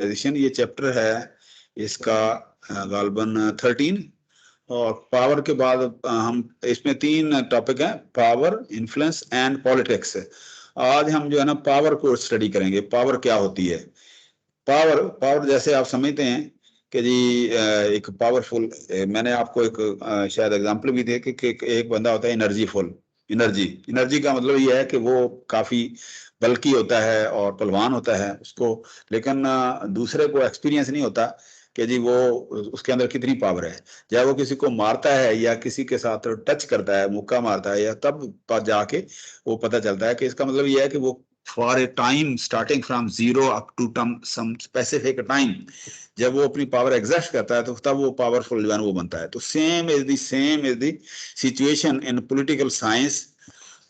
Addition, ये chapter है इसका गालबन 13। और पावर के बाद हम इसमें 3 टॉपिक हैं, पावर, इन्फ्लुएंस एंड पॉलिटिक्स। आज हम जो है ना पावर को स्टडी करेंगे, पावर क्या होती है। पावर पावर जैसे आप समझते हैं कि जी एक पावरफुल, मैंने आपको एक शायद एग्जांपल भी दिया कि एक बंदा होता है एनर्जीफुल। एनर्जी एनर्जी का मतलब ये है कि वो काफी बल्की होता है और बलवान होता है उसको, लेकिन दूसरे को एक्सपीरियंस नहीं होता कि जी वो उसके अंदर कितनी पावर है। चाहे वो किसी को मारता है या किसी के साथ टच करता है, मुक्का मारता है, या तब जाके वो पता चलता है कि इसका मतलब ये है कि वो for a time starting from zero up to some specific time, जब वो अपनी पावर एग्जर्ट करता है तो तब वो पावरफुल जो है वो बनता है। तो same is the situation in political science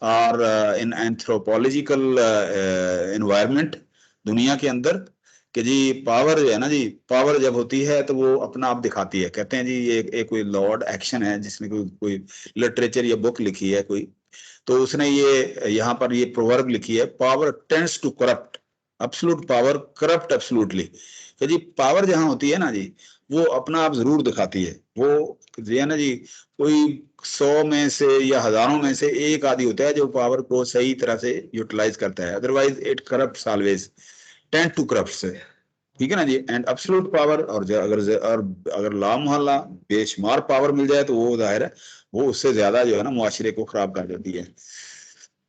और इन एंथ्रोपोलॉजिकल एनवायरनमेंट, दुनिया के अंदर। कि जी पावर जो है ना जी, पावर जब होती है तो वो अपना आप दिखाती है। कहते हैं जी ये कोई लॉर्ड एक्शन है जिसने कोई लिटरेचर या बुक लिखी है कोई, तो उसने ये यहाँ पर ये प्रोवर्ब लिखी है, power tends to corrupt, absolute power corrupt absolutely. तो जी पावर जहाँ होती है ना जी, वो अपना आप जरूर दिखाती है। वो जो है ना जी, कोई 100 में से या हजारों में से एक आदि होता है जो पावर को सही तरह से यूटिलाइज करता है, otherwise it corrupt always, tend to corrupt से। ठीक है ना जी। एंड एब्सोल्यूट पावर, और अगर ला मोहल्ला बेशुमार पावर मिल जाए तो वो जाहिर है वो उससे ज्यादा जो है ना मुआशरे को खराब कर देती है।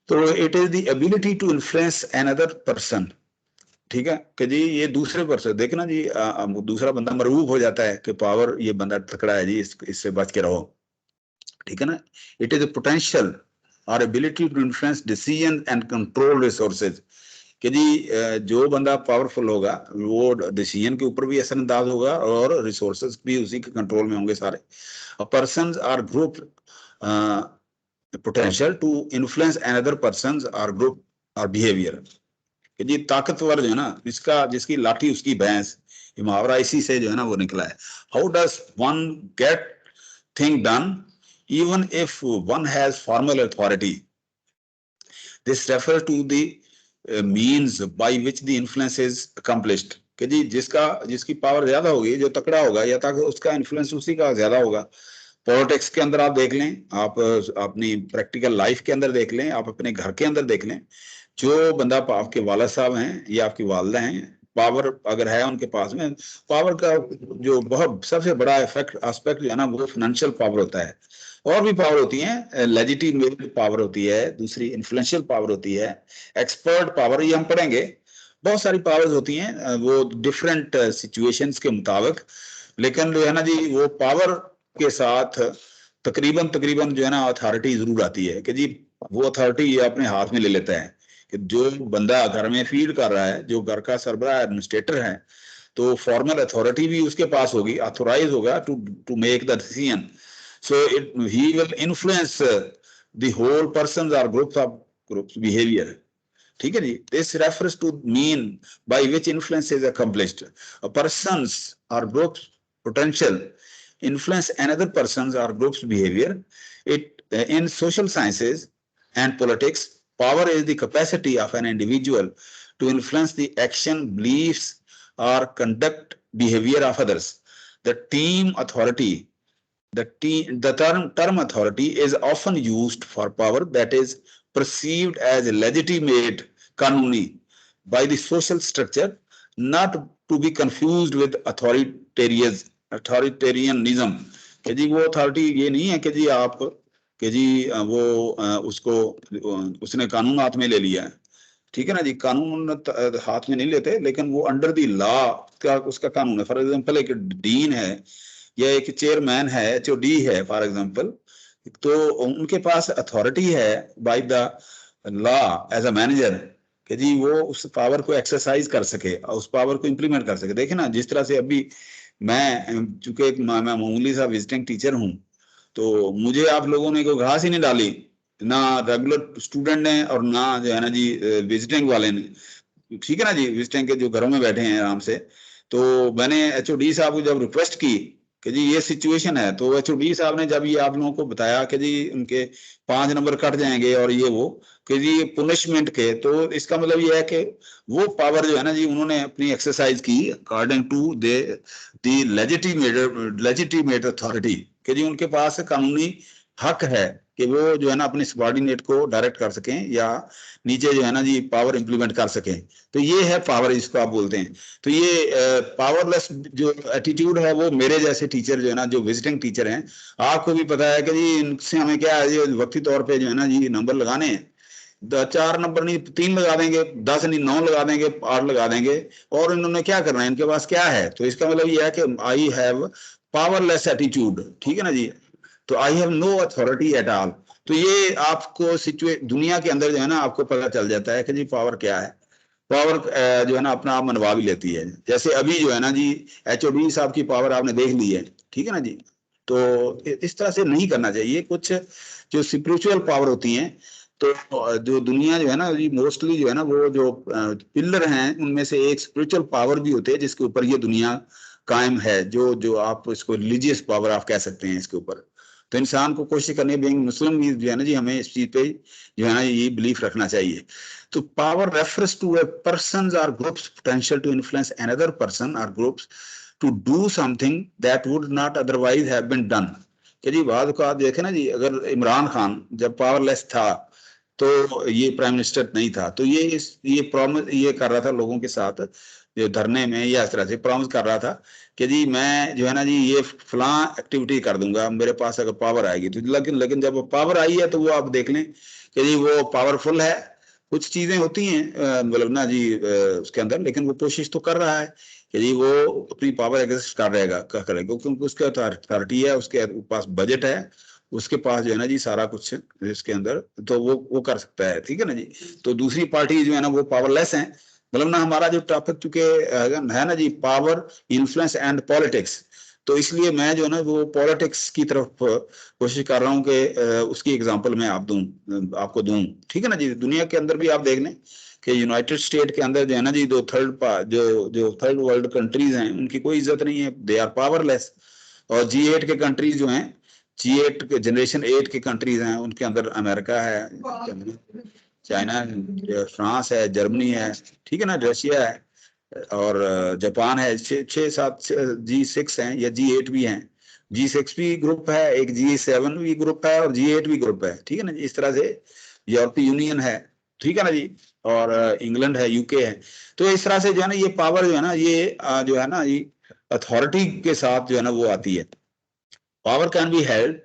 तो it is the ability to influence another person. ठीक है कि जी ये दूसरे पर्सन, देखना जी दूसरा बंदा मरऊब हो जाता है कि पावर, ये बंदा तकड़ा है जी, इससे बच के रहो। ठीक है ना। इट इज ए पोटेंशियल और ability to influence decision and control resources. कि जी जो बंदा पावरफुल होगा वो डिसीजन के ऊपर भी असरअंदाज होगा और रिसोर्सेज भी उसी के कंट्रोल में होंगे सारे। Persons or group potential to influence another persons or group और बिहेवियर। कि जी ताकतवर जो है ना, जिसकी लाठी उसकी भैंस, ये मुहावरा इसी से जो है ना वो निकला है। How does one get thing done even if one has formal authority? This refers to the means by which the influence is accomplished। कि जी जिसकी पावर ज्यादा होगी, जो तकड़ा होगा, या ताकि उसका इन्फ्लुएंस उसी का ज्यादा होगा। पॉलिटिक्स के अंदर आप देख लें, आप अपनी प्रैक्टिकल लाइफ के अंदर देख लें, आप अपने घर के अंदर देख लें, जो बंदा आपके वाला साहब हैं या आपकी वालदा हैं, पावर अगर है उनके पास में, पावर का जो बहुत सबसे बड़ा इफेक्ट एस्पेक्ट जो है ना वो फाइनेंशियल पावर होता है। और भी पावर होती है, लेजिटिमेट पावर होती है, दूसरी इन्फ्लुएंशियल पावर होती है, एक्सपर्ट पावर, ये हम पढ़ेंगे। बहुत सारी पावर्स होती हैं वो डिफरेंट सिचुएशंस के मुताबिक। लेकिन जो है ना जी वो पावर के साथ तकरीबन तकरीबन जो है ना अथॉरिटी जरूर आती है। कि जी वो अथॉरिटी ये अपने हाथ में ले लेता है कि जो बंदा घर में फीड कर रहा है, जो घर का सरबराह एडमिनिस्ट्रेटर है, तो फॉर्मल अथॉरिटी भी उसके पास होगी, ऑथोराइज होगा to to make the decision. So it he will influence the whole person और ग्रुप्स बिहेवियर। ठीक है जी। This refers to mean by which influence is accomplished. Persons और groups potential influence another person's or group's behavior. In social sciences and politics, power is the capacity of an individual to influence the action, beliefs, or conduct behavior of others. The term authority is often used for power that is perceived as legitimate kanuni by the social structure, not to be confused with authoritarianism। कि जी वो authority ये नहीं है कि जी आप कि जी वो उसको उसने कानून हाथ में ले लिया है। ठीक है ना जी, कानून हाथ में नहीं लेते, लेकिन वो अंडर दी लॉ का उसका कानून है। फॉर एग्जांपल एक डीन है या एक चेयरमैन है, जो डी है फॉर एग्जांपल, तो उनके पास अथॉरिटी है by the law as a manager कि जी वो उस पावर को एक्सरसाइज कर सके, उस पावर को इंप्लीमेंट कर सके। देखे ना जिस तरह से अभी मैं चूंकि मैं मामूली सा विजिटिंग टीचर हूँ, तो मुझे आप लोगों ने कोई घास ही नहीं डाली, ना रेगुलर स्टूडेंट ने और ना जो है ना जी विजिटिंग वाले ने। ठीक है ना जी, विजिटिंग के जो घरों में बैठे हैं आराम से, तो मैंने एचओडी साहब को जब रिक्वेस्ट की कि जी ये सिचुएशन है। तो एचओडी साहब ने जब ये आप लोगों को बताया कि जी उनके 5 नंबर कट जाएंगे और ये वो कि जी ये पनिशमेंट के, तो इसका मतलब ये है कि वो पावर जो है ना जी उन्होंने अपनी एक्सरसाइज की according to the the legitimate authority, कि जी उनके पास कानूनी हक है कि वो जो है ना अपने सबॉर्डिनेट को डायरेक्ट कर सकें या नीचे जो है ना जी पावर इंप्लीमेंट कर सकें। तो ये है पावर, इसको आप बोलते हैं। तो ये पावरलेस जो एटीट्यूड है वो मेरे जैसे टीचर जो है ना, जो विजिटिंग टीचर हैं, आपको भी पता है कि जी इनसे हमें क्या है, ये वक्ती तौर पे जो है ना जी नंबर लगाने हैं, 4 नंबर नहीं 3 लगा देंगे, 10 नहीं 9 लगा देंगे, 8 लगा देंगे, और इन्होंने क्या करना है, इनके पास क्या है। तो इसका मतलब ये है कि आई हैव पावरलेस एटीट्यूड, ठीक है ना जी। तो I have no authority at all. तो ये आपको दुनिया के अंदर जो है ना आपको पता चल जाता है कि जी पावर क्या है। पावर जो है ना अपना आप मनवा भी लेती है। जैसे अभी जो है ना जी एचओडी साहब की पावर आपने देख ली है, ठीक है ना जी। तो इस तरह से नहीं करना चाहिए। कुछ जो स्पिरिचुअल पावर होती हैं, तो जो दुनिया जो है ना जी मोस्टली जो है ना वो जो पिलर हैं उनमें से एक स्पिरिचुअल पावर भी होते हैं जिसके ऊपर ये दुनिया कायम है, जो जो आप इसको रिलीजियस पावर आप कह सकते हैं इसके ऊपर। तो इंसान को कोशिश करनी है, बीइंग मुस्लिम जो है ना जी, हमें इस चीज पे जो है ना ये बिलीफ रखना चाहिए। तो power refers to a person's or group's potential to influence another person or groups to do something that would not otherwise have been done। कि जी बाद को आप देखें ना जी, अगर इमरान खान जब पावरलेस था तो ये प्राइम मिनिस्टर नहीं था, तो ये प्रॉमिस ये कर रहा था लोगों के साथ जो धरने में या इस तरह से प्रॉमिस कर रहा था कि जी मैं जो है ना जी ये फलां एक्टिविटी कर दूंगा मेरे पास अगर पावर आएगी तो। लेकिन लेकिन जब पावर आई है तो वो आप देख लें कि जी वो पावरफुल है। कुछ चीजें होती हैं मतलब ना जी उसके अंदर, लेकिन वो कोशिश तो कर रहा है कि जी वो अपनी पावर एग्जिस्ट कर रहेगा करेगा, क्योंकि उसके अथॉरिटी है, उसके पास बजट है, उसके पास जो है ना जी सारा कुछ इसके अंदर, तो वो कर सकता है, ठीक है ना जी। तो दूसरी पार्टी जो है ना वो पावरलेस है। मतलब ना हमारा जो टॉपिक चूंकि है ना जी पावर, इन्फ्लुएंस एंड पॉलिटिक्स, तो इसलिए मैं जो है ना वो पॉलिटिक्स की तरफ कोशिश कर रहा हूँ कि उसकी एग्जांपल मैं आपको दूं, ठीक है ना जी। दुनिया के अंदर भी आप देख लें कि यूनाइटेड स्टेट के अंदर जो है ना जी जो थर्ड वर्ल्ड कंट्रीज हैं उनकी कोई इज्जत नहीं है, दे आर पावरलेस। और G8 के कंट्रीज जो हैं, G8 के जनरेशन 8 के कंट्रीज हैं, उनके अंदर अमेरिका है, चाइना है, फ्रांस है, जर्मनी है, ठीक है ना, रशिया है और जापान है। 6 7 G6 हैं या G8 भी हैं। G6 भी ग्रुप है, एक G7 भी ग्रुप है और G8 भी ग्रुप है, ठीक है ना जी। इस तरह से यूरोपीय यूनियन है, ठीक है ना जी, और इंग्लैंड है, यूके है। तो इस तरह से जो है ना ये पावर जो है ना ये जो है ना ये अथॉरिटी के साथ जो है ना वो आती है। Power can be held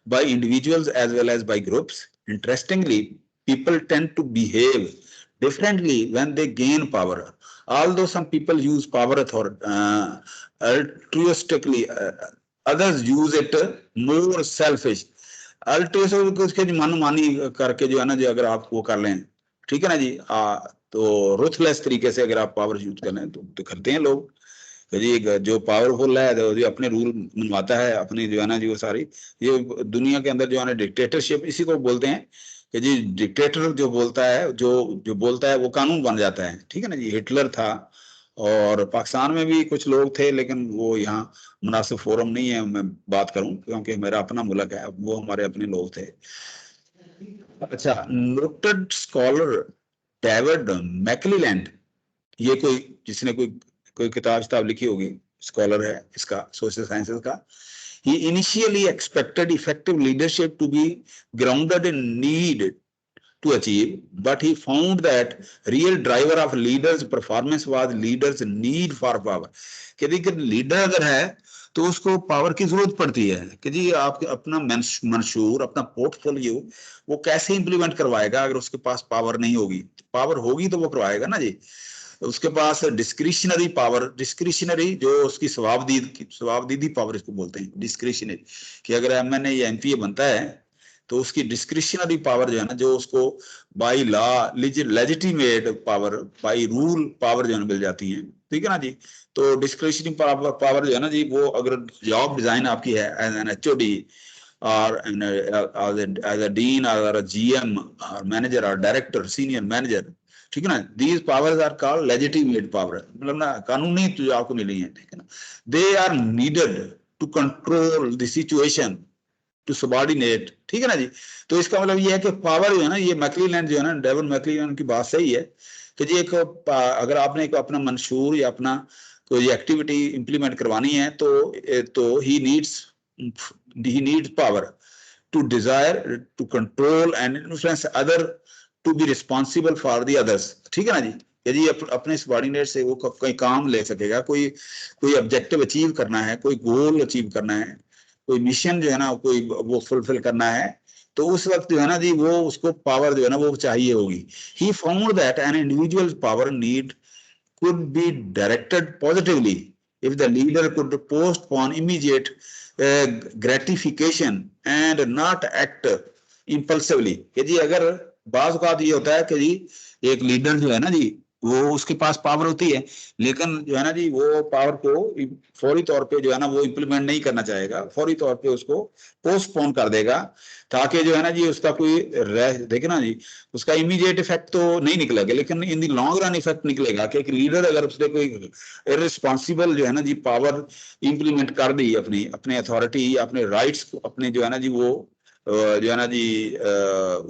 by individuals as well as by groups. Interestingly, people tend to behave differently when they gain power. Although some people use power altruistically, others use it more selfish. Altruistic उसके मनमानी करके जो है ना जी अगर आप वो कर लें, ठीक है ना जी, तो रुथलेस तरीके से अगर आप पावर यूज कर लें तो करते हैं लोग। तो जी जो पावरफुल है तो जो अपने रूल मनवाता है अपनी जो है ना जी वो सारी, ये दुनिया के अंदर जो है ना डिक्टेटरशिप इसी को बोलते हैं कि जी डिक्टेटर जो बोलता है जो जो बोलता है वो कानून बन जाता है, ठीक है ना जी। हिटलर था और पाकिस्तान में भी कुछ लोग थे, लेकिन वो यहाँ मुनासिब फोरम नहीं है मैं बात करूं, क्योंकि मेरा अपना मुल्क है, वो हमारे अपने लोग थे। अच्छा, नोटेड स्कॉलर डेविड मैकलीलैंड, ये कोई जिसने कोई कोई किताब लिखी होगी, स्कॉलर है इसका, सोशल साइंसेस का। He initially expected effective leadership to be grounded in need to achieve, but he found that real driver of leaders performance was leaders need for power। कि लीडर अगर है तो उसको पावर की जरूरत पड़ती है कि जी आप अपना मंशूर अपना पोर्टफोलियो वो कैसे इंप्लीमेंट करवाएगा अगर उसके पास पावर नहीं होगी। पावर होगी तो वो करवाएगा ना जी। उसके पास डिस्क्रिशनरी पावर, डिस्क्रिशनरी जो उसकी स्वभावदीदी पावर इसको बोलते हैं डिस्क्रिशनरी, कि अगर एमएनए या एमपीए बनता है तो उसकी डिस्क्रिशनरी पावर जो है ना जो उसको by law legitimate power by rule power जो है मिल जाती है, ठीक है ना जी। तो डिस्क्रिशनरी पावर जो है ना जी वो अगर जॉब डिजाइन आपकी है एज एन एचओडी और एज अ डीन और जीएम और मैनेजर और डायरेक्टर सीनियर मैनेजर, ठीक है ना, these powers are called legitimate power, मतलब ना कानूनी जो आपको मिली है, ठीक है ना। They are needed to control the situation, to subordinate, ठीक है ना जी। तो इसका मतलब ये है कि पावर जो है ना, ये मैक्लीलैंड जो है ना, डेवन मैक्लीलैंड की बात सही है कि जी एक अगर आपने एक अपना मंशूर या अपना कोई एक्टिविटी इंप्लीमेंट करवानी है तो he needs power to desire to control and influence other to be responsible for the others, ठीक है ना जी। यदि अपने सबॉर्डिनेट से वो कोई काम ले सकेगा, कोई ऑब्जेक्टिव अचीव करना है, कोई गोल अचीव करना है, कोई मिशन जो है ना कोई वो फुलफिल करना है, तो उस वक्त जो है ना जी वो उसको पावर जो है ना वो चाहिए होगी। He found that an individual power need could be directed positively if the leader could postpone immediate gratification and not act impulsively। कि जी अगर बाज़ औक़ात ये होता है कि जी एक लीडर जो है ना जी वो उसके पास पावर होती है, लेकिन जो है ना जी वो पावर को फौरी तौर पे जो है ना वो इम्प्लीमेंट नहीं करना चाहेगा, फौरी तौर पे उसको पोस्टपोन कर देगा, ताकि जो है ना जी उसका कोई देखे ना जी उसका इमीडिएट इफेक्ट तो नहीं निकलेगा, लेकिन इन दी लॉन्ग रन इफेक्ट निकलेगा कि एक लीडर अगर उसने कोई इररिस्पॉन्सिबल जो है ना जी पावर इंप्लीमेंट कर दी, अपने अथॉरिटी या अपने राइट्स को अपने जो है ना जी वो जो है ना जी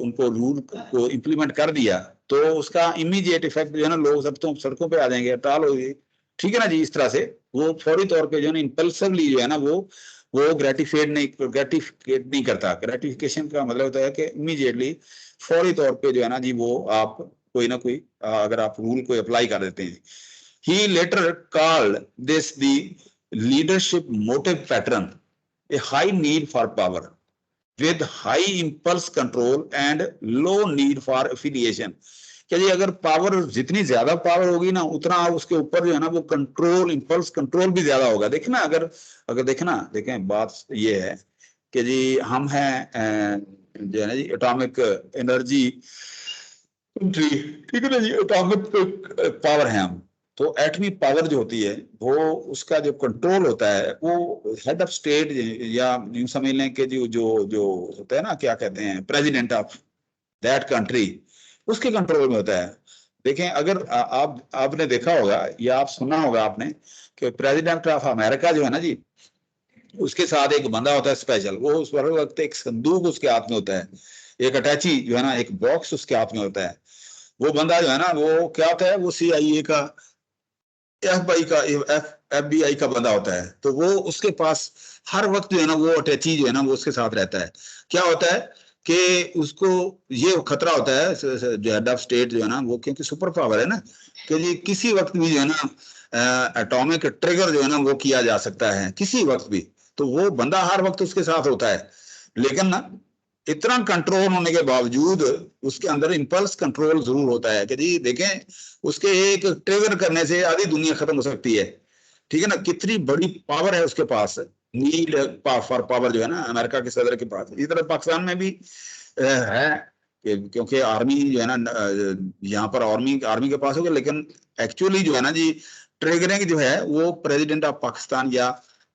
उनको रूल को इम्प्लीमेंट कर दिया, तो उसका इमीडिएट इफेक्ट जो है ना लोग सब तो सड़कों पे आ जाएंगे, हड़ताल होगी, ठीक है ना जी। इस तरह से वो फौरी तौर पे जो है ना इम्पल्सिवली जो है ना वो ग्रेटिफाइड नहीं करता। ग्रेटिफिकेशन का मतलब होता है कि इमीडिएटली फौरी तौर पे जो है ना जी वो आप कोई ना कोई अगर आप रूल को अप्लाई कर देते हैं। He later called this the leadership motive pattern a high need for power with high impulse control and low need for affiliation। क्या जी अगर पावर जितनी ज्यादा पावर होगी ना उतना उसके ऊपर जो है ना वो कंट्रोल इम्पल्स कंट्रोल भी ज्यादा होगा। देखना अगर देखें बात ये है कि जी हम हैं जो है ना जी एटॉमिक एनर्जी कंट्री, ठीक है ना जी, एटॉमिक पावर है हम। तो एटमी पावर जो होती है वो उसका जो कंट्रोल होता है वो हेड ऑफ स्टेट या यूं समझ लें कि जो जो जो होता है ना क्या कहते हैं प्रेसिडेंट ऑफ दैट कंट्री, उसके कंट्रोल में होता है। देखें अगर आपने देखा होगा या आप सुना होगा आपने कि प्रेसिडेंट ऑफ अमेरिका जो है ना जी उसके साथ एक बंदा होता है स्पेशल, वो उस वक्त एक संदूक उसके हाथ में होता है, एक अटैची जो है ना एक बॉक्स उसके हाथ में होता है। वो बंदा जो है ना वो क्या होता है वो CIA का FBI का बंदा होता है। तो वो उसके पास हर वक्त जो है ना वो अटैची जो है ना वो उसके साथ रहता है। क्या होता है कि उसको ये खतरा होता है जो हेड ऑफ स्टेट जो है ना वो क्योंकि सुपर पावर है ना कि ये किसी वक्त भी जो है ना एटॉमिक ट्रिगर जो है ना वो किया जा सकता है किसी वक्त भी। तो वो बंदा हर वक्त उसके साथ होता है, लेकिन ना इतना कंट्रोल होने के बावजूद उसके अंदर इंपल्स कंट्रोल जरूर होता है कि जी देखें उसके एक ट्रिगर करने से आधी दुनिया खत्म हो सकती है, ठीक है ना। कितनी बड़ी पावर है उसके पास, नीड फॉर पावर जो है ना अमेरिका के सदर के पास। इस तरह पाकिस्तान में भी है क्योंकि आर्मी जो है ना यहाँ पर आर्मी के पास होगा, लेकिन एक्चुअली जो है ना जी ट्रिगरिंग जो है वो प्रेसिडेंट ऑफ पाकिस्तान या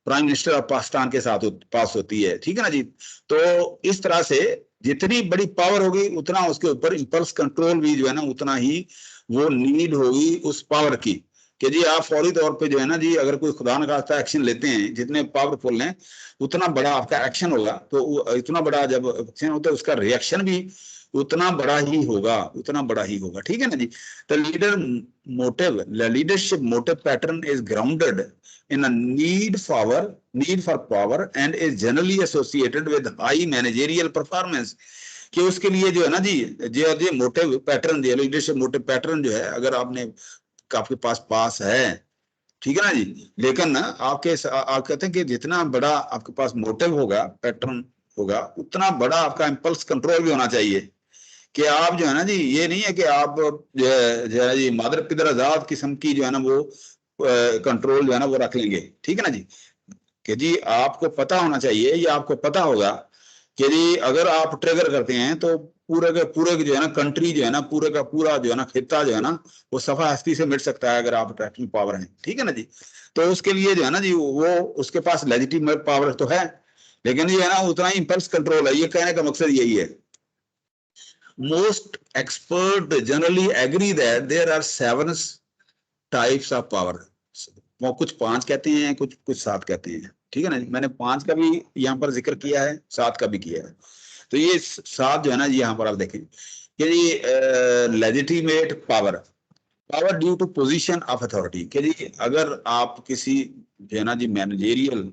प्राइम मिनिस्टर ऑफ पाकिस्तान के साथ पास होती है, ठीक है ना जी। तो इस तरह से जितनी बड़ी पावर होगी उतना उसके ऊपर इंपल्स कंट्रोल भी जो है ना उतना ही वो नीड होगी उस पावर की कि जी आप फौरी तौर पे जो है ना जी अगर कोई खुदा न खास्ता एक्शन लेते हैं, जितने पावरफुल हैं उतना बड़ा आपका एक्शन होगा, तो इतना बड़ा जब एक्शन होता है उसका रिएक्शन भी उतना बड़ा ही होगा, ठीक है ना जी। The leadership motive pattern is grounded in a need for power and is generally associated with high managerial performance। कि उसके लिए जो है ना जी जो motive pattern leadership motive pattern जो है अगर आपके पास है, ठीक है ना जी, लेकिन ना आप कहते हैं कि जितना बड़ा आपके पास मोटिव होगा पैटर्न होगा उतना बड़ा आपका इंपल्स कंट्रोल भी होना चाहिए। कि आप जो है ना जी ये नहीं है कि आप जो है जी मादर पिदर आजाद किस्म की जो है ना वो कंट्रोल जो है ना वो रख लेंगे, ठीक है ना जी। कि जी आपको पता होना चाहिए या आपको पता होगा कि जी अगर आप ट्रिगर करते हैं तो पूरे जो है ना कंट्री जो है ना पूरे का पूरा जो है ना खिता जो है ना वो सफा हस्ती से मिट सकता है अगर आप अट्रैक्टिव पावर हैं, ठीक है ना जी। तो उसके लिए जो है ना जी वो उसके पास लेजिटिमेट पावर तो है, लेकिन ये है ना उतना ही इंपल्स कंट्रोल है। ये कहने का मकसद यही है। Most experts generally agree that there are 7 types of power। वो कुछ 5 कहते हैं, कुछ 7 कहते हैं। ठीक है ना। मैंने 5 का भी यहाँ पर जिक्र किया है, 7 का भी किया है। तो ये 7 जो है ना जी, यहाँ पर आप देखें कि ये legitimate power, power due to position of authority, कि जी अगर आप किसी जो है ना जी मैनेजेरियल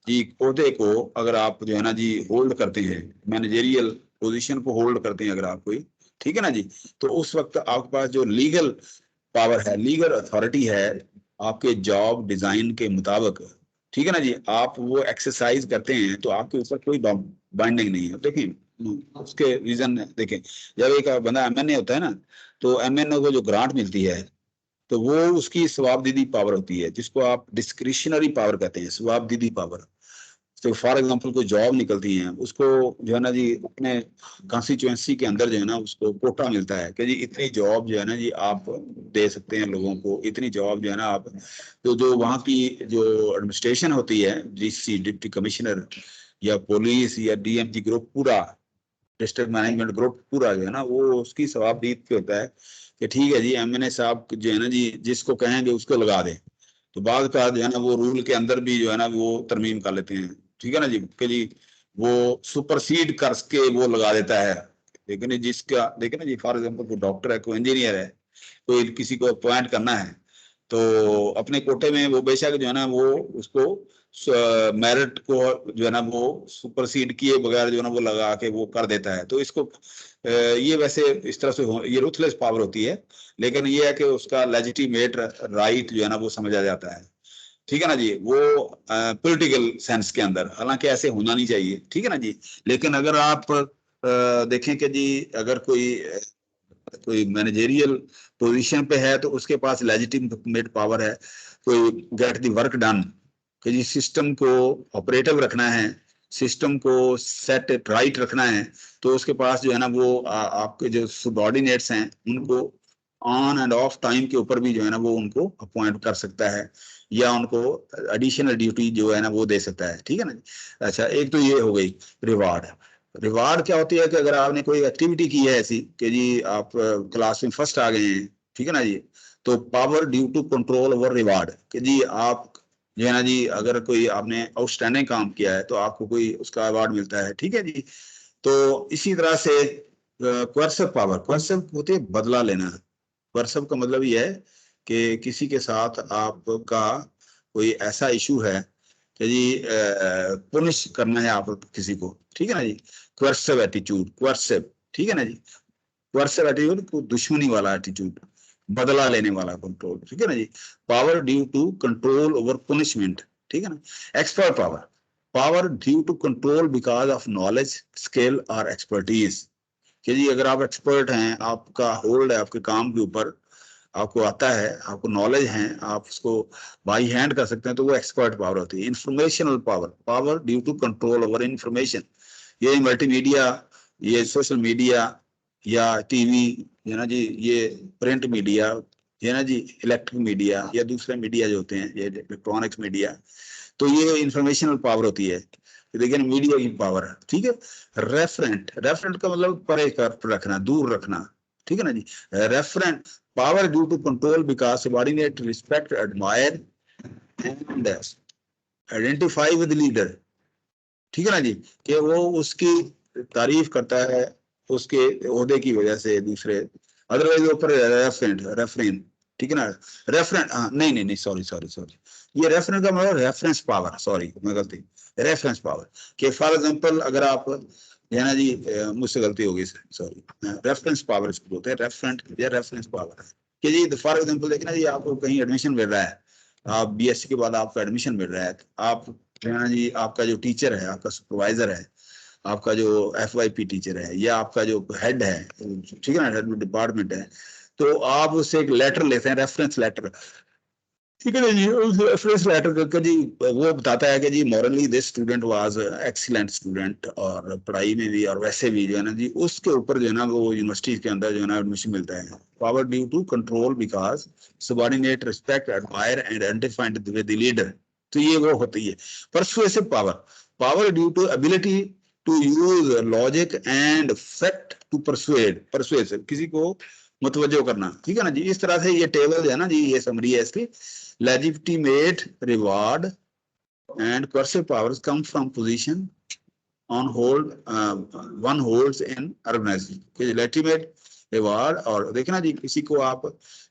जी ओहदे को अगर आप जो है ना जी होल्ड करते हैं, मैनेजेरियल पोजीशन को होल्ड करते हैं अगर आप कोई, ठीक है ना जी, तो उस वक्त आपके पास जो लीगल पावर है, लीगल अथॉरिटी है, आपके जॉब डिजाइन के मुताबिक, ठीक है ना जी, आप वो एक्सरसाइज करते हैं तो आपके ऊपर कोई बाइंडिंग नहीं है। देखिए उसके रीजन देखें, जब एक बंदा एमएनए होता है ना, तो एमएनए को जो ग्रांट मिलती है तो वो उसकी स्वाबदीदी पावर होती है, जिसको आप डिस्क्रिशनरी पावर कहते हैं, स्वाबदीदी पावर। तो फॉर एग्जांपल कोई जॉब निकलती है, उसको जो है ना जी अपने कॉन्स्टिट्यूएंसी के अंदर जो है ना उसको कोटा मिलता है कि जी इतनी जॉब जो है ना जी आप दे सकते हैं लोगों को, इतनी जॉब जो है ना आप, तो जो वहाँ की जो एडमिनिस्ट्रेशन होती है, डीसी डिप्टी कमिश्नर या पुलिस या डीएमजी ग्रुप पूरा, डिस्ट्रिक्ट मैनेजमेंट ग्रुप पूरा जो है ना, वो उसकी स्वाबदीद पे होता है कि ठीक है जी एमएनए साहब जो है ना जी जिसको कहेंगे उसको लगा दें। तो बाद का जो है ना वो रूल के अंदर भी जो है ना वो तरमीम कर लेते हैं, ठीक है ना जी, कि जी वो सुपरसीड करके वो लगा देता है। लेकिन जिसका देखिए ना जी, फॉर एग्जाम्पल कोई डॉक्टर है, कोई इंजीनियर है, कोई किसी को अपॉइंट करना है, तो अपने कोटे में वो बेशक जो है ना वो उसको मेरिट को जो है ना वो सुपरसीड किए बगैर जो है ना वो लगा के वो कर देता है। तो इसको ये वैसे इस तरह से ये रूथलेस पावर होती है, लेकिन ये है कि उसका लेजिटिमेट राइट जो है ना वो समझा जाता है, ठीक है ना जी, वो पॉलिटिकल सेंस के अंदर, हालांकि ऐसे होना नहीं चाहिए, ठीक है ना जी। लेकिन अगर आप देखें कि जी अगर कोई मैनेजेरियल पोजीशन पे है तो उसके पास लेजिटिमेट पावर है, कोई गेट द वर्क डन, कि जी सिस्टम को ऑपरेटिव रखना है, सिस्टम को सेट राइट रखना है, तो उसके पास जो है ना वो आपके जो सबॉर्डिनेट्स हैं उनको ऑन एंड ऑफ टाइम के ऊपर भी जो है ना वो उनको अपॉइंट कर सकता है, या उनको एडिशनल ड्यूटी जो है ना वो दे सकता है, ठीक है ना। अच्छा, एक तो ये हो गई रिवार्ड। रिवार्ड क्या होती है कि अगर आपने कोई एक्टिविटी की है ऐसी कि जी आप क्लास में फर्स्ट आ गए हैं, ठीक है ना जी, तो power due to control over reward, कि जी आप जो है ना जी अगर कोई आपने आउटस्टैंडिंग काम किया है तो आपको कोई उसका अवार्ड मिलता है, ठीक है जी। तो इसी तरह से क्वर्सिव पावर, क्वर्सिव होती है बदला लेना। क्वर्सिव का मतलब ये है कि किसी के साथ आपका कोई ऐसा इशू है कि जी पुनिश करना है आप किसी को, ठीक है ना जी, क्वर्सिव एटीट्यूड, क्वर्सिव, ठीक है ना जी, क्वर्सिव एटीट्यूड दुश्मनी वाला एटीट्यूड, बदला लेने वाला कंट्रोल, ठीक है ना जी। Power due to control over punishment, ठीक है ना। Expert power, power due to control because of knowledge, skill और एक्सपर्टीज, कि जी अगर आप एक्सपर्ट हैं, आपका होल्ड है आपके काम के ऊपर, आपको आता है, आपको नॉलेज है, आप उसको बाई हैंड कर सकते हैं, तो वो एक्सपर्ट पावर होती है। Informational power, power due to control over information, ये मल्टीमीडिया, ये सोशल मीडिया या टीवी है ना जी, ये प्रिंट मीडिया है ना जी, इलेक्ट्रिक मीडिया या दूसरे मीडिया जो होते हैं, ये इलेक्ट्रॉनिक्स मीडिया, तो ये इंफॉर्मेशनल पावर होती है, लेकिन मीडिया की पावर है, ठीक है। रेफरेंट, रेफरेंट का मतलब परे कर रखना, दूर रखना, ठीक है ना जी। Referent power due to control because subordinate respect admire and identify with leader, ठीक है ना जी, कि वो उसकी तारीफ करता है उसके ओहदे की वजह से दूसरे, अदरवाइज ऊपर रेफरेंट, रेफरेंट, ठीक है ना। रेफरेंट, नहीं नहीं नहीं, सॉरी सॉरी सॉरी, ये रेफरेंस का मतलब रेफरेंस पावर, सॉरी मैं गलती, रेफरेंस पावर, कि फॉर एग्जांपल अगर आप है ना जी, मुझसे गलती होगी सॉरी, रेफरेंस पावर इसको बोलते हैं, रेफरेंट या रेफरेंस पावर, कि जी फॉर एग्जांपल देखना जी, आपको कहीं एडमिशन मिल रहा है, आप बीएससी के बाद आपको एडमिशन मिल रहा है, आप है जी आपका जो टीचर है, आपका सुपरवाइजर है, आपका जो एफवाईपी टीचर है, या आपका जो हेड है, ठीक है ना, हेड डिपार्टमेंट है, तो आप उससे एक लेटर लेते हैं, रेफरेंस लेटर, ठीक है ना जी। उस रेफरेंस लेटर करके जी वो बताता है कि जी morally this student was excellent student, और पढ़ाई में भी और वैसे भी जो है ना जी, उसके ऊपर जो है ना वो यूनिवर्सिटी के अंदर जो है ना एडमिशन मिलता है। Power due to control because subordinate respect admire and identified with the leader, तो ये वो होती है। Persuasive power, power due to ability to use logic and fact to persuade, persuasive किसी को मुतवज्जो करना, ठीक है ना जी। इस तरह से ये टेबल है ना जी, ये समरी है इसकी। Legitimate reward, and coercive powers come from position on hold one holds in organization कि legitimate रिवार्ड। और देखना जी किसी को आप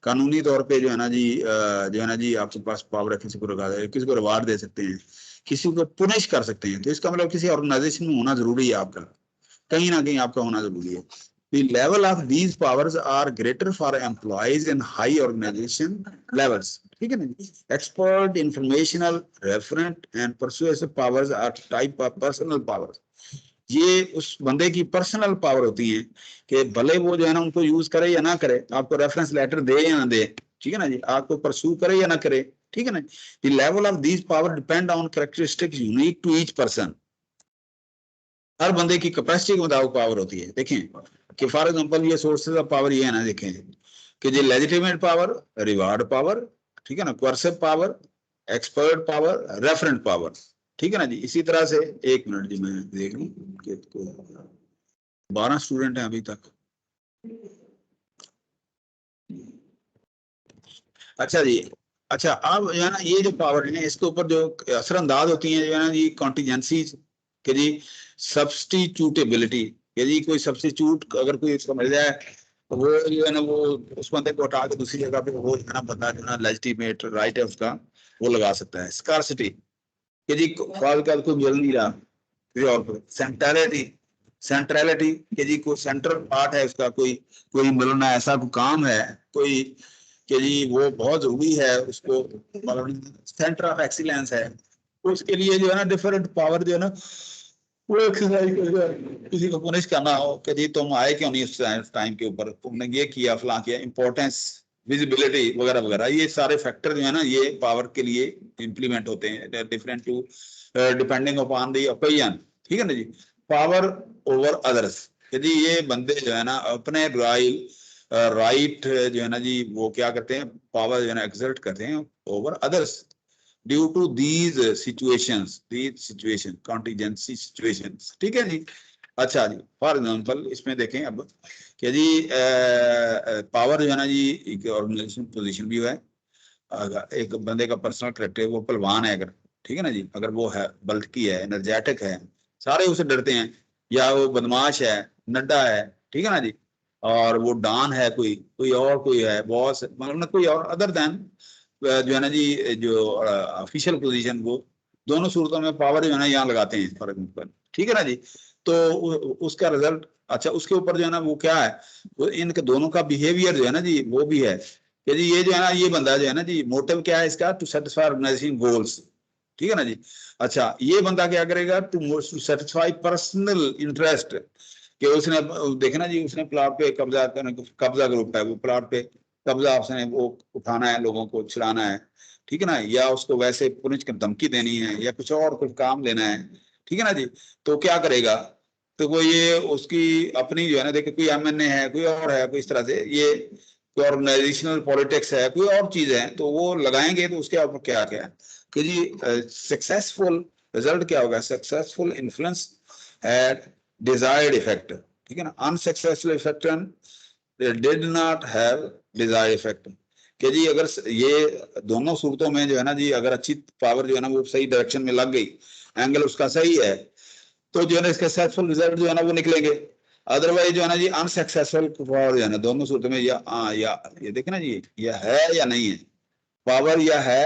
कानूनी तौर पे जो है ना जी जो है ना जी आपके पास पावर है, किसी को किसी को रिवार्ड दे सकते हैं, किसी को पुनिश कर सकते हैं, तो इसका मतलब किसी ऑर्गेनाइजेशन में होना जरूरी है, आपका कहीं ना कहीं आपका होना जरूरी है। The level of these powers are greater for employees in high organization levels, ठीक है ना। Expert, informational, referent and persuasive powers are type of personal powers। ये उस बंदे की पर्सनल पावर होती है कि भले वो जो है ना उनको यूज करे या ना करे, आपको रेफरेंस लेटर दे या ना दे, ठीक है ना जी, आपको परस्यू करे या ना करे, ठीक है ना। The level of these power depend on characteristics unique to each person. हर बंदे की कैपेसिटी के मुताबिक पावर होती है। देखें कि फॉर एग्जांपल ये सोर्सेज ऑफ पावर ये है ना, देखें कि जो लेजिटिमेट पावर, रिवार्ड पावर, ठीक है ना, coercive power, expert power, referent power, ठीक है ना जी। इसी तरह से एक मिनट जी मैं देख लूं कि 12 स्टूडेंट हैं अभी तक। अच्छा जी, अच्छा अब जो है ना ये जो पावर है इसके ऊपर जो असरअंदाज होती है जो है ना जी कॉन्टीजेंसी के जी सब्सटीट्यूटेबिलिटी, यदि कोई सब्सटीट्यूट अगर कोई इसको मिल जाए तो वो जो है ना वो उस बंदे को हटा के दूसरी जगह पे वो जो है ना बंदा जो है ना लेजिटिमेट राइट है उसका वो लगा सकता है। स्कार्सिटी कि जी कॉल कर कोई मिल नहीं रहा किसी और को। सेंट्रलिटी, सेंट्रलिटी कि जी कोई सेंट्रल पार्ट है उसका, कोई कोई मिलना ऐसा कोई काम है कोई कि जी वो बहुत जरूरी है उसको, मतलब सेंटर ऑफ एक्सीलेंस है, तो उसके लिए जो है ना डिफरेंट पावर जो है ना वो एक्सरसाइज किसी को पुनिश करना हो कि जी तुम आए क्यों नहीं उस टाइम के ऊपर, तुमने ये किया फलां किया, इंपॉर्टेंस, विजिबिलिटी वगैरह वगैरह, ये सारे फैक्टर जो है ना ये पावर के लिए इंप्लीमेंट होते हैं different to depending upon the opinion, ठीक है ना जी। पावर ओवर अदर्स, यदि ये बंदे जो है ना अपने राइट जो है ना जी वो क्या करते हैं, पावर जो है ना एक्सर्ट करते हैं over others due to these situation contingency situations, ठीक है जी। अच्छा जी, फॉर एग्जांपल इसमें देखें अब कि जी पावर जो है ना जी एक ऑर्गेनाइजेशन पोजीशन भी है। अगर एक बंदे का पर्सनल करेक्टर वो पहलवान है अगर, ठीक है ना जी, अगर वो है बल्कि है एनर्जेटिक है, सारे उससे डरते हैं, या वो बदमाश है, नड्डा है, ठीक है ना जी, और वो डॉन है, कोई कोई और कोई है बॉस, मतलब ना कोई और अदर देन जो है ना जी जो ऑफिशियल पोजीशन, वो दोनों सूरतों में पावर जो है ना यहाँ लगाते हैं फॉर एग्जाम्पल, ठीक है ना जी। तो उसका रिजल्ट, अच्छा उसके ऊपर जो है ना वो क्या है, वो इनके दोनों का बिहेवियर जो है ना जी वो भी है कि जी ये जो है ना ये बंदा जो है ना जी मोटिव क्या है इसका, टू सेटिस्फाई ऑर्गेनाइजेशन गोल्स, ठीक है ना जी। अच्छा ये बंदा क्या करेगा, टू सेटिस्फाई पर्सनल इंटरेस्ट, कि उसने देखना जी उसने प्लॉट पे कब्जा कब्जा ग्रुप है, वो प्लॉट पे कब्जा उसने वो उठाना है, लोगों को छिड़ाना है, ठीक है ना, या उसको वैसे पुलिस की धमकी देनी है या कुछ काम लेना है, ठीक है ना जी। तो क्या करेगा, तो वो ये उसकी अपनी जो है ना देखिए कोई एमएनए है, कोई और है, कोई इस तरह से ये कोई ऑर्गेनाइजेशनल पॉलिटिक्स है, कोई और चीज है, तो वो लगाएंगे तो उसके ऊपर क्या क्या है कि जी सक्सेसफुल रिजल्ट क्या होगा, successful influence at desired effect, ठीक है ना, unsuccessful effect did not have desired effect, कि जी अगर ये दोनों सूरतों में जो है ना जी अगर अच्छी पावर जो है ना वो सही डायरेक्शन में लग गई, एंगल उसका सही है, तो जो है ना इसके सक्सेसफुल रिजल्ट जो है ना वो निकलेंगे। अदरवाइज जो है ना जी अनसक्सेसफुल पावर जो है ना दोनों सूरतों में या ये देखे ना जी यह है या नहीं है, पावर या है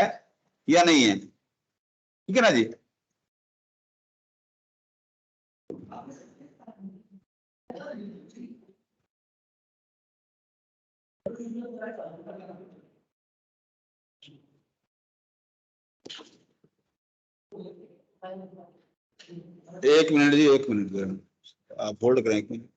या नहीं है, ठीक है ना जी। एक मिनट जी, एक मिनट आप होल्ड करें एक मिनट।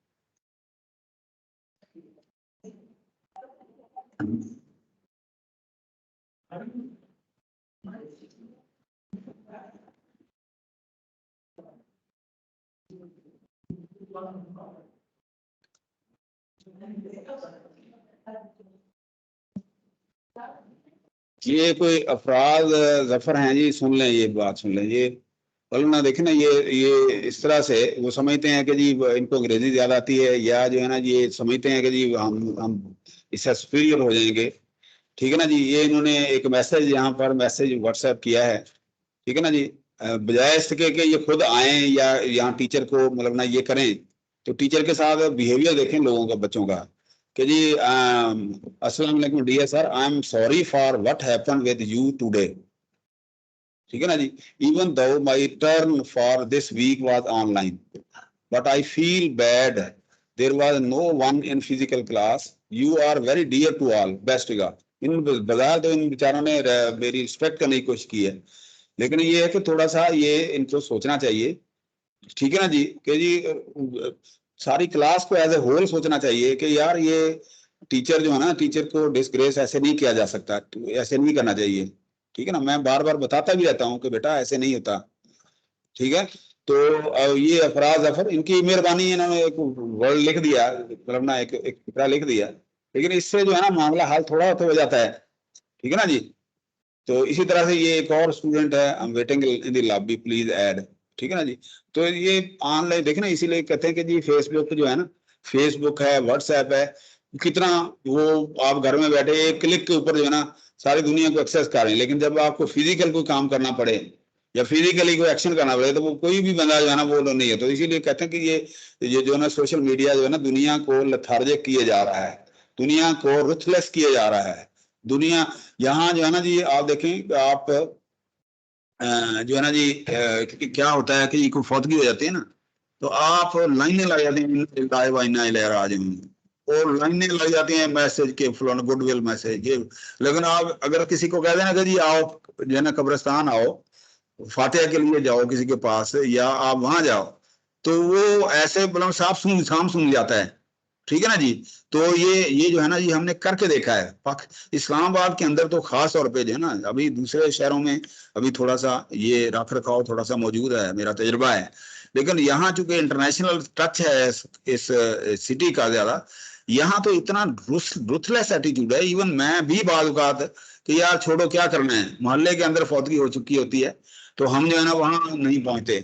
ये कोई अफराज जफर हैं जी, सुन लें ये बात, सुन लें ये, मतलब ना देखें ना ये इस तरह से वो समझते हैं कि जी इनको अंग्रेजी ज्यादा आती है, या जो है ना ये समझते हैं कि जी हम इससे सुपीरियर हो जाएंगे, ठीक है ना जी। ये इन्होंने एक मैसेज यहाँ पर मैसेज व्हाट्सएप किया है, ठीक है ना जी। बजाय इसके कि ये खुद आए या यहाँ टीचर को मतलब ना ये करें, तो टीचर के साथ बिहेवियर देखें लोगों का, बच्चों का, कि जी अस्सलाम वालेकुम dear sir, I am sorry for what happened with you today, ठीक है ना जी, even though my turn for this week was online but I feel bad, there was no one in physical class, you are very dear to all, best regard. इन बाजार तो इन बेचारों ने मेरी रिस्पेक्ट करने की कोशिश की है, लेकिन ये है कि थोड़ा सा ये इनको सोचना चाहिए, ठीक है ना जी, कि जी सारी क्लास को एज ए होल सोचना चाहिए कि यार ये टीचर जो है ना, टीचर को डिसग्रेस ऐसे नहीं किया जा सकता, ऐसे नहीं करना चाहिए, ठीक है ना। मैं बार बार बताता भी रहता हूँ कि बेटा ऐसे नहीं होता, ठीक है। तो ये अफराज जफर, इनकी मेहरबानी, इन्होंने एक वर्ड लिख दिया, मतलब ना एक फिक्रा लिख दिया, लेकिन इससे जो है ना मामला हल थोड़ा तो हो जाता है, ठीक है ना जी। तो इसी तरह से ये एक और स्टूडेंट है, I am waiting in the lobby please add, ठीक है ना जी। तो ये ऑनलाइन देखे ना, इसीलिए कहते हैं कि जी फेसबुक जो है ना, फेसबुक है, व्हाट्सएप है, कितना वो आप घर में बैठे एक क्लिक के ऊपर जो है ना सारी दुनिया को एक्सेस कर रहे हैं, लेकिन जब आपको फिजिकल कोई काम करना पड़े या फिजिकली कोई एक्शन करना पड़े तो वो कोई भी बंदा जो है ना वो नहीं है। तो इसीलिए कहते हैं कि ये जो है ना सोशल मीडिया जो है ना दुनिया को लथार्जिक किए जा रहा है, दुनिया को रुथलेस किए जा रहा है। दुनिया यहाँ जो है ना जी, आप देखें आप जो है ना जी क्या होता है कि कोई फौतगी हो जाती है ना, तो आप लाइनें लग जाती हैं आज और लाइनें लग जाती हैं मैसेज के फलाना गुडविल मैसेज के। लेकिन आप अगर किसी को कह देना कि जी आओ जो है ना कब्रिस्तान आओ, फातिहा के लिए जाओ किसी के पास या आप वहां जाओ, तो वो ऐसे मतलब साफ सुन जाता है, ठीक है ना जी। तो ये जो है ना जी हमने करके देखा है इस्लामाबाद के अंदर तो खास तौर पे जो है ना, अभी दूसरे शहरों में अभी थोड़ा सा ये रख रखाव थोड़ा सा मौजूद है, मेरा तजुर्बा है, लेकिन यहाँ चूंकि इंटरनेशनल टच है इस सिटी का ज्यादा, यहाँ तो इतना रुथलेस एटीट्यूड है, इवन मैं भी बात कि यार छोड़ो क्या करना है, मोहल्ले के अंदर फौतगी हो चुकी होती है तो हम जो है ना वहां नहीं पहुंचते,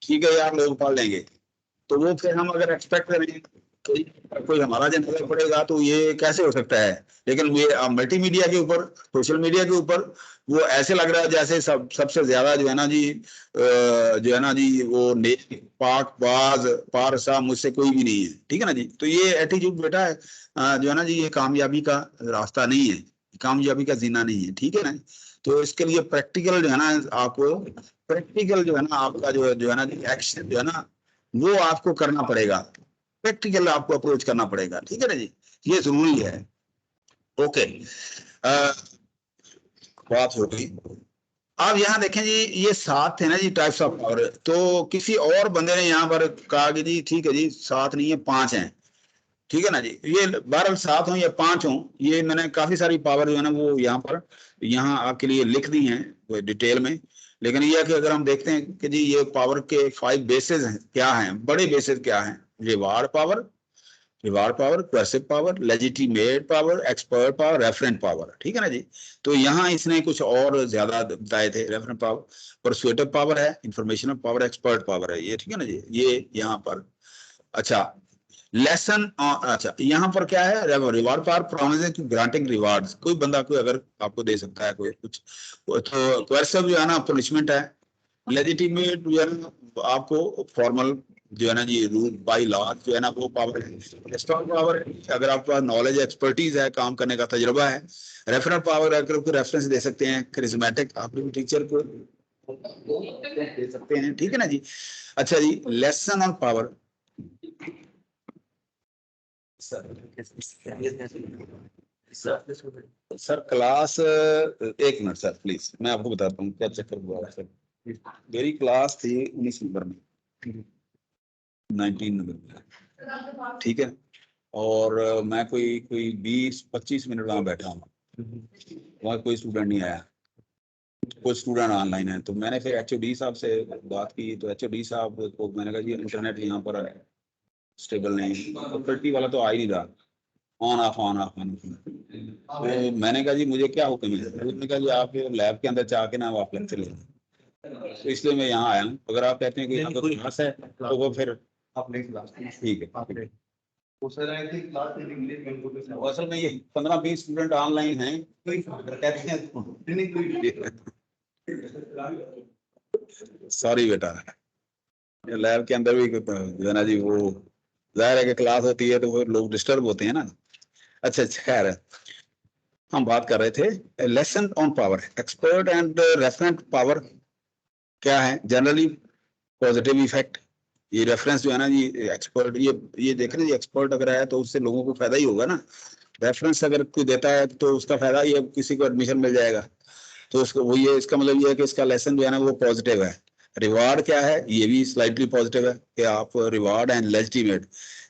ठीक है यार लोग पढ़ लेंगे, तो वो फिर हम अगर एक्सपेक्ट करें कोई कोई हमारा जनाजा पड़ेगा तो ये कैसे हो सकता है। लेकिन ये मल्टीमीडिया के ऊपर, सोशल मीडिया के ऊपर वो ऐसे लग रहा है जैसे सबसे ज्यादा जो है ना जी जो है ना जी वो नेक पाक बाज पारसा मुझसे कोई भी नहीं है, ठीक है ना जी। तो ये एटीट्यूड बेटा है जो है ना जी ये कामयाबी का रास्ता नहीं है, कामयाबी का जीना नहीं है, ठीक है ना। तो इसके लिए प्रैक्टिकल जो है ना आपको, प्रैक्टिकल जो है ना आपका जो है ना एक्शन जो है ना वो आपको करना पड़ेगा, प्रैक्टिकल आपको अप्रोच करना पड़ेगा, ठीक है ना जी, ये जरूरी है। ओके बात हो गई। अब यहाँ देखें जी ये सात थे ना जी टाइप्स ऑफ पावर, तो किसी और बंदे ने यहाँ पर कहा कि जी ठीक है जी सात नहीं है पांच हैं, ठीक है ना जी। ये 12 7 हो या 5 हो, ये मैंने काफी सारी पावर जो है ना वो यहाँ पर यहाँ आपके लिए लिख दी हैं डिटेल में। लेकिन ये है कि अगर हम देखते हैं कि जी ये पावर के 5 बेसिस हैं, क्या हैं बड़े बेसिस क्या हैं, reward power, coercive power, legitimate power, expert power, referent power, ठीक है ना जी। तो यहाँ इसने कुछ और ज्यादा बताए थे, रेफरेंट पावर, परसुएटिव पावर है, इंफॉर्मेशनल पावर, एक्सपर्ट पावर है ये, ठीक है ना जी, ये यहाँ पर। अच्छा लेसन, अच्छा यहाँ पर क्या है, reward power promising granting rewards, कोई बंदा कोई अगर आपको दे सकता है कोई कुछ, तो क्वेश्चन जो है ना पनिशमेंट है, लेजिटिमेट जो है ना आपको फॉर्मल जो है ना जी रूल बाय लॉ जो है ना वो पावर है, स्ट्रॉन्ग पावर अगर आपके पास नॉलेज एक्सपर्टीज है, काम करने का तजुर्बा है, रेफरेंस पावर अगर कोई रेफरेंस दे सकते हैं, करिज्मेटिक आप भी टीचर को दे सकते हैं, ठीक है ना जी। अच्छा जी lesson on power, sir class एक मिनट सर प्लीज, मैं आपको बताता हूँ क्या चक्कर हुआ है सर। मेरी क्लास थी 19 नंबर में, 19 नंबर में, ठीक है। और मैं कोई कोई 20-25 मिनट वहां बैठा हूँ, वहां कोई स्टूडेंट नहीं आया, कुछ स्टूडेंट ऑनलाइन है, तो मैंने फिर एचओडी साहब से बात की, तो एचओडी साहब को मैंने कहा जी इंटरनेट यहाँ पर स्टेबल नहीं, तो 30 वाला तो आ ही नहीं रहा, on off on off on. तो मैंने कहा जी मुझे क्या हुक्म है, उन्होंने कहा जी आप लैब के अंदर जाके ना आप लेक्चर लें, तो इसलिए मैं यहाँ आया हूँ। अगर आप कहते हैं कि यहाँ पर क्लास है तो वो फिर ठीक है। असल में ये 15-20 स्टूडेंट ऑनलाइन हैं, कहते हैं सॉरी बेटा, लैब के अंदर भी जो है ना जी, वो जाहिर है कि क्लास होती है तो फिर लोग डिस्टर्ब होते हैं ना। अच्छा खैर है, हम बात कर रहे थे lesson on power, expert and referent power क्या है, जनरली पॉजिटिव इफेक्ट। ये रेफरेंस जो है ना जी, एक्सपर्ट, ये देख रहे हैं, एक्सपर्ट अगर है तो उससे लोगों को फायदा ही होगा ना। रेफरेंस अगर कोई देता है तो उसका फायदा ये किसी को एडमिशन मिल जाएगा, तो उसको वो ये इसका मतलब ये है कि इसका लेसन जो है ना वो पॉजिटिव है। रिवार्ड क्या है, ये भी स्लाइटली पॉजिटिव है कि आप रिवार्ड एंड लेजिटिमेट,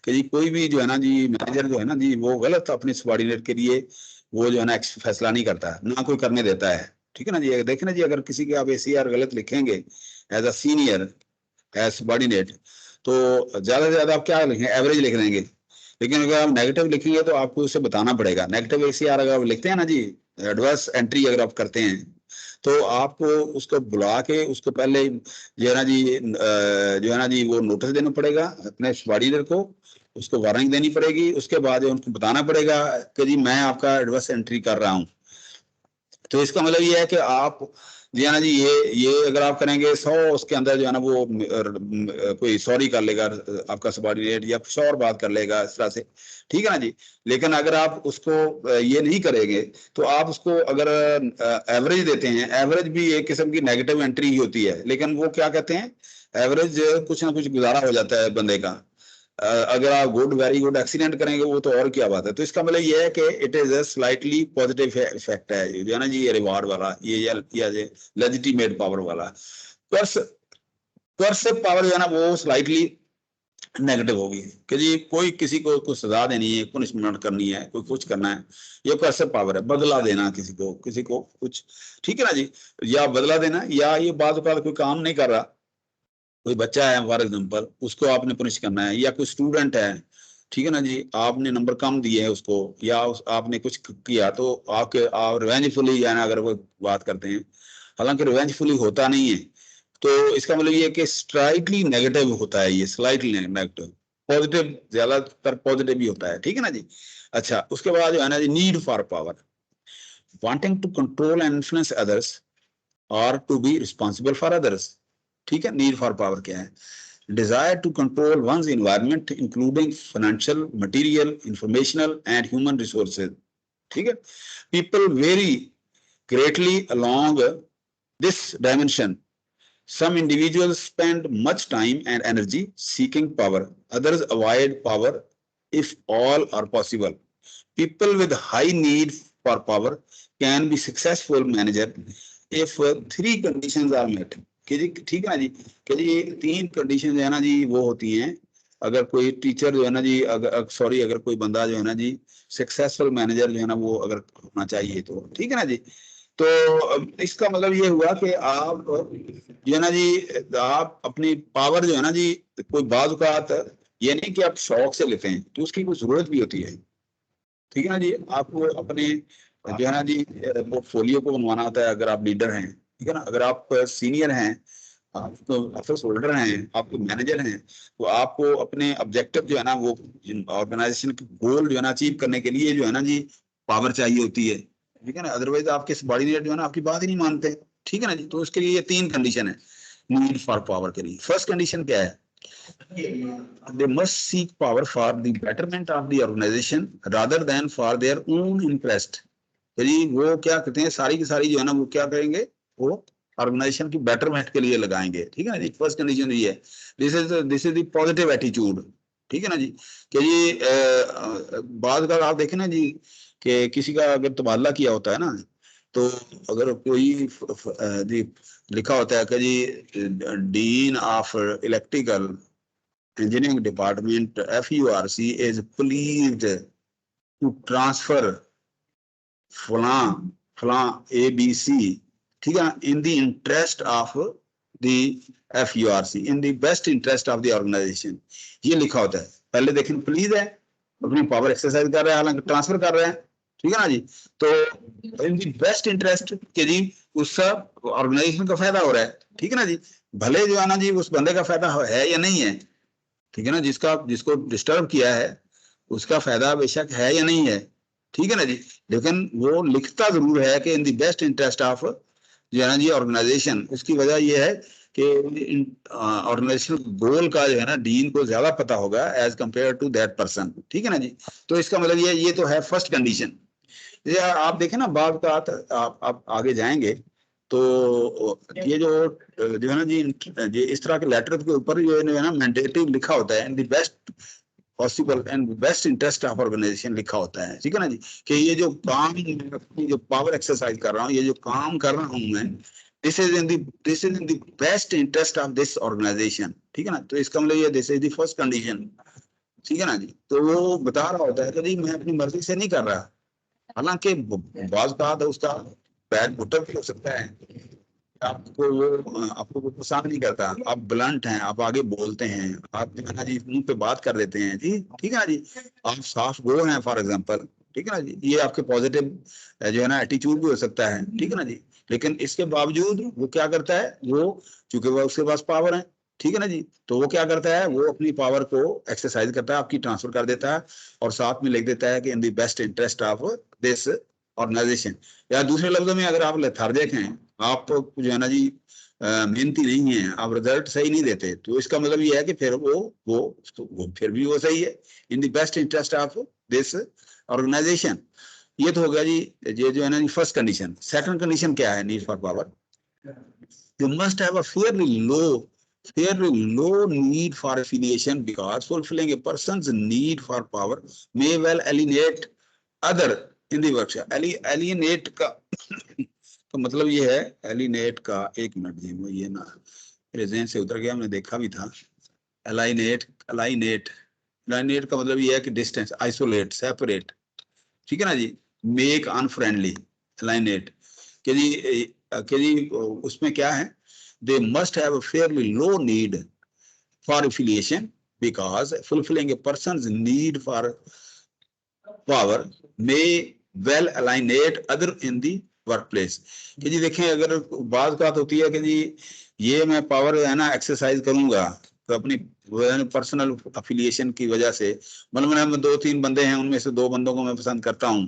कि जी कोई भी जो है ना जी मैनेजर जो है ना जी वो गलत अपने सबॉर्डिनेट के लिए वो जो है ना फैसला नहीं करता है, ना कोई करने देता है। ठीक है ना जी, देखें ना जी, अगर किसी के आप ACR गलत लिखेंगे as a senior, as subordinate, तो ज्यादा से ज्यादा आप क्या लिखेंगे, एवरेज लिख देंगे। लेकिन अगर आप नेगेटिव लिखेंगे तो आपको उसे बताना पड़ेगा। नेगेटिव ACR अगर आप लिखते हैं ना जी, एडवर्स एंट्री अगर आप करते हैं, तो आपको उसको बुला के उसको पहले जो है ना जी जो है ना जी वो नोटिस देना पड़ेगा अपने सबॉर्डिनेट को, उसको वार्निंग देनी पड़ेगी, उसके बाद उनको बताना पड़ेगा कि जी मैं आपका एडवर्स एंट्री कर रहा हूँ। तो इसका मतलब ये है कि आप जो है ना जी ये अगर आप करेंगे 100, उसके अंदर जो है ना वो कोई सॉरी कर लेगा आपका सबॉर्डिनेट, या कुछ और बात कर लेगा इस तरह से, ठीक है ना जी। लेकिन अगर आप उसको ये नहीं करेंगे तो आप उसको अगर एवरेज देते हैं, एवरेज भी एक किस्म की नेगेटिव एंट्री ही होती है, लेकिन वो क्या कहते हैं, एवरेज कुछ ना कुछ गुजारा हो जाता है बंदे का। अगर आप गुड, वेरी गुड, एक्सीलेंट करेंगे वो तो और क्या बात है। तो इसका मतलब ये है कि it is a slightly positive effect है जो है ना जी, ये रिवार्ड वाला, ये लेजिटिमेट पावर वाला। कर्स कर्सिव पावर जो है ना वो स्लाइटली नेगेटिव होगी, कि जी कोई किसी को कुछ सजा देनी है, पुनिशमेंट करनी है, कोई कुछ करना है, ये कर्सिव पावर है, बदला देना किसी को कुछ, ठीक है ना जी, या बदला देना, या ये बाद कोई काम नहीं कर रहा, कोई बच्चा है फॉर एग्जाम्पल, उसको आपने पनिश करना है, या कोई स्टूडेंट है, ठीक है ना जी, आपने नंबर कम दिए है उसको, या आपने कुछ किया तो आपके आप रिवेंजफुली या ना अगर कोई बात करते हैं, हालांकि रिवेंजफुली होता नहीं है। तो इसका मतलब ये है कि स्लाइटली नेगेटिव होता है, ये स्लाइटली नेगेटिव, पॉजिटिव ज्यादातर पॉजिटिव ही होता है, ठीक है ना जी। अच्छा उसके बाद जो है ना जी, need for power, wanting to control and influence others और to be responsible for others. ठीक है, नीड फॉर पावर क्या है, desire to control one's environment including financial, material, informational and human resources. ठीक है, people vary greatly along this dimension. Some individuals spend much time and energy seeking power, others avoid power if all are possible. People with high need for power can be successful manager if three conditions are met. कि जी ठीक है ना जी, कि जी ये तीन condition जो है ना जी वो होती हैं, अगर कोई टीचर जो है ना जी, अगर सॉरी अगर कोई बंदा जो है ना जी सक्सेसफुल मैनेजर जो है ना वो अगर होना चाहिए, तो ठीक है ना जी। तो इसका मतलब ये हुआ कि आप जो है ना जी, आप अपनी पावर जो है ना जी, कोई बाज़ औक़ात ये नहीं कि आप शौक से लेते हैं, तो उसकी कोई जरूरत भी होती है, ठीक है ना जी। आपको अपने जो है ना जी पोर्टफोलियो को बनवाना होता है, अगर आप लीडर हैं, ठीक है ना, अगर आप सीनियर हैं, आप तो ऑफिस होल्डर हैं, आप मैनेजर हैं, तो आपको अपने ऑब्जेक्टिव जो है ना वो ऑर्गेनाइजेशन के गोल जो है ना अचीव करने के लिए जो है ना जी पावर चाहिए होती है, ठीक है ना। अदरवाइज आपके सबॉर्डिनेट जो है ना आपकी बात ही नहीं मानते, ठीक है ना जी। तो उसके लिए ये तीन कंडीशन है नीड फॉर पावर के लिए। फर्स्ट कंडीशन क्या है, they must seek power for the betterment of the organization rather than for their own interest. तो जी वो क्या कहते हैं, सारी की सारी जो है ना वो क्या करेंगे, वो ऑर्गेनाइजेशन की बेटरमेंट के लिए लगाएंगे, ठीक है ना जी। फर्स्ट कंडीशन ये है, this is the positive attitude, ठीक है ना जी। कि जी बाद का आप देखें ना जी, कि किसी का अगर तबादला किया होता है ना, तो अगर कोई जी लिखा होता है कि जी dean of electrical engineering department FURC is pleased to transfer फलां फलां ABC, ठीक है, in the interest of the FURC, in the best interest of the organization, ये लिखा होता है। पहले देखें प्लीज है, अपनी पावर एक्सरसाइज कर रहा है, हालांकि ट्रांसफर कर रहा है, ठीक है ना जी। तो इन दी बेस्ट इंटरेस्ट के जी उसका ऑर्गेनाइजेशन का फायदा हो रहा है, ठीक है ना जी। भले जो है ना जी उस बंदे का फायदा है या नहीं है, ठीक है ना, जिसको डिस्टर्ब किया है उसका फायदा बेशक है या नहीं है, ठीक है ना जी। लेकिन वो लिखता जरूर है कि in the best interest of जो है ना जी ऑर्गेनाइजेशन। उसकी वजह यह है कि ऑर्गेनाइजेशनल गोल का जो है ना डीन को ज्यादा पता होगा as compare to that person, ठीक है ना जी। तो इसका मतलब ये तो है फर्स्ट कंडीशन। या आप देखें ना बाद का आप आगे जाएंगे तो ये जो है ना जी, ये इस तरह के लेटर के ऊपर जो है ना मैंडेटिव लिखा होता है, in the best possible and best interest of organisation लिखा होता है, ठीक है ना जी। कि ये जो काम, जो पावर एक्सरसाइज कर रहा हूँ, ये जो काम कर रहा हूँ मैं, this is in the best interest of this organisation, ठीक है ना। तो इसका मतलब ये this is the first condition, ठीक है ना जी। तो वो बता रहा होता है कि मैं अपनी मर्जी से नहीं कर रहा, हालांकि बाज का उसका बैड मोटिव भी हो सकता है, आपको वो पसंद नहीं करता, आप ब्लंट हैं, आप आगे बोलते हैं, आप जो है ना जी मुंह पे बात कर देते हैं जी, ठीक है ना जी। आप साफ गो हैं फॉर एग्जांपल, ठीक है ना जी। ये आपके पॉजिटिव जो है ना एटीट्यूड भी हो सकता है, ठीक है ना जी। लेकिन इसके बावजूद वो क्या करता है, वो चूंकि वो उसके पास पावर है, ठीक है ना जी, तो वो क्या करता है, वो अपनी पावर को एक्सरसाइज करता है, आपकी ट्रांसफर कर देता है, और साथ में लिख देता है कि in the best interest of this organisation. या दूसरे लफ्जों में अगर आप लेथार्जिक हैं, आप जो है ना जी मेहनती नहीं है, आप रिजल्ट सही नहीं देते, तो इसका मतलब ये है कि फिर वो फिर भी वो सही है, in the best interest of this organisation. ये तो हो गया जी, ये जो है ना फर्स्ट कंडीशन। सेकंड कंडीशन क्या है need for power? You must have a fairly low need for affiliation, because fulfilling a person's need for power may well alienate other in the workshop. alienate का तो मतलब ये है, एलिनेट का, एक minute जी, वो ये ना प्रेजेंट से उतर गया, हमने देखा भी था। अलाइनेट अलाइनेट अलाइनेट का मतलब ये है कि डिस्टेंस, आइसोलेट, सेपरेट, ठीक है ना जी। मेक अनफ्रेंडली, अलाइनेट कि जी उसमें क्या है, they must have a fairly low need for affiliation, because fulfilling a person's need for power may well alienate other in the workplace। कि जी देखें, अगर बात बात होती है कि जी ये मैं पावर है ना एक्सरसाइज करूंगा, तो अपनी पर्सनल अफिलिएशन की वजह से, मतलब मैं 2-3 बंदे हैं, उनमें से 2 बंदों को मैं पसंद करता हूँ,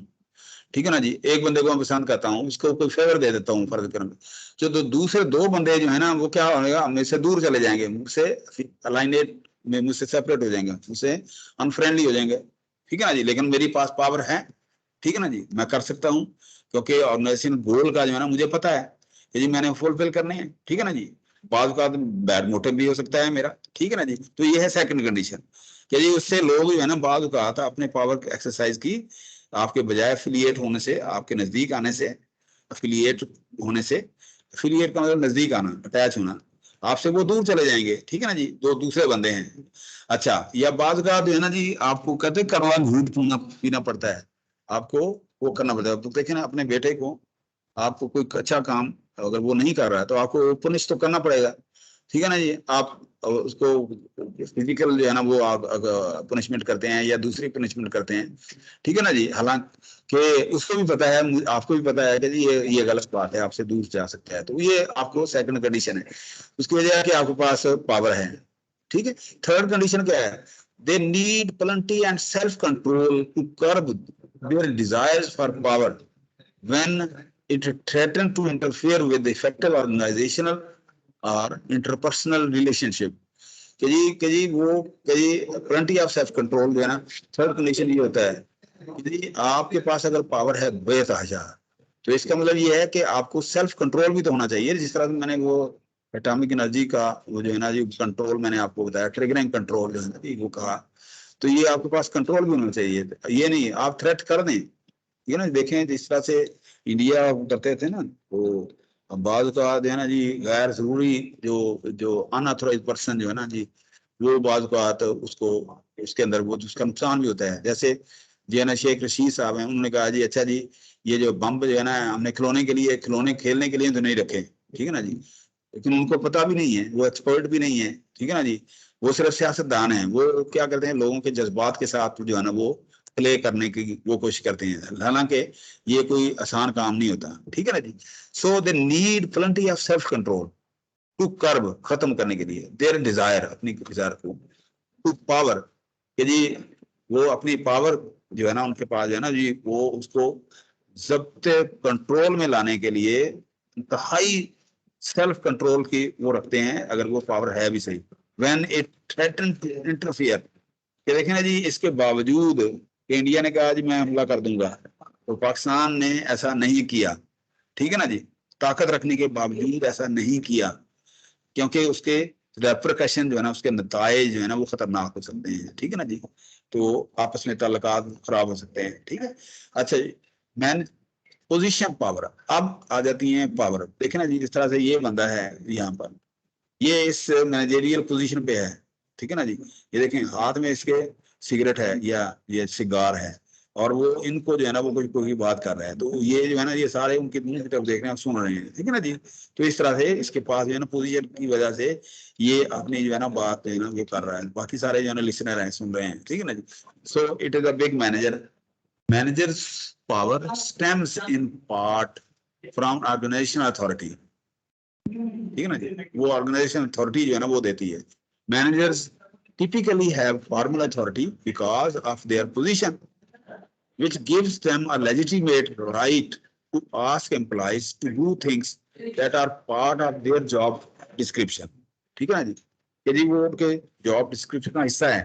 ठीक है ना जी, एक बंदे को मैं पसंद करता हूँ, उसको कोई फेवर दे देता हूँ फर्ज क्रम। जो दूसरे 2 बंदे जो है ना, वो क्या होगा, मुझसे दूर चले जाएंगे, मुझसे अलाइनेट में, मुझसे सेपरेट हो जाएंगे, मुझसे अनफ्रेंडली हो जाएंगे, ठीक है ना जी। लेकिन मेरी पास पावर है, ठीक है ना जी, मैं कर सकता हूँ, क्योंकि ऑर्गेनाइजेशन गोल का जो है ना मुझे पता है कि जी मैंने फुलफिल करने हैं, ठीक है ना जी। बाद का बैड मोटिव भी हो सकता है मेरा, ठीक है ना जी। तो ये है सेकंड कंडीशन कि जी उससे लोग जो है ना बाद का था अपने पावर एक्सरसाइज की, आपके बजाय अफिलिएट होने से, आपके नजदीक आने से, अफिलिएट होने से, अफिलिएट का मतलब नजदीक आना, अटैच होना, आपसे वो दूर चले जाएंगे, ठीक है ना जी, जो दूसरे बंदे हैं। अच्छा, या बाद का जो है ना जी, आपको कहते करवा घूट पीना पड़ता है, आपको वो करना पड़ता है। तो देखे ना अपने बेटे को, आपको कोई अच्छा काम अगर वो नहीं कर रहा है, तो आपको पुनिश तो करना पड़ेगा, ठीक है ना जी। आप उसको फिजिकल जो है ना वो आप पनिशमेंट करते हैं या दूसरी पनिशमेंट करते हैं, ठीक है ना जी। हालांकि उसको भी पता है, आपको भी पता है कि जी ये गलत बात है, आपसे दूर जा सकता है, तो ये आपको सेकंड कंडीशन है, उसकी वजह है कि आपके पास पावर है, ठीक है। थर्ड कंडीशन क्या है? They need plenty and self control to curb their desires for power when it threatens to interfere with the effective organizational or interpersonal relationship। कि जी वो कि जी प्लेंटी ऑफ सेल्फ कंट्रोल जो है ना, थर्ड कंडीशन ये होता है कि जी आपके पास अगर पावर है बेतहाशा, तो इसका मतलब ये है कि आपको सेल्फ कंट्रोल भी तो होना चाहिए। जिस तरह से मैंने वो एटॉमिक एनर्जी का वो जो है ना जी कंट्रोल मैंने आपको बताया, ट्रिगरिंग कंट्रोल जो है ना वो कहा, तो ये आपके पास कंट्रोल भी होना चाहिए। ये नहीं आप थ्रेट कर दें, ये ना देखें जिस तरह से इंडिया करते थे ना, तो बाद का जो है ना जी गैर जरूरी जो जो अनऑथोराइज पर्सन जो है ना जी, वो बाद का तो उसको उसके अंदर वो उसका नुकसान भी होता है। जैसे जो है ना शेख रशीद साहब हैं, उन्होंने कहा जी अच्छा जी ये जो बम जो है ना हमने खिलौने के लिए, खिलौने खेलने के लिए तो नहीं रखे, ठीक है ना जी, लेकिन उनको पता भी नहीं है, वो एक्सपर्ट भी नहीं है, ठीक है ना जी। वो सिर्फ सियासतदान है, वो क्या करते हैं लोगों के जज्बात के साथ जो है ना वो प्ले करने की वो कोशिश करते हैं, हालांकि ये कोई आसान काम नहीं होता, ठीक है ना जी। So they need plenty of self control to curb, खत्म करने के लिए देयर डिजायर, अपनी डिजायर को, टू पावर कि जी वो अपनी पावर जो है ना उनके पास जो है ना जी, वो उसको जब्त कंट्रोल में लाने के लिए इंतहाई सेल्फ कंट्रोल की वो रखते हैं, अगर वो पावर है भी सही। When it threaten to interfere, कि देखें ना जी, इसके बावजूद कि इंडिया ने कहा जी मैं हमला कर दूंगा, तो पाकिस्तान ने ऐसा नहीं किया, ठीक है ना जी, ताकत रखने के बावजूद ऐसा नहीं किया, क्योंकि उसके रेप्रिकॉशन जो है ना, उसके नताए जो है ना, वो खतरनाक हो सकते हैं, ठीक है ना जी, तो आपस में ताल्लुकात खराब हो सकते हैं, ठीक है। अच्छा जी, मैन पोजीशन पावर, अब आ जाती है पावर। देखे ना जी, जिस तरह से ये बंदा है यहाँ पर, ये इस मैनेजेरियल पोजीशन पे है, ठीक है ना जी, ये देखें हाथ में इसके सिगरेट है या ये सिगार है, और वो इनको जो है ना वो कोई बात कर रहा है, तो ये जो है ना, ये सारे उनके मुंह की तरफ देख रहे हैं, सुन रहे हैं, ठीक है ना जी। तो इस तरह से इसके पास जो है ना पोजीशन की वजह से ये अपनी जो है ना बात जो है ना ये कर रहा है, बाकी सारे जो है ना लिसनर हैं, सुन रहे हैं, ठीक है ना जी। So it is a big manager. Managers power stems in part from organization authority, ठीक है ना जी, वो ऑर्गेनाइजेशन अथॉरिटी जो है ना वो देती है। Managers typically have formal authority because of their position, which gives them a legitimate right to ask employees to do things that are part of their job description, ठीक है ना जी, कि जी वो उनके जॉब डिस्क्रिप्शन का हिस्सा है,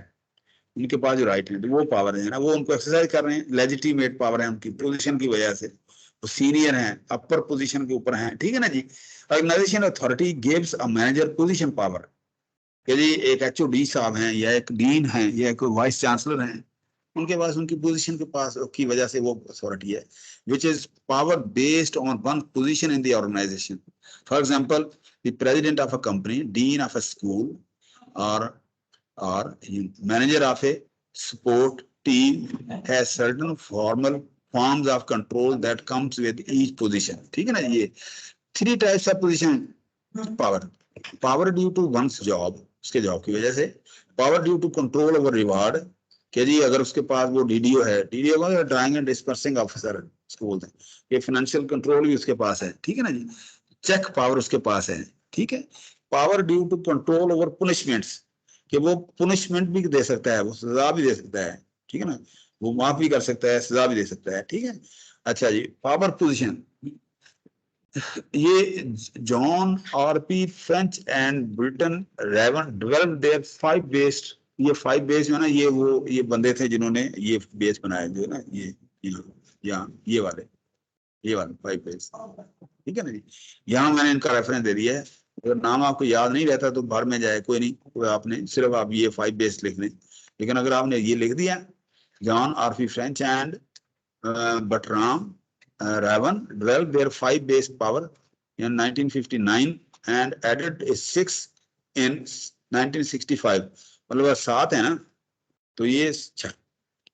उनके पास जो राइट है, तो वो पावर है ना, वो उनको एक्सरसाइज कर रहे हैं, लेजिटिमेट पावर है उनकी पोजीशन की वजह से, वो सीनियर हैं, अपर पोजीशन के ऊपर हैं, ठीक है ना जी। Organization authority gives a manager position power, कि जी एक एचओडी साहब हैं या एक डीन हैं या एक वाइस चांसलर हैं, उनके पास उनकी पोजीशन के पास की वजह से वो अथॉरिटी है, which is power based on one position in the organization. For example, the president of a company, dean of a school, और manager of a support team has certain formal forms of control that comes with each position, ठीक है ना। ये three types of position power: power due to one's job, उसके job की वजह से; power due to control over reward, कि जी अगर उसके पास वो डीडीओ है, डीडीओ का drawing and dispersing officer school है, ये फाइनेंशियल कंट्रोल भी उसके पास है, ठीक है ना जी। चेक पावर उसके पास है, ठीक है। Power due to control over punishments, कि वो पुनिशमेंट भी दे सकता है, वो सजा भी दे सकता है, ठीक है ना, वो माफ भी कर सकता है, सजा भी दे सकता है, ठीक है। अच्छा जी, पावर पोजीशन, ये John RP French and Bertram Raven develop their five based, ये फाइव बेस जो है ना, ये वो ये बंदे थे जिन्होंने ये बेस बनाया, जो है ना ये ये वाले फाइव बेस, ठीक है ना जी। यहाँ मैंने इनका रेफरेंस दे दिया है, अगर नाम आपको याद नहीं रहता तो भर में जाए, कोई नहीं, कोई आपने सिर्फ आप ये फाइव बेस लिख लें, लेकिन अगर आपने ये लिख दिया, John RP French and Bertram Raven developed their five base power in 1959 and added a six in 1965, मतलब 7 है ना, तो ये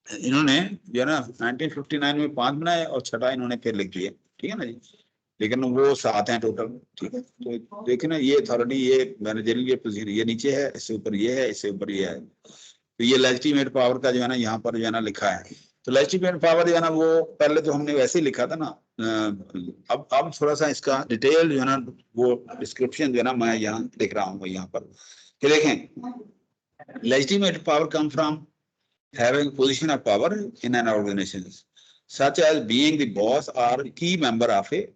इन्होंने जो है ना 1959 में 5 बनाए और छठा इन्होंने फिर लिख दिया, ठीक है ना जी, लेकिन वो 7 हैं टोटल, ठीक है। तो देखिए ना, ये अथॉरिटी, ये मैनेजरियल पोजीशन, ये नीचे है, इससे ऊपर ये है, इससे ऊपर ये है, तो ये लेजिटिमेट पावर का जो है ना यहाँ पर जो है ना लिखा है। तो लेजिटिमेट पावर जो है ना, वो पहले तो हमने वैसे ही लिखा था ना, अब थोड़ा सा इसका डिटेल जो है ना, वो डिस्क्रिप्शन जो है ना मैं यहाँ लिख रहा हूँ यहाँ पर, कि देखें, legitimate power come from having position of power in an organization, such as being the boss or key member of a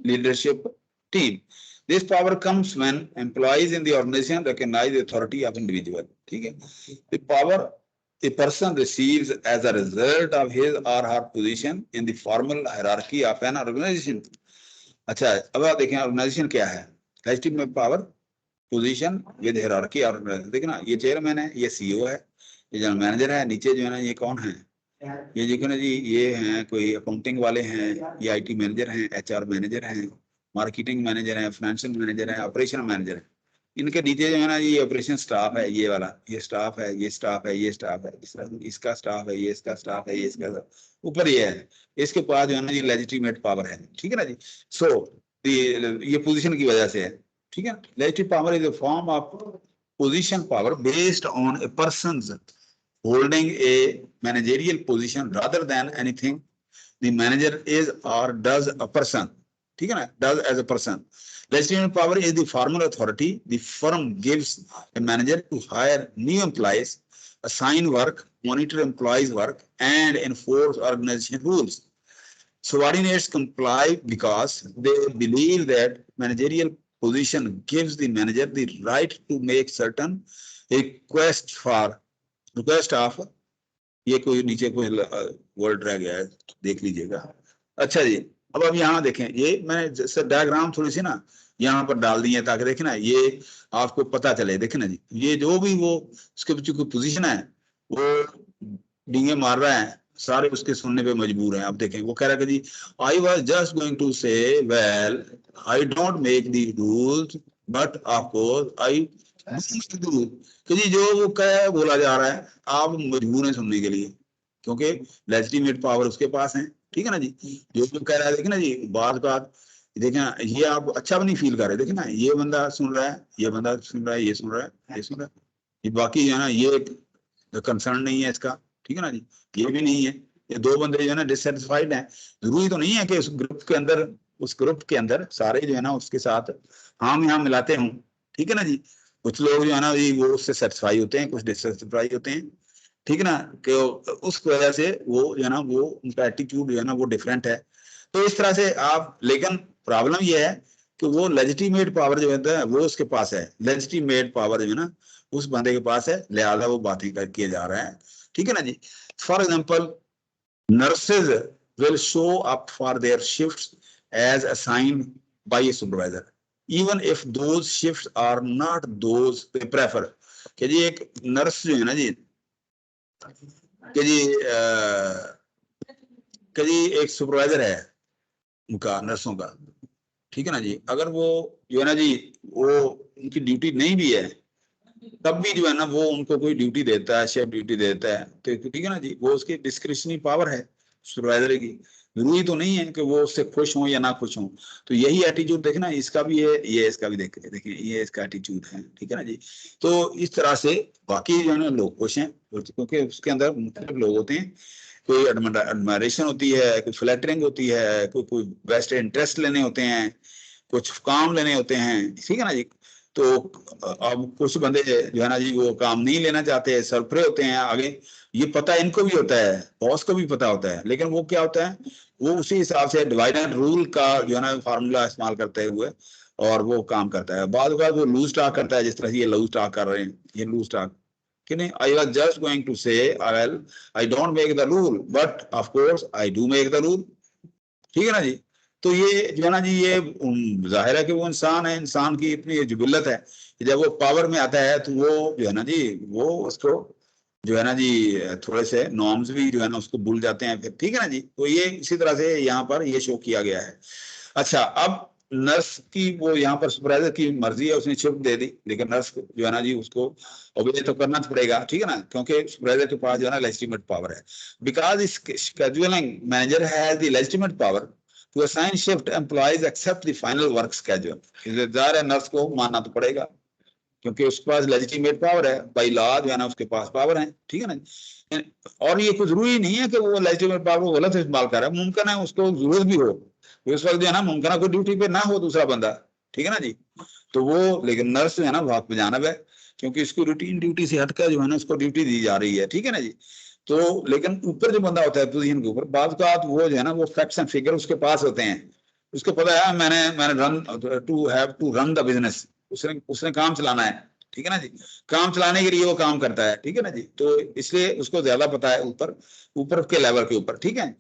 leadership team. This power comes when employees in the organization recognize the authority of individual, ठीक है। The power a person receives as a result of his or her position in the formal hierarchy of an organization. अच्छा, अब आप देखें organisation क्या है, legitimate power, position with hierarchy, और देखिए ना, ये चेयरमैन है, ये सीईओ है, ये जनरल मैनेजर है, नीचे जो है ना ये कौन है, ये देखो ना जी, ये हैं कोई अकाउंटिंग वाले हैं, ये आईटी मैनेजर हैं, एचआर मैनेजर हैं, मार्केटिंग मैनेजर हैं, फाइनेंशियल मैनेजर हैं, ऑपरेशन मैनेजर है। इनके नीचे जो है ना ये ऑपरेशन स्टाफ है, ये वाला, ये स्टाफ है, ये स्टाफ है, ये स्टाफ है, इसका स्टाफ है, ये इसका स्टाफ है, ये इसका, ऊपर ये है, इसके पास जो है ना ये लेजिटिमेट पावर है, ठीक है ना जी। सो ये पोजीशन की वजह से है, ठीक है। Legitimate power is a form of position power based on A persons holding a managerial position rather than anything the manager is or does a person, ठीक है ना, does as a person. Legitimate power is the formal authority the firm gives a manager to hire new employees, assign work, monitor employees work and enforce organization rules. Subordinates comply because they believe that managerial position gives the manager the right to make certain request of, ये कोई नीचे कोई word रह गया है, देख लीजिएगा। अच्छा जी, अब यहाँ देखें, ये मैंने जैसे डायग्राम थोड़ी सी ना यहाँ पर डाल दी है ताकि देखें ना ये आपको पता चले। देखें ना जी, ये जो भी वो उसके पीछे कोई पोजीशन है वो डींगे मार रहा है, सारे उसके सुनने पे मजबूर हैं। आप देखें वो कह रहा है कि जी I was just going to say well I don't make the rules but of course I कि जी जो वो कह बोला जा रहा है आप मजबूर हैं सुनने के लिए, क्योंकि लेजिटिमेट पावर उसके पास है। ठीक है ना जी, जो जो कह रहा है, देखे ना जी बात देखें ना, ये आप अच्छा भी नहीं फील कर रहे। देखे ना ये बंदा सुन रहा है, ये बंदा सुन रहा है, ये सुन रहा है, ये सुन रहा है, ये बाकी जो है ना ये कंसर्न नहीं है इसका। ठीक है ना जी, ये भी नहीं है, ये दो बंदे जो है ना डिससेटिस्फाइड हैं। जरूरी तो नहीं है कि उस ग्रुप के अंदर सारे जो है ना उसके साथ हम यहाँ मिलाते हूँ। ठीक है ना जी, कुछ लोग जो है ना वो उससे सेटिस्फाई होते हैं, कुछ डिससेटिस्फाई होते हैं। ठीक है ना, कि उस वजह से वो जो है ना वो उनका एटीट्यूड जो है ना वो डिफरेंट है। तो इस तरह से आप, लेकिन प्रॉब्लम ये है कि वो लेजिटिमेट पावर जो है वो उसके पास है, लेजिटिमेट पावर जो है ना उस बंदे के पास है, लिहाजा वो बातें किए जा रहा है। ठीक है ना जी, for example nurses will show up for their shifts as assigned by a supervisor even if those shifts are not those they prefer। कि जी एक नर्स जो है ना जी, कि जी एक सुपरवाइजर है उनका, नर्सों का। ठीक है ना जी, अगर वो जो है ना जी वो उनकी ड्यूटी नहीं भी है तब भी जो है ना वो उनको कोई ड्यूटी देता है, शेफ ड्यूटी देता है, तो ठीक है ना जी, वो उसकी डिस्क्रिशनरी पावर है सुपरवाइजर की। जरूरी तो नहीं है कि वो उससे खुश हो या ना खुश हो। तो यही एटीट्यूड देखना, इसका भी है, ये इसका भी देखिए ये इसका एटीट्यूड है। ठीक है ना जी, तो इस तरह से बाकी जो है ना लोग खुश हैं, क्योंकि उसके अंदर मुख्तलिफ लोग होते हैं। कोई एडमायरेशन होती है, कोई फ्लैटरिंग होती है, कोई वेस्ट इंटरेस्ट लेने होते हैं, कुछ काम लेने होते हैं। ठीक है ना जी, तो अब कुछ बंदे जो है ना जी वो काम नहीं लेना चाहते, सरफरे होते हैं आगे। ये पता इनको भी होता है, बॉस को भी पता होता है, लेकिन वो क्या होता है वो उसी हिसाब से डिवाइड एंड रूल का जो है ना फार्मूला इस्तेमाल करते हुए और वो काम करता है। बाद वो लूज टॉक करता है, जिस तरह से ये लूज टॉक कर रहे हैं, ये लूज टॉक कि नहीं, I was just going to say I don't make the rule but ऑफ कोर्स I do make the rule. ठीक है ना जी, तो ये जो है ना जी ये जाहिर है कि वो इंसान है, इंसान की इतनी जुबिल्लत है कि जब वो पावर में आता है तो वो जो है ना जी वो उसको जो है ना जी थोड़े से नॉर्म्स भी जो है ना उसको भूल जाते हैं फिर। ठीक है ना जी, तो ये इसी तरह से यहाँ पर ये शो किया गया है। अच्छा, अब नर्स की वो यहाँ पर सुपरवाइजर की मर्जी है, उसने शिफ्ट दे दी, लेकिन नर्स जो है ना जी उसको ओबे तो करना पड़ेगा। ठीक है ना, क्योंकि सुपरवाइजर के पास जो है ना लेजिटिमेट पावर है। Because scheduling manager has the legitimate power to assign shift employees except the final work schedule। ज़ाहिर है नर्स को मानना तो पड़ेगा, क्योंकि उसके पास लेजिटिमेट पावर है, बाई लॉ जो है ना उसके पास पावर है। ठीक है ना, और ये कुछ जरूरी नहीं है कि वो लेजिटिमेट पावर को गलत इस्तेमाल कर रहा है, मुमकिन है उसको जरूरत भी हो, उस वक्त जो है ना मुमकिन है कोई ड्यूटी पे ना हो दूसरा बंदा। ठीक है ना जी, तो वो लेकिन नर्स जो है ना भाग पे जानब है, क्योंकि इसको रूटीन ड्यूटी से हटकर जो है ना उसको ड्यूटी दी जा रही है। ठीक है ना जी, तो लेकिन ऊपर जो बंदा होता है पोजीशन के ऊपर, बाद का वो जो है ना वो फैक्ट्स एंड फिगर उसके पास होते हैं, उसको पता है मैंने मैंने run to have to run the business, उसने उसने काम चलाना है। ठीक है ना जी, काम चलाने के लिए वो काम करता है। ठीक है ना जी, तो इसलिए उसको ज्यादा पता है ऊपर ऊपर के लेवल के ऊपर। ठीक है,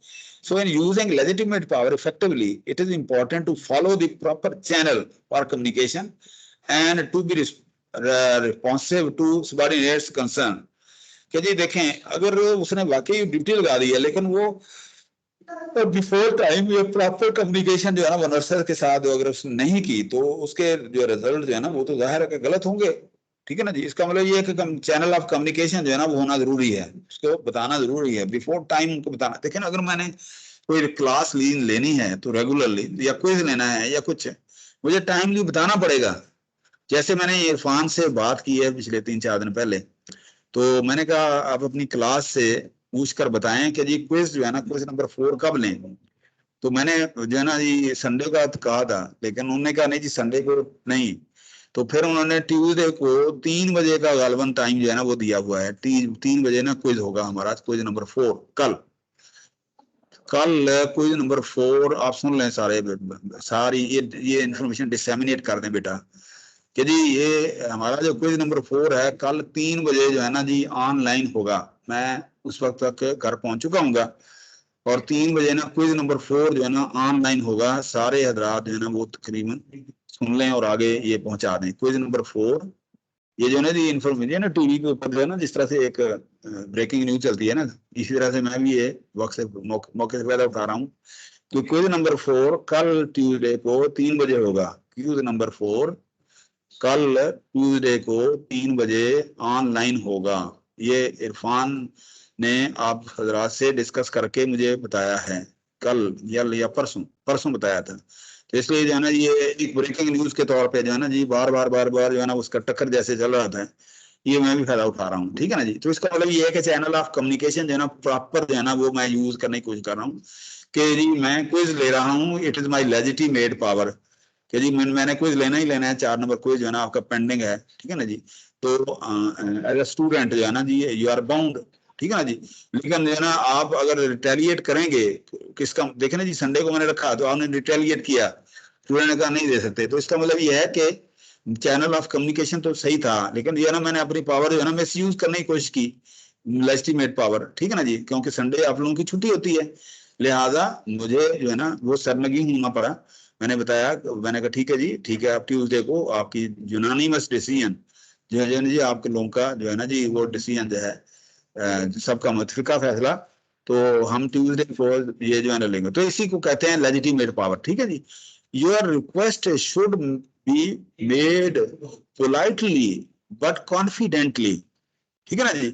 so in using legitimate power effectively it is important to follow the proper channel for communication and to be responsive to subordinates concern। कि जी देखें, अगर उसने वाकई ड्यूटी लगा दी है लेकिन वो बिफोर टाइम ये प्रॉपर कम्युनिकेशन जो है ना वो नर्सर के साथ अगर उसने नहीं की तो उसके जो रिजल्ट जो है ना वो तो जाहिर है कि गलत होंगे। ठीक है ना जी, इसका मतलब ये है कि चैनल ऑफ कम्युनिकेशन जो है ना वो होना जरूरी है, उसको बताना जरूरी है, बिफोर टाइम उनको बताना। देखिए ना, अगर मैंने कोई क्लास लेनी है तो रेगुलरली या क्विज लेना है या कुछ, मुझे टाइमली बताना पड़ेगा। जैसे मैंने इरफान से बात की है पिछले 3-4 दिन पहले, तो मैंने कहा आप अपनी क्लास से पूछ कर बताएं कि जी क्विज जो है ना क्विज नंबर 4 कब लें। तो मैंने जो है ना जी संडे का कहा था, लेकिन उन्होंने कहा नहीं जी संडे को नहीं। तो फिर उन्होंने ट्यूसडे को 3 बजे का गालबन टाइम जो है ना वो दिया हुआ है, 3 बजे ना क्विज होगा हमारा, क्विज नंबर 4 कल कल क्विज नंबर 4 आप सुन लें सारे, सारी ये इंफॉर्मेशन डिसेमिनेट कर दें बेटा कि जी ये हमारा जो क्विज नंबर 4 है कल 3 बजे जो है ना जी ऑनलाइन होगा। मैं उस वक्त तक घर पहुंच चुका हूँ और 3 बजे ना क्विज नंबर 4 जो है ना ऑनलाइन होगा। सारे हजरात जो है ना वो तकरीबन सुन लें और आगे ये पहुंचा दें। क्विज नंबर 4 ये जो है ना जी इन्फॉर्मेशन ना टीवी के ऊपर जो है ना जिस तरह से एक ब्रेकिंग न्यूज चलती है ना, इसी तरह से मैं भी ये वक्त से मौके से पैदा उठा रहा हूँ। तो क्विज नंबर 4 कल ट्यूसडे को 3 बजे होगा। क्विज नंबर 4 कल ट्यूसडे को 3 बजे ऑनलाइन होगा। ये इरफान ने आप हजरात से डिस्कस करके मुझे बताया है, कल या परसों बताया था। तो इसलिए जो है ना ये एक ब्रेकिंग न्यूज के तौर पे जो है ना जी बार बार जो है ना उसका टक्कर जैसे चल रहा था, ये मैं भी फायदा उठा रहा हूँ। ठीक है ना जी। तो इसका मतलब ये है कि चैनल ऑफ कम्युनिकेशन जो है ना प्रॉपर जो है ना वो मैं यूज करने की कोशिश कर रहा हूँ कि जी मैं क्विज ले रहा हूँ, it is my legitimate power कि जी मैंने क्विज लेना ही लेना है। 4 नंबर क्विज जो है ना आपका पेंडिंग है। ठीक है ना जी। तो एज अ स्टूडेंट जो है ना जी यू आर बाउंड। ठीक है ना जी। लेकिन जो है ना आप अगर रिटेलिएट करेंगे किसका, देखे ना जी संडे को मैंने रखा तो आपने रिटेलिएट किया, स्टूडेंट ने कहा नहीं दे सकते। तो इसका मतलब ये है कि चैनल ऑफ कम्युनिकेशन तो सही था, लेकिन जो है ना मैंने अपनी पावर जो है ना मिस यूज करने की कोशिश की, लेजिटिमेट पावर। ठीक है ना जी। क्योंकि संडे आप लोगों की छुट्टी होती है, लिहाजा मुझे जो है ना वो सरनगी होना पड़ा। मैंने बताया, मैंने कहा ठीक है जी ठीक है, आप ट्यूसडे को आपकी यूनानिमस डिसीजन जो है जी आपके लोगों का जो है ना जी वो डिसीजन जो है सबका मुतफिका फैसला, तो हम ट्यूसडे को ये जो है ना लेंगे। तो इसी को कहते हैं लेजिटिमेट पावर। ठीक है जी। Your request should be made politely but confidently. ठीक है ना जी।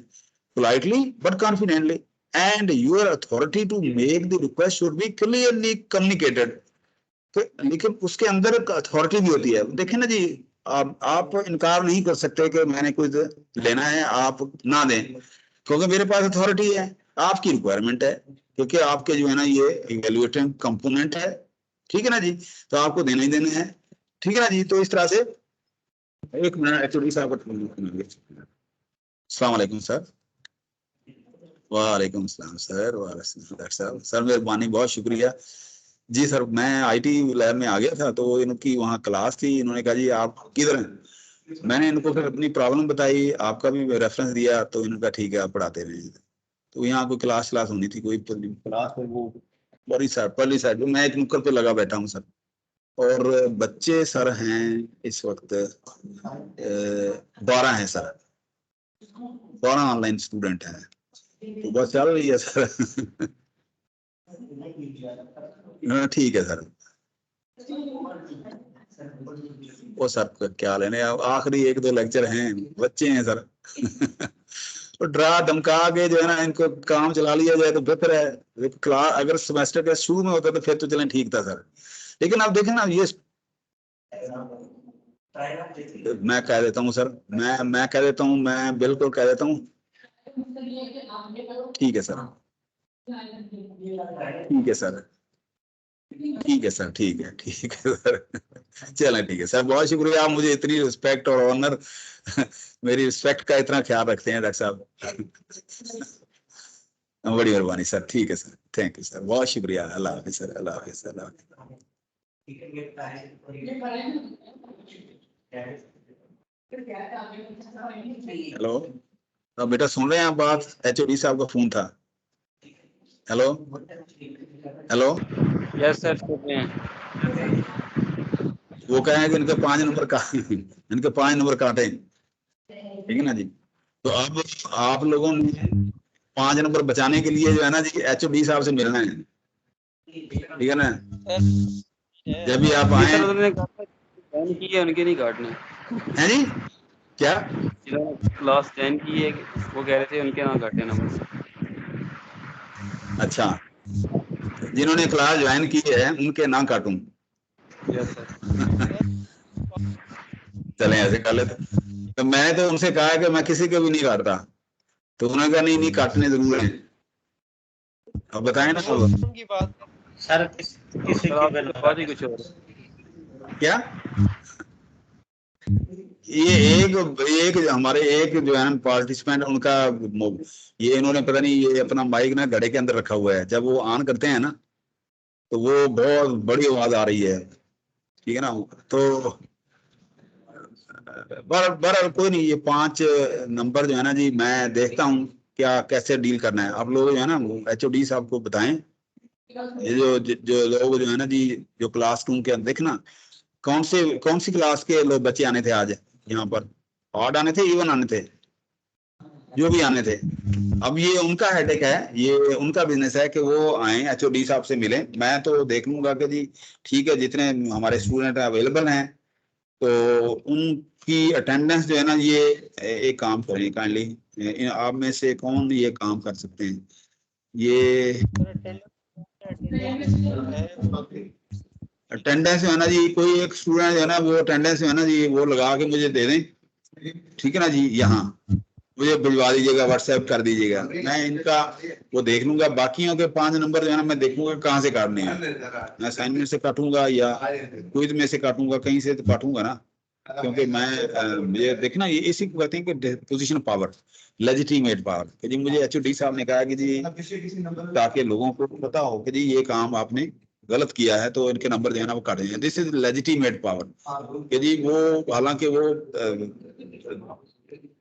Politely but confidently and your authority to make the request should be clearly communicated. तो लेकिन उसके अंदर एक अथॉरिटी भी होती है। देखिए ना जी आप इनकार नहीं कर सकते कि मैंने कुछ लेना है आप ना दें, क्योंकि मेरे पास अथॉरिटी है। आपकी रिक्वायरमेंट है क्योंकि आपके जो है ना ये इवेल्युएटिंग कंपोनेंट है। ठीक है ना जी। तो आपको देना ही देना है। ठीक है ना जी। तो इस तरह से एक मिनट एचओडी साहब को। अस्सलाम वालेकुम सर। वालेकुम अस्सलाम सर। वालेकुम डॉक्टर साहब। सर मेहरबानी, बहुत शुक्रिया जी। सर मैं आईटी लैब में आ गया था तो इनकी वहाँ क्लास थी, इन्होंने कहा जी आप किधर हैं। मैंने इनको फिर अपनी प्रॉब्लम बताई, आपका भी रेफरेंस दिया, तो इन्होंने कहा ठीक है आप पढ़ाते रहे। तो यहाँ कोई क्लास होनी थी, कोई क्लास है वो पहली साइड मैं एक नुक्कड़ पे लगा बैठा हूँ सर। और बच्चे सर हैं इस वक्त 12 हैं सर, 12 ऑनलाइन स्टूडेंट हैं। तो बस चल रही है सर। ठीक है सर। वो सर क्या लेने, आखिरी 1-2 लेक्चर हैं, बच्चे हैं सर। तो डरा धमका के जो है ना इनको काम चला लिया जाए तो बेहतर है। क्लास अगर सेमेस्टर के शुरू में होता तो फिर तो चलें ठीक था सर। लेकिन आप देखें ना ये मैं कह देता हूँ सर, मैं कह देता हूँ, मैं बिल्कुल कह देता हूँ। ठीक है सर। ठीक है सर। ठीक है सर। ठीक है सर। चलें ठीक है सर। बहुत शुक्रिया, आप मुझे इतनी रिस्पेक्ट और ऑनर मेरी रिस्पेक्ट का इतना ख्याल रखते हैं डॉक्टर साहब। बड़ी मेहरबानी सर। ठीक है सर। Thank you sir. बहुत शुक्रिया। अल्लाह हाफिज़ सर। अल्लाह हाफिज़। अल्लाह हेलो। अब बेटा सुन रहे हैं आप बात, एचओडी साहब का फोन था। Hello hello. यस सर सुन रहे हैं। वो कहे कि इनके 5 नंबर का इनके 5 नंबर काटे। ठीक है ना जी। तो अब आप लोगों ने 5 नंबर बचाने के लिए जो है ना जी एचओडी साहब से मिलना है। ठीक है ना। जब भी आप ये आए सर उन्होंने ज्वाइन की है, उनके नहीं काटने हैं जी। क्या जिन्होंने क्लास 10 की है वो कह रहे थे उनके ना काटे नंबर। अच्छा, जिन्होंने क्लास ज्वाइन की है उनके ना काटूं। Yes sir. चलें ऐसे कर लेते। तो मैंने तो उनसे कहा कि मैं किसी को भी नहीं काटता, तो उन्होंने कहा नहीं नहीं काटने जरूर है। अब बताएं ना अब। की बात सर किसी सर की आपकी तो बात ही कुछ और है। क्या ये एक हमारे एक जो है ना पार्टिसिपेंट, उनका ये इन्होंने पता नहीं ये अपना माइक ना घड़े के अंदर रखा हुआ है, जब वो ऑन करते हैं ना तो वो बहुत बड़ी आवाज आ रही है, ठीक है ना। तो बर कोई नहीं, ये 5 नंबर जो है ना जी, मैं देखता हूँ क्या कैसे डील करना है। आप लोग जो है ना HOD साहब को बताएं, ये जो लोग जो है ना जी, जो क्लास रूम के अंदर देखना, कौन सी क्लास के लोग बच्चे आने थे आज यहाँ पर, ऑड आने थे, इवन आने थे, जो भी आने थे। अब ये उनका हेडेक है, ये उनका बिजनेस है कि वो आए HOD साहब से मिले। मैं तो देख लूंगा कि जी ठीक है, जितने हमारे स्टूडेंट अवेलेबल हैं तो उनकी अटेंडेंस जो है ना, ये एक काम करें काइंडली, आप में से कौन ये काम कर सकते हैं, ये अटेंडेंस जो है ना जी, कोई एक स्टूडेंट जो है ना वो अटेंडेंस जो है ना जी वो लगा के मुझे दे दें, ठीक है ना जी। यहाँ मुझे भिजवा दीजिएगा, व्हाट्सएप कर दीजिएगा, मैं इनका वो देख लूंगा। बाकियों के 5 नंबर जो है ना मैं देखूंगा कहाँ से काटने हैं, मैं असाइनमेंट से काटूंगा या क्विज में से काटूंगा, कहीं से तो काटूंगा ना, क्योंकि मैं ये देखना, ये इसी को कहते हैं कि पोजीशन पावर, लेजिटिमेट पावर, कि जी मुझे HOD साहब ने कहा कि जी ताकि लोगों को पता हो कि जी ये काम आपने गलत किया है तो इनके नंबर जो है ना वो काटे हैं। दिस इज लेजिटिमेट पावर कि जी वो, हालांकि वो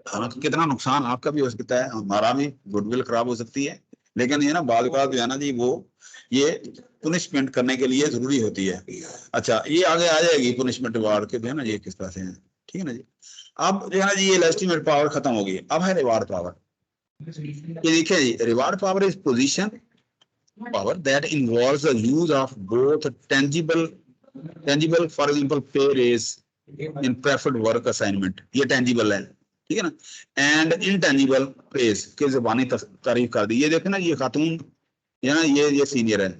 हालांकि कितना नुकसान आपका भी हो सकता है, हमारा भी गुडविल खराब हो सकती है, लेकिन ये ना बाद जो है ना जी वो ये पुनिशमेंट करने के लिए जरूरी होती है। अच्छा, ये आगे आ जाएगी पुनिशमेंट रिवार्ड के जो है ना ये किस तरह से है, ठीक है ना जी। अब जो है ना जी ये लेजिटिमेट पावर खत्म हो गई, अब है रिवार्ड पावर। ये देखिए जी, reward power is position power that involves the use of both tangible, for example pay raise in preferred work assignment, ये tangible है, ठीक है ना, एंड intangible praise के जबानी तारीफ कर दी। ये देखे ना ये खातून, ये ना ये सीनियर है,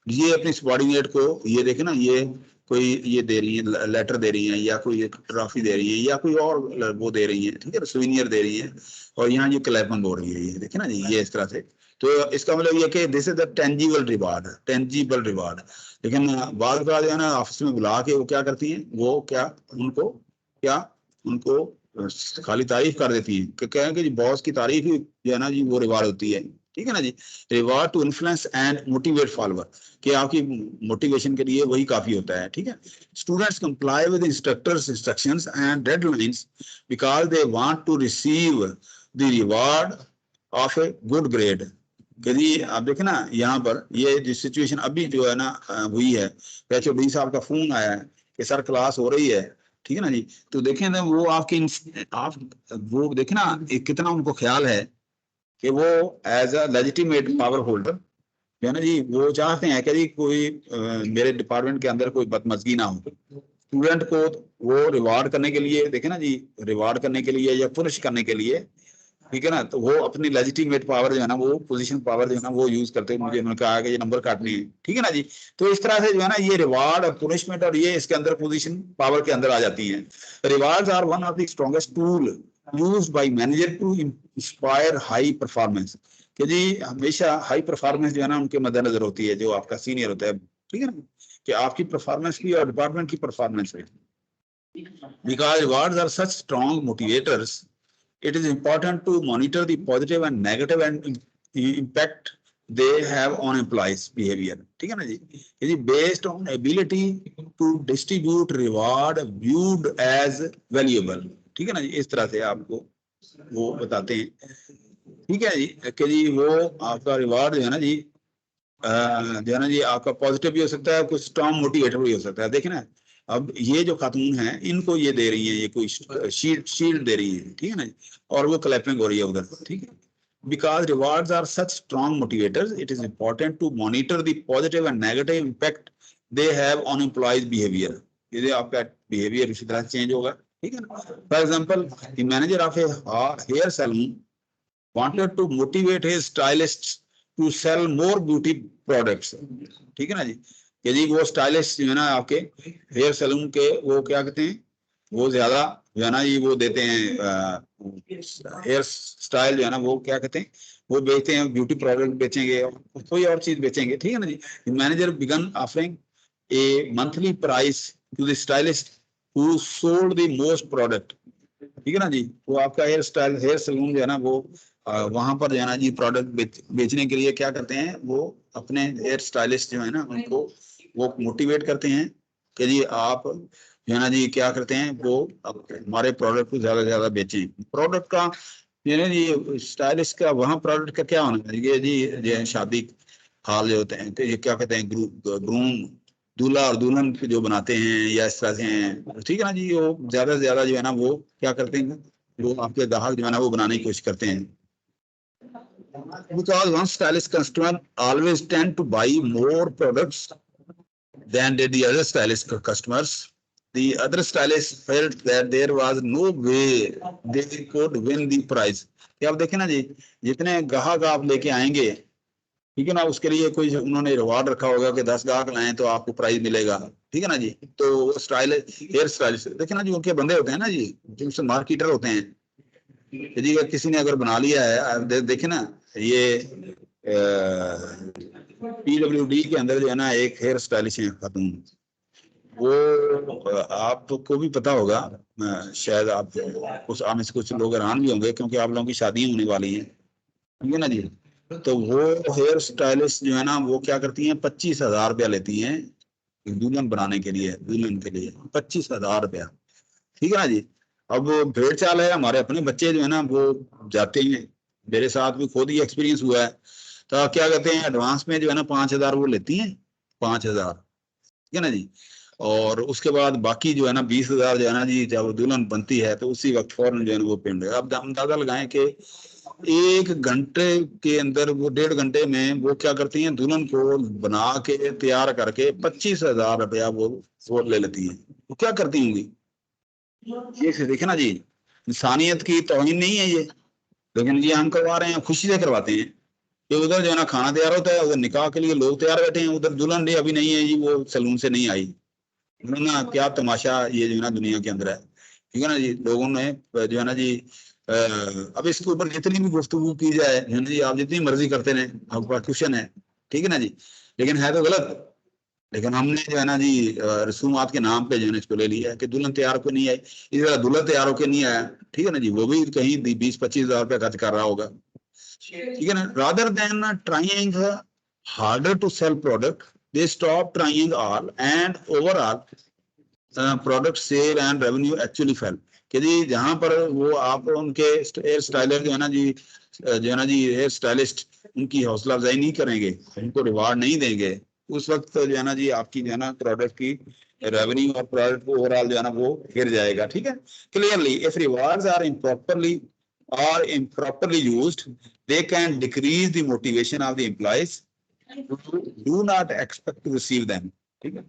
ये अपनी सबॉर्डिनेट को ये देखे ना, ये कोई ये दे रही है, लेटर दे रही है या कोई एक ट्रॉफी दे रही है या कोई और वो दे रही है, ठीक है, सुवीनियर दे रही है, और यहाँ ये क्लैपन बोल रही है, ये देखे ना जी, ये इस तरह से। तो इसका मतलब ये कि this is the tangible reward, tangible reward. लेकिन बाद जो है ना ऑफिस में बुला के वो क्या करती है, वो क्या उनको खाली तारीफ कर देती है, कि कहें कि जी बॉस की तारीफ ही जो है ना जी वो रिवार्ड होती है, ठीक है ना जी। Reward to influence and motivate follower, कि आपकी मोटिवेशन के लिए वही काफी होता है, ठीक है। Students comply with instructors instructions and deadlines because they want to receive the reward of a good grade. यदि आप देखें ना यहाँ पर ये जो सिचुएशन अभी जो है ना हुई है, HOD साहब का फोन आया है कि सर क्लास हो रही है, ठीक है ना जी। तो देखें ना वो आप वो देखें ना कितना उनको ख्याल है कि वो as a legitimate power holder जो है ना जी, वो चाहते हैं कि जी कोई मेरे डिपार्टमेंट के अंदर कोई बदमजगी ना हो। स्टूडेंट को वो रिवार्ड करने के लिए, देखे ना जी, रिवार्ड करने के लिए या पुनिश करने के लिए, ठीक है ना, तो वो अपनी लेजिटिमेट पावर जो है ना, वो पोजीशन पावर जो है ना वो यूज करते हैं, मुझे उन्होंने कहा कि ये नंबर काटने हैं, ठीक है ना जी। तो इस तरह से जो है ना ये रिवार्ड और पुनिशमेंट और ये इसके अंदर पोजीशन पावर के अंदर आ जाती है। Rewards are one of the strongest tool used by manager to inspire high performance, कि जी हमेशा हाई परफॉर्मेंस जो है ना उनके मद्देनजर होती है, जो आपका सीनियर होता है, ठीक है ना, कि आपकी परफॉर्मेंस भी और डिपार्टमेंट की परफॉर्मेंस भी। Because rewards are such strong motivators, it is important to monitor the positive and negative and impact they have on employees behavior, ठीक है ना जी। ये based on ability to distribute reward viewed as valuable, ठीक है ना जी, इस तरह से आपको वो बताते हैं, ठीक है जी, कि जी वो आपका रिवार्ड जो है ना जी जो है ना जी आपका पॉजिटिव भी हो सकता है, कुछ स्ट्रॉन्ग मोटिवेटर भी हो सकता है। देखिए ना, अब ये जो खातून है इनको ये दे रही है, ये कोई शील्ड दे रही है, ठीक है ना, और वो क्लैपिंग हो रही है उधर, ठीक है। Because rewards are such strong motivators, it is important to monitor the positive and negative impact they have on employees' behavior. यदि आपका behavior इसी तरह चेंज होगा, ठीक है ना। For example, the manager of a hair salon wanted to motivate his stylists to sell more beauty products, ठीक है ना जी। यदि वो स्टाइलिस्ट जो है ना आपके हेयर सैलून के, वो क्या कहते हैं, वो ज्यादा जो है ना ये वो देते हैं हेयर स्टाइल जो है ना वो क्या कहते हैं, वो बेचते हैं, ब्यूटी प्रोडक्ट बेचेंगे, कोई और चीज बेचेंगे, ठीक है ना जी। Manager began offering a monthly price to the stylist who sold the most product, ठीक है ना जी। वो आपका हेयर स्टाइल, हेयर सलून जो है ना, वो वहां पर जो है ना जी प्रोडक्ट बेचने के लिए क्या करते हैं, वो अपने हेयर स्टाइलिस्ट जो है ना उनको वो मोटिवेट करते हैं कि जी आप जो है ना जी क्या करते हैं, वो हमारे प्रोडक्ट को ज्यादा से ज्यादा बेचें। प्रोडक्ट का ये ना जी स्टाइलिस्ट का वहाँ प्रोडक्ट का क्या होना चाहिए जी, ये शादी हाल जो होते हैं तो ये क्या कहते हैं, ग्रूम, दूल्हा और दुल्हन जो बनाते हैं या इस तरह से हैं, ठीक है ना जी। वो ज्यादा से ज्यादा जो है ना वो क्या करते हैं, वो आपके ग्राहक जो है ना वो बनाने की कोशिश करते हैं। Because one stylist customer always tend to buy more products than did the other stylist customers. The other stylist felt that there was no way they could win the prize. कि आप देखें ना जी, जितने ग्राहक आप लेके आएंगे, ठीक है ना, उसके लिए कोई उन्होंने रिवार्ड रखा होगा कि 10 ग्राहक लाए तो आपको प्राइज मिलेगा, ठीक है ना जी। तो स्टाइल हेयर स्टाइलिस्ट देखे ना जी, उनके बंदे होते हैं ना जी, जिनसे मार्केटर होते हैं कि जी किसी ने अगर बना लिया है, आप देखे ना ये PWD के अंदर जो है ना एक हेयर स्टाइलिश है खातून, वो आपको भी पता होगा, शायद आप उस आप में से कुछ लोग हैरान भी होंगे क्योंकि आप लोगों की शादी होने वाली है, ठीक है ना जी। तो वो हेयर स्टाइलिस्ट जो है ना वो क्या करती हैं, 25,000 रुपया लेती हैं दुल्हन बनाने के लिए, दुल्हन के लिए 25,000 रुपया, ठीक है ना जी। अब भेड़ चाल है, हमारे अपने बच्चे जो है ना वो जाते हैं, मेरे साथ भी खुद ही एक्सपीरियंस हुआ है। तो क्या कहते हैं, एडवांस में जो है ना 5,000 वो लेती हैं, 5,000, ठीक है ना जी। और उसके बाद बाकी जो है ना 20,000 जो है ना जी, जब दुल्हन बनती है तो उसी वक्त फौरन जो है ना वो पेमेंट। अब अंदाजा लगाएं कि 1 घंटे के अंदर, वो 1.5 घंटे में वो क्या करती हैं, दुल्हन को बना के तैयार करके 25,000 रुपया वो ले लेती हैं। वो क्या करती होंगी, ये देखे ना जी, इंसानियत की तौहीन नहीं है ये, लेकिन ये हम करवा रहे हैं, खुशी से करवाते हैं। कि उधर जो है ना खाना तैयार होता है, उधर निकाह के लिए लोग तैयार बैठे हैं, उधर दुल्हन भी अभी नहीं है जी, वो सैलून से नहीं आई। ना क्या तमाशा ये जो है ना दुनिया के अंदर है, ठीक है ना जी। लोगों ने जो है ना जी अब इसके ऊपर जितनी भी गुफ्तगू की जाए है ना जी, आप जितनी मर्जी करते रहे, आपका क्वेश्चन है, ठीक है ना जी, लेकिन है तो गलत। लेकिन हमने जो है ना जी रसूमात के नाम पे जो है ना इसको ले लिया है कि दुल्हन तैयार को नहीं आई, इस तरह दुल्हा तैयार होकर नहीं आया, ठीक है ना जी, वो भी कहीं 20-25,000 रुपया खर्च कर रहा होगा, ठीक है ना। Rather than trying harder to sell product, they stop trying all and overall product sale and revenue actually fail. कि जी जहां पर वो आप उनके हेयर स्टाइलर जो है ना जी, जो है ना जी हेयर स्टाइलिस्ट उनकी हौसला अफजाई नहीं करेंगे, उनको रिवार्ड नहीं देंगे, उस वक्त जो है ना जी आपकी जो है ना प्रोडक्ट की रेवेन्यू और प्रोडक्ट ओवरऑल जो है ना वो गिर जाएगा, ठीक है। Clearly if rewards are improperly used, they can decrease the motivation of the employees who do not expect to receive them, ठीक है।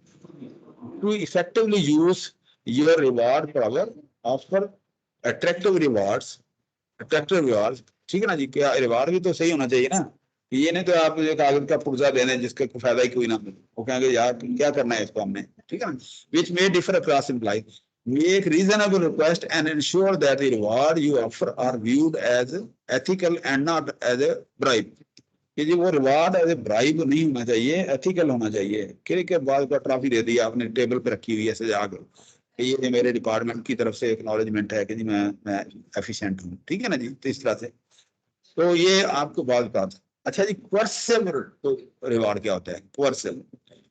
To effectively use your reward power, offer attractive rewards, ठीक है ना जी। क्या रिवार्ड भी तो सही होना चाहिए ना, ये नहीं तो आप मुझे कागज का पुर्जा दे दें जिसका कोई फायदा ही कोई ना, वो कहेंगे यार क्या करना है इसको हमने, ठीक है ना। Which may differ across employ, make reasonable request and ensure that the reward you offer are viewed as ethical and not as a bribe। कि जी वो रिवार्ड एज ए ब्राइब नहीं होना चाहिए, एथिकल होना चाहिए। के बाद का ट्रॉफी दे दी आपने टेबल पे रखी हुई है सजा के, ये मेरे डिपार्टमेंट की तरफ से एक्नॉलेजमेंट है कि जी मैं एफिशिएंट हूँ, ठीक है ना जी। तो इस तरह से तो ये आपको बात। अच्छा जी, क्वर्सिव तो रिवार्ड क्या होता है, क्वर्सिव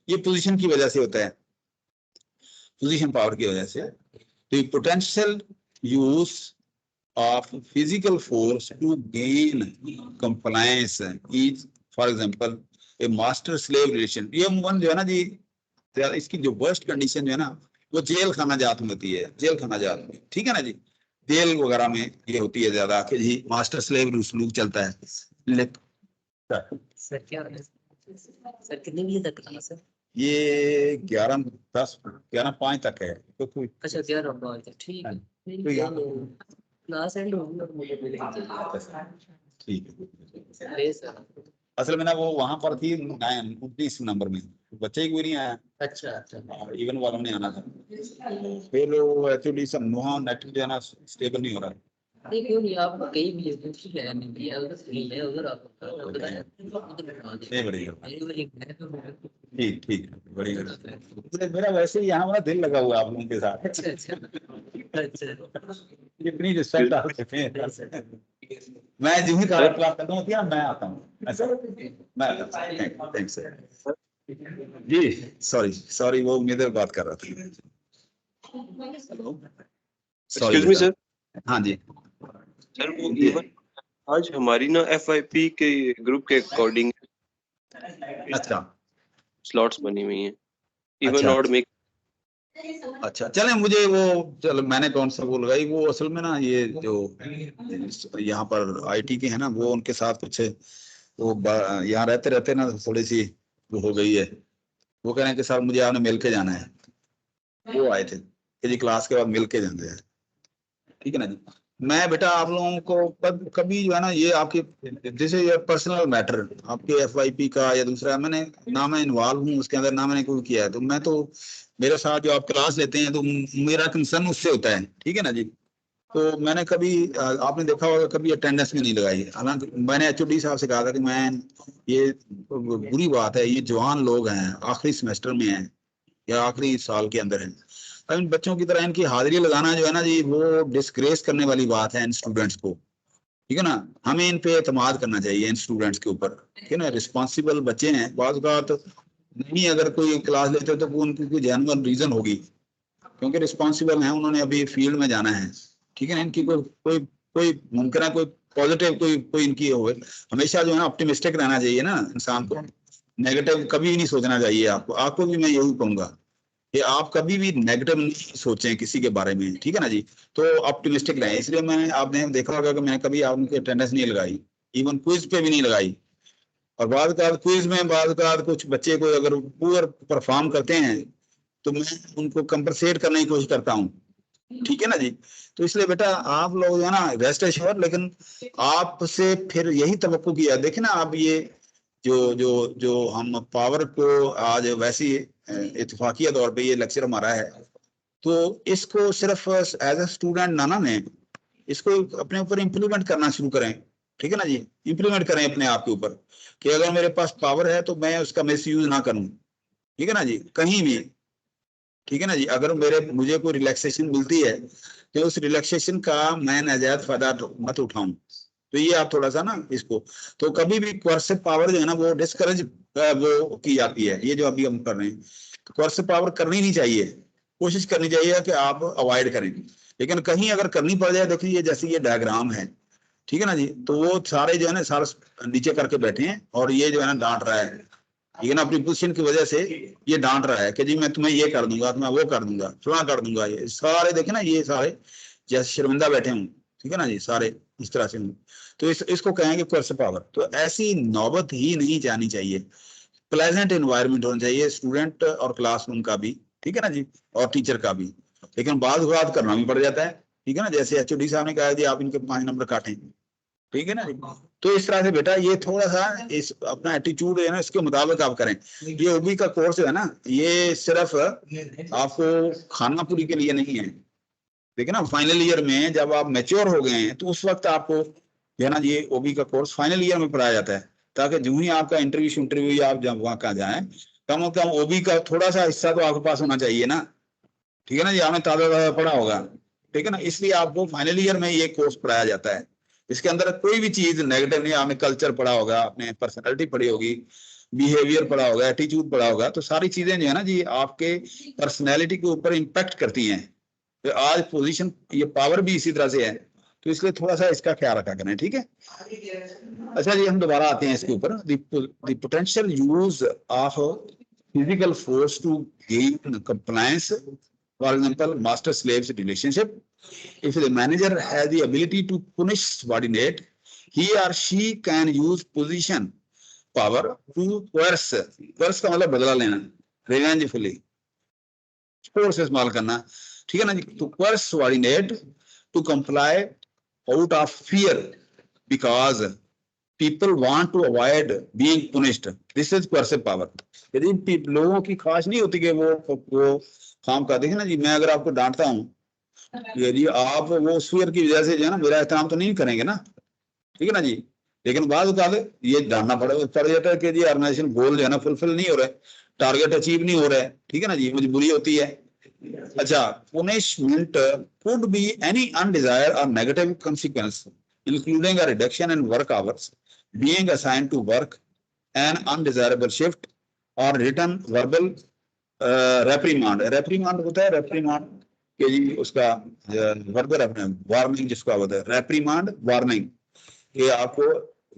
ये पोजीशन की वजह से होता है, पोजीशन पावर की वजह से। तो potential use of physical force to gain compliance is, for example, a master slave relation। ये वन जो है ना जी, इसकी जो वर्स्ट कंडीशन जो है ना वो जेल खाना जात में होती है, जेल खाना जात में, ठीक है ना जी। जेल वगैरह में ये होती है ज्यादा कि जी मास्टर स्लेव सलूक चलता है। सर क्या सर कितने बजे तक है सर? ये 11:10 11:05 तक है तो कोई। अच्छा 11 ठीक है, तो यहाँ क्लास एंड होगी और मुझे ठीक है। ले सर। असल में ना वो वहां पर थी 29 नंबर में, बच्चे ही कोई नहीं आया, अच्छा अच्छा इवन वालों ने आना था। फिर वो एक्चुअली सब वहाँ नेट जो है ना स्टेबल नहीं हो रहा। नहीं क्यों नहीं, आप कहीं भी है कुछ है नहीं है, उधर नहीं है, उधर आप उधर नहीं बढ़ेगा। ठीक ठीक, बढ़िया। मेरा वैसे ही यहाँ दिल लगा हुआ आप लोगों के साथ। अच्छा अच्छा अच्छा इतनी रिस्पेक्ट आप देते हैं। मैं जो ही क्लास खत्म होती है मैं आता हूँ ऐसा। मैं थैंक्स जी। सॉरी सॉरी, वो मेरे बात कर रहा था। Sorry excuse me sir. हाँ जी सर वो इवन आज हमारी ना FYP के ग्रुप के अकॉर्डिंग अच्छा स्लॉट्स बनी हुई हैं, इवन अच्छा ऑड मेक। अच्छा, चले मुझे वो, चलो मैंने कौन सा वो लगाई, वो असल में ना ये जो यहाँ पर IT के है ना, वो उनके साथ कुछ वो यहाँ रहते रहते ना थोड़ी सी वो हो गई है। वो कह रहे हैं कि सर मुझे आपने मिल के जाना है। वो आए थे कि जी क्लास के बाद मिल के जाते हैं, ठीक है ना जी। मैं बेटा आप लोगों को कभी जो है ना ये आपके जैसे ये पर्सनल मैटर आपके FYP का या दूसरा, मैंने ना मैं इन्वॉल्व हूँ उसके अंदर, ना मैंने कोई किया है, तो मैं तो मेरे साथ जो आप क्लास लेते हैं तो मेरा कंसर्न उससे होता है, ठीक है ना जी। तो मैंने कभी आपने देखा होगा कभी अटेंडेंस में नहीं लगाई। हालांकि मैंने HOD साहब से कहा था कि मैं ये बुरी बात है, ये जवान लोग हैं आखिरी सेमेस्टर में हैं या आखिरी साल के अंदर है, अब इन बच्चों की तरह इनकी हाजिरी लगाना जो है ना जी वो डिस्ग्रेस करने वाली बात है इन स्टूडेंट्स को, ठीक है ना। हमें इन पे एतमाद करना चाहिए इन स्टूडेंट्स के ऊपर, ठीक है ना। रिस्पॉन्सिबल बच्चे हैं, बाज़ औक़ात नहीं अगर कोई क्लास लेते हो तो उनकी कोई जेन्युइन रीजन होगी, क्योंकि रिस्पॉन्सिबल हैं, उन्होंने अभी फील्ड में जाना है, ठीक है ना। इनकी कोई कोई कोई मुमकिन है कोई पॉजिटिव कोई इनकी हो, हमेशा जो है ना ऑप्टिमिस्टिक रहना चाहिए ना इंसान को, नेगेटिव कभी नहीं सोचना चाहिए। आपको भी मैं यही कहूंगा कि आप कभी भी नेगेटिव नहीं सोचें किसी के बारे में, ठीक है ना जी। तो ऑप्टिमिस्टिक रहें। इसलिए मैंने आपने देखा होगा कि मैंने कभी आपकी अटेंडेंस नहीं लगाई, इवन क्विज पे भी नहीं लगाई। और बाद का क्विज में बाद का कुछ बच्चे को अगर पूरा परफॉर्म करते हैं तो मैं उनको कंपनसेट करने की कोशिश करता हूँ, ठीक है ना जी। तो इसलिए बेटा आप लोग जो है ना रेस्ट एश्योर, लेकिन आपसे फिर यही तवक्को किया। देखे ना आप ये जो जो जो हम पावर को आज वैसी इत्तेफाकिया तौर पे ये लेक्चर हमारा है, तो इसको सिर्फ एज ए स्टूडेंट ना में इसको अपने ऊपर इम्प्लीमेंट करना शुरू करें, ठीक है ना जी। इम्प्लीमेंट करें अपने आप के ऊपर कि अगर मेरे पास पावर है तो मैं उसका मिस यूज ना करूं, ठीक है ना जी, कहीं भी, ठीक है ना जी। अगर मुझे कोई रिलैक्सेशन मिलती है तो उस रिलैक्सेशन का मैं नाजायज फायदा मत उठाऊं। तो ये आप थोड़ा सा ना इसको, तो कभी भी कोर्सिव पावर जो है ना वो डिस्करेज वो की जाती है, ये जो अभी हम कर रहे हैं, तो कोर्सिव पावर करनी नहीं चाहिए, कोशिश करनी चाहिए कि आप अवॉइड करें। लेकिन कहीं अगर करनी पड़ जाए, देखिए जैसे ये डायग्राम है, ठीक है ना जी, तो वो सारे जो है ना सारे नीचे करके बैठे हैं और ये जो है ना डांट रहा है, ठीक है ना, अपनी पोजीशन की वजह से ये डांट रहा है कि जी मैं तुम्हें ये कर दूंगा, तुम्हें वो कर दूंगा, फला कर दूंगा। ये सारे देखे ना, ये सारे जैसे शर्मिंदा बैठे हूँ, ठीक है ना जी, सारे इस तरह से हूँ। तो इसको कहेंगे कोर्सिव पावर। तो ऐसी नौबत ही नहीं जानी चाहिए। प्लेजेंट एनवायरनमेंट होना चाहिए स्टूडेंट और क्लासरूम का भी, ठीक है ना जी, और टीचर का भी। लेकिन बात करना भी पड़ जाता है, ठीक है ना। जैसे HOD साहब ने कहा जी आप इनके 5 नंबर काटें, ठीक है ना। तो इस तरह से बेटा ये थोड़ा सा इस अपना एटीट्यूड है ना इसके मुताबिक आप करें। ये OB का कोर्स है ना, ये सिर्फ आपको खाना पूरी के लिए नहीं है। देखिए ना फाइनल ईयर में जब आप मैच्योर हो गए हैं तो उस वक्त आपको जो है ना ये OB का कोर्स फाइनल ईयर में पढ़ाया जाता है, ताकि जो ही आपका इंटरव्यू आप जब वहां का जाए कम से कम OB का थोड़ा सा हिस्सा तो आपके पास होना चाहिए ना, ठीक है ना जी। आपने ताजा ताजा पढ़ा होगा, ठीक है ना। इसलिए आपको फाइनल ईयर में ये कोर्स पढ़ाया जाता है। इसके अंदर कोई भी चीज नेगेटिव नहीं। आपने कल्चर पढ़ा होगा, आपने पर्सनैलिटी पढ़ी होगी, बिहेवियर पढ़ा होगा, एटीट्यूड पढ़ा होगा, तो सारी चीजें जो है ना जी आपके पर्सनैलिटी के ऊपर इम्पैक्ट करती हैं। तो आज पोजीशन ये पावर भी इसी तरह से है, तो इसलिए थोड़ा सा इसका ख्याल रखा करें, ठीक है। अच्छा जी हम दोबारा आते हैं इसके ऊपर। The potential use of physical force to gain compliance, for example master slaves relationship. If the manager has the ability to punish subordinate, he or she can use position power to coerce का मतलब बदला लेना, revengefully, force इस्तेमाल करना, ठीक है ना जी। तो coerce subordinate to comply out of fear because people want to avoid being punished. This is coercive power. यदि लोगों की ख्वाहिश नहीं होती कि वो काम कर, देखे ना जी, मैं अगर आपको डांटता हूँ, यदि आप वो फियर की वजह से जो है ना मेरा एहतराम तो नहीं करेंगे ना, ठीक है ना जी। लेकिन बाद ये डांटना पड़ जाता है कि जी ऑर्गेनाइजेशन गोल जो है ना फुलफिल नहीं हो रहा है, टारगेट अचीव नहीं हो रहा है, ठीक है ना जी, मजबूरी होती है। अच्छा, punishment could be any undesired or negative consequence including a reduction in work hours, being assigned to work, an undesirable shift, or written verbal reprimand. reprimand होता है reprimand के जी, उसका वर्बल वार्निंग जिसको होता है reprimand वार्निंग, ये आपको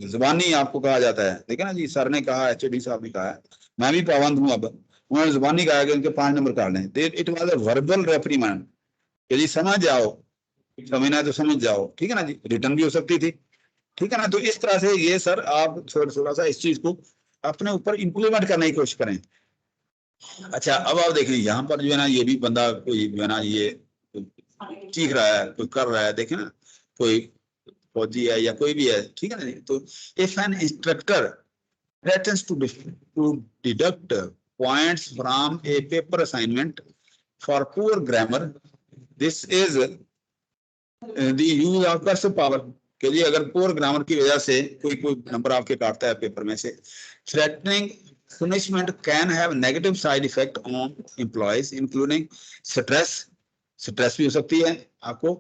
जुबानी आपको कहा जाता है, ठीक है ना जी। सर ने कहा, एचओडी साहब ने कहा है, मैं भी पाबंद हूँ, अब उन्होंने जुबानी कहा कि इनके 5 नंबर काट लें। It was a verbal reprimand, यदि समझ जाओ, समझना है तो समझ जाओ, ठीक है ना जी। रिटर्न भी हो सकती थी, ठीक है ना। तो इस तरह से ये सर आप थोड़ा सा इस चीज को अपने ऊपर इंप्लीमेंट करने की कोशिश करें। अच्छा, अब आप देखें यहाँ पर जो है ना, ये भी बंदा कोई जो है ना, ये सीख रहा है, कोई कर रहा है, देखे ना, कोई फौजी है या कोई भी है, ठीक है ना। तो if N instructor threatens to deduct points from a paper assignment for poor grammar, this is the use of cursive power। कि जी अगर poor grammar की वजह से कोई नंबर आपके काटता है पेपर में से, threatening punishment can have negative side effect on employees including stress भी हो सकती है आपको,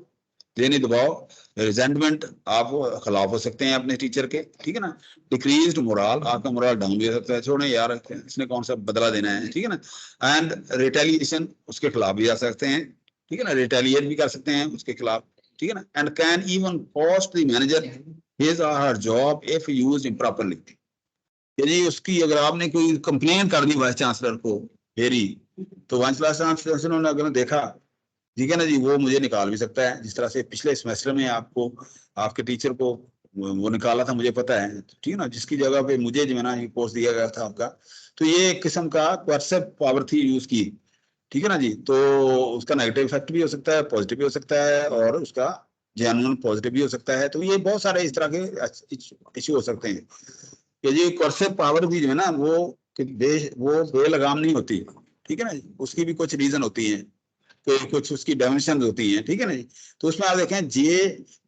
देनी दबाव, रिजेंटमेंट, आप खिलाफ हो सकते हैं अपने टीचर के, ठीक है ना। डिक्रीज्ड मोरल, आपका मोरल डाउन भी हो सकता है, छोड़े यार इसने कौन सा बदला देना है, ठीक है ना। एंड रिटेलिएशन, उसके खिलाफ भी आ सकते हैं, ठीक है ना, रिटेलिएट भी कर सकते हैं उसके खिलाफ, ठीक है ना। And can even cost the manager his और हर जॉब इफ यूज्ड इम्प्रॉपरली। यदि उसकी अगर आपने कोई कंप्लेन कर दी वाइस चांसलर को मेरी, तो वाइस चांसलर ने अगर देखा, ठीक है ना जी, वो मुझे निकाल भी सकता है, जिस तरह से पिछले सेमेस्टर में आपको आपके टीचर को वो निकाला था, मुझे पता है, ठीक है ना, जिसकी जगह पे मुझे जो है ना ये पोस्ट दिया गया था आपका। तो ये एक किस्म का कोर्सिव पावर थी यूज की, ठीक है ना जी। तो उसका नेगेटिव इफेक्ट भी हो सकता है, पॉजिटिव भी हो सकता है, और उसका जेन्युइन पॉजिटिव भी हो सकता है। तो ये बहुत सारे इस तरह के इश्यू हो सकते हैं कि ये कोर्सिव पावर भी जो है ना, वो बेलगाम नहीं होती, ठीक है ना जी, उसकी भी कुछ रीजन होती है, तो कुछ उसकी डायमेंशन होती हैं, ठीक है ना जी। तो उसमें आप देखें,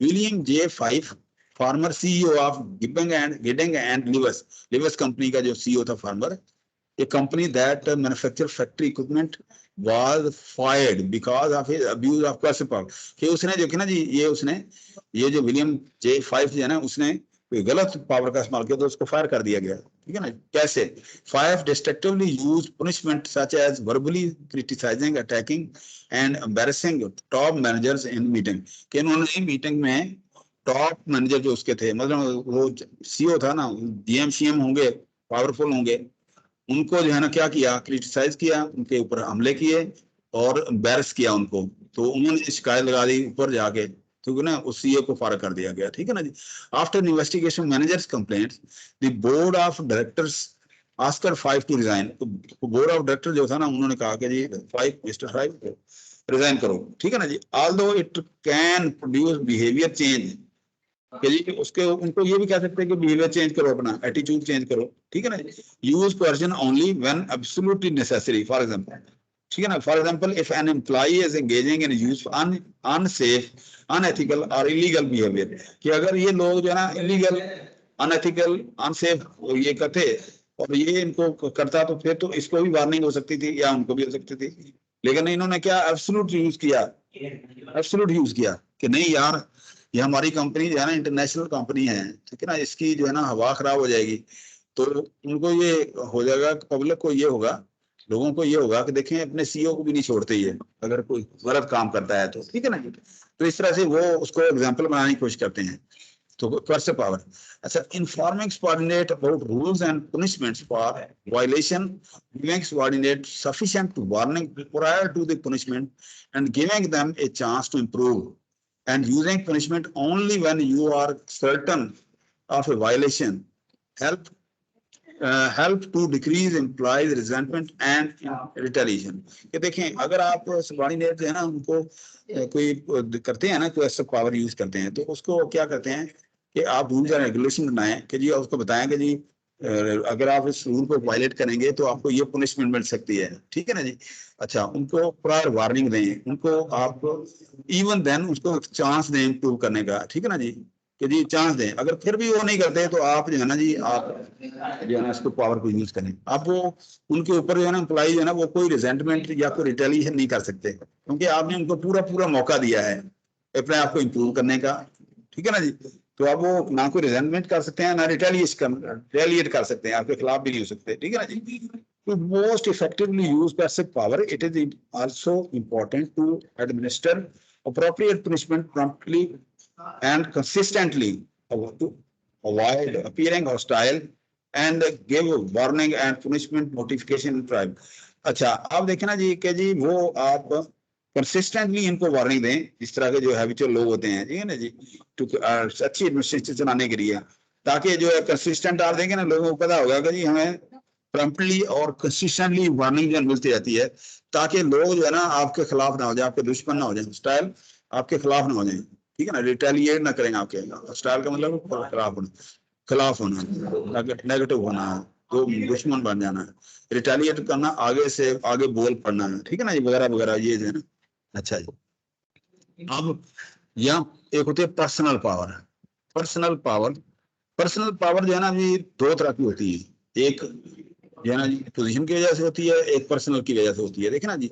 William J 5, farmer CEO of गिडिंग and levers company का जो सीईओ था farmer, A company that manufacture factory equipment was fired because of his abuse of cursive power. कि उसने जो ना जी, ये जो विलियम जे 5 है ना, उसने कोई गलत पावर का इस्तेमाल किया तो उसको फायर कर दिया गया, ठीक है ना। कैसे? 5 destructively use punishment such as verbally criticising, attacking and embarrassing top managers in meeting. कि उन्होंने मीटिंग में टॉप मैनेजर जो उसके थे, मतलब वो सीईओ था ना, डीएम सीएम होंगे, पावरफुल होंगे, उनको जो है ना क्या किया, क्रिटिसाइज किया, उनके ऊपर हमले किए और एम्बैरेस किया उनको। तो उन्होंने शिकायत लगा दी ऊपर जाके, तो ना उस सीईओ को फायर कर दिया गया, ठीक है ना जी। After investigation managers complaints, the board of directors asked her 5 to resign. तो बोर्ड ऑफ डायरेक्टर जो था ना, उन्होंने कहा कि जी 5 मिस्टर 5 रिजाइन करो, ठीक है ना जी। Although it can produce behaviour change, कि जी उसके उनको ये भी कह सकते हैं कि बिहेवियर चेंज करो, अपना एटीट्यूड चेंज करो, ठीक है ना। Use coercion only when absolutely necessary, for example, ठीक है ना। For example, if an employee is engaging in use unsafe, unethical और इलीगल बिहेवियर, कि अगर ये लोग जो है ना इलीगल, अनएथिकल, अनसेफ ये करते और ये इनको करता, तो फिर तो इसको भी वार्निंग हो सकती थी या उनको भी हो सकती थी। लेकिन इन्होंने क्या एब्सोल्यूट यूज किया, एब्सोल्यूट यूज किया कि नहीं यार, ये हमारी कंपनी जो है ना इंटरनेशनल कंपनी है, ठीक है ना, इसकी जो है ना हवा खराब हो जाएगी। तो उनको ये हो जाएगा, पब्लिक को ये होगा, लोगों को ये होगा कि देखें अपने सीईओ को भी नहीं छोड़ते ये, अगर कोई गलत काम करता है तो, ठीक है ना। तो इस तरह से वो उसको एग्जाम्पल बनाने की कोशिश करते हैं। तो कोर्सिव पावर, अच्छा, informing subordinate about rules and punishments for violation, giving subordinate sufficient warning prior to the punishment and giving them a chance to improve, and using punishment only when you are certain of a violation help to decrease employees resentment and retaliation। कि देखें, अगर आप subordinate है ना, उनको कोई करते हैं ना, कोई ऐसा पावर यूज करते हैं, तो उसको क्या करते हैं कि आप रूल्स एंड रेगुलेशन बनाएं, कि जी उसको बताएं कि जी अगर आप इस रूल को वायलेट करेंगे तो आपको ये पनिशमेंट मिल सकती है, ठीक है ना जी। अच्छा, उनको प्रायर वार्निंग दें, उनको आप इवन देन उसको चांस दें इम्प्रूव करने का, ठीक है ना जी। कि जी चांस दें। अगर फिर भी वो नहीं करते तो आप जो है ना जी, आप जो है ना इसको पावर को यूज करें। आप वो उनके ऊपर जो है ना एम्प्लॉई जो है ना वो कोई रिजेंटमेंट या कोई रिटेलिएशन नहीं कर सकते, क्योंकि आपने उनको पूरा पूरा मौका दिया है अपने आप को इम्प्रूव करने का, ठीक है ना जी। तो आप वो ना कोई रिजेंटमेंट कर सकते हैं, ना रिटेलिएट कर सकते हैं, आपके खिलाफ भी नहीं हो सकते, ठीक है ना जी। To most effectively use passive power, it is also important to administer appropriate punishment promptly and consistently to avoid appearing hostile and give warning and punishment notification in time. अच्छा, आप देखें ना जी कि जी वो आप कंसिस्टेंटली इनको वार्निंग दें, इस तरह के जो हैबिचुअल लोग होते हैं, ठीक है ना जी, तो अच्छी एडमिनिस्ट्रेशन चलाने के लिए, ताकि जो है कंसिस्टेंट आप देंगे ना, लोगों को पता होगा कि जी हमें प्रॉम्प्टली और कंसिस्टेंटली वार्निंग जो मिलती रहती है, ताकि लोग जो है ना आपके खिलाफ ना हो जाए, आपके दुश्मन ना हो जाए, स्टाइल आपके खिलाफ ना हो जाए, ठीक है ना, रिटेलिएट ना करेंगे आपके। स्टाइल का मतलब खिलाफ होना, नेगेटिव होना, तो दुश्मन बन जाना है, रिटेलिएट करना, आगे से आगे बोल पड़ना है, ठीक है ना, ये वगैरह वगैरह ये जो है ना। अच्छा जी, अब यहाँ एक होती है पर्सनल पावर। पर्सनल पावर जो है ना जी दो तरह की होती है, एक जो है ना जी पोजीशन की वजह से होती है, एक पर्सनल की वजह से होती है। देखे ना जी,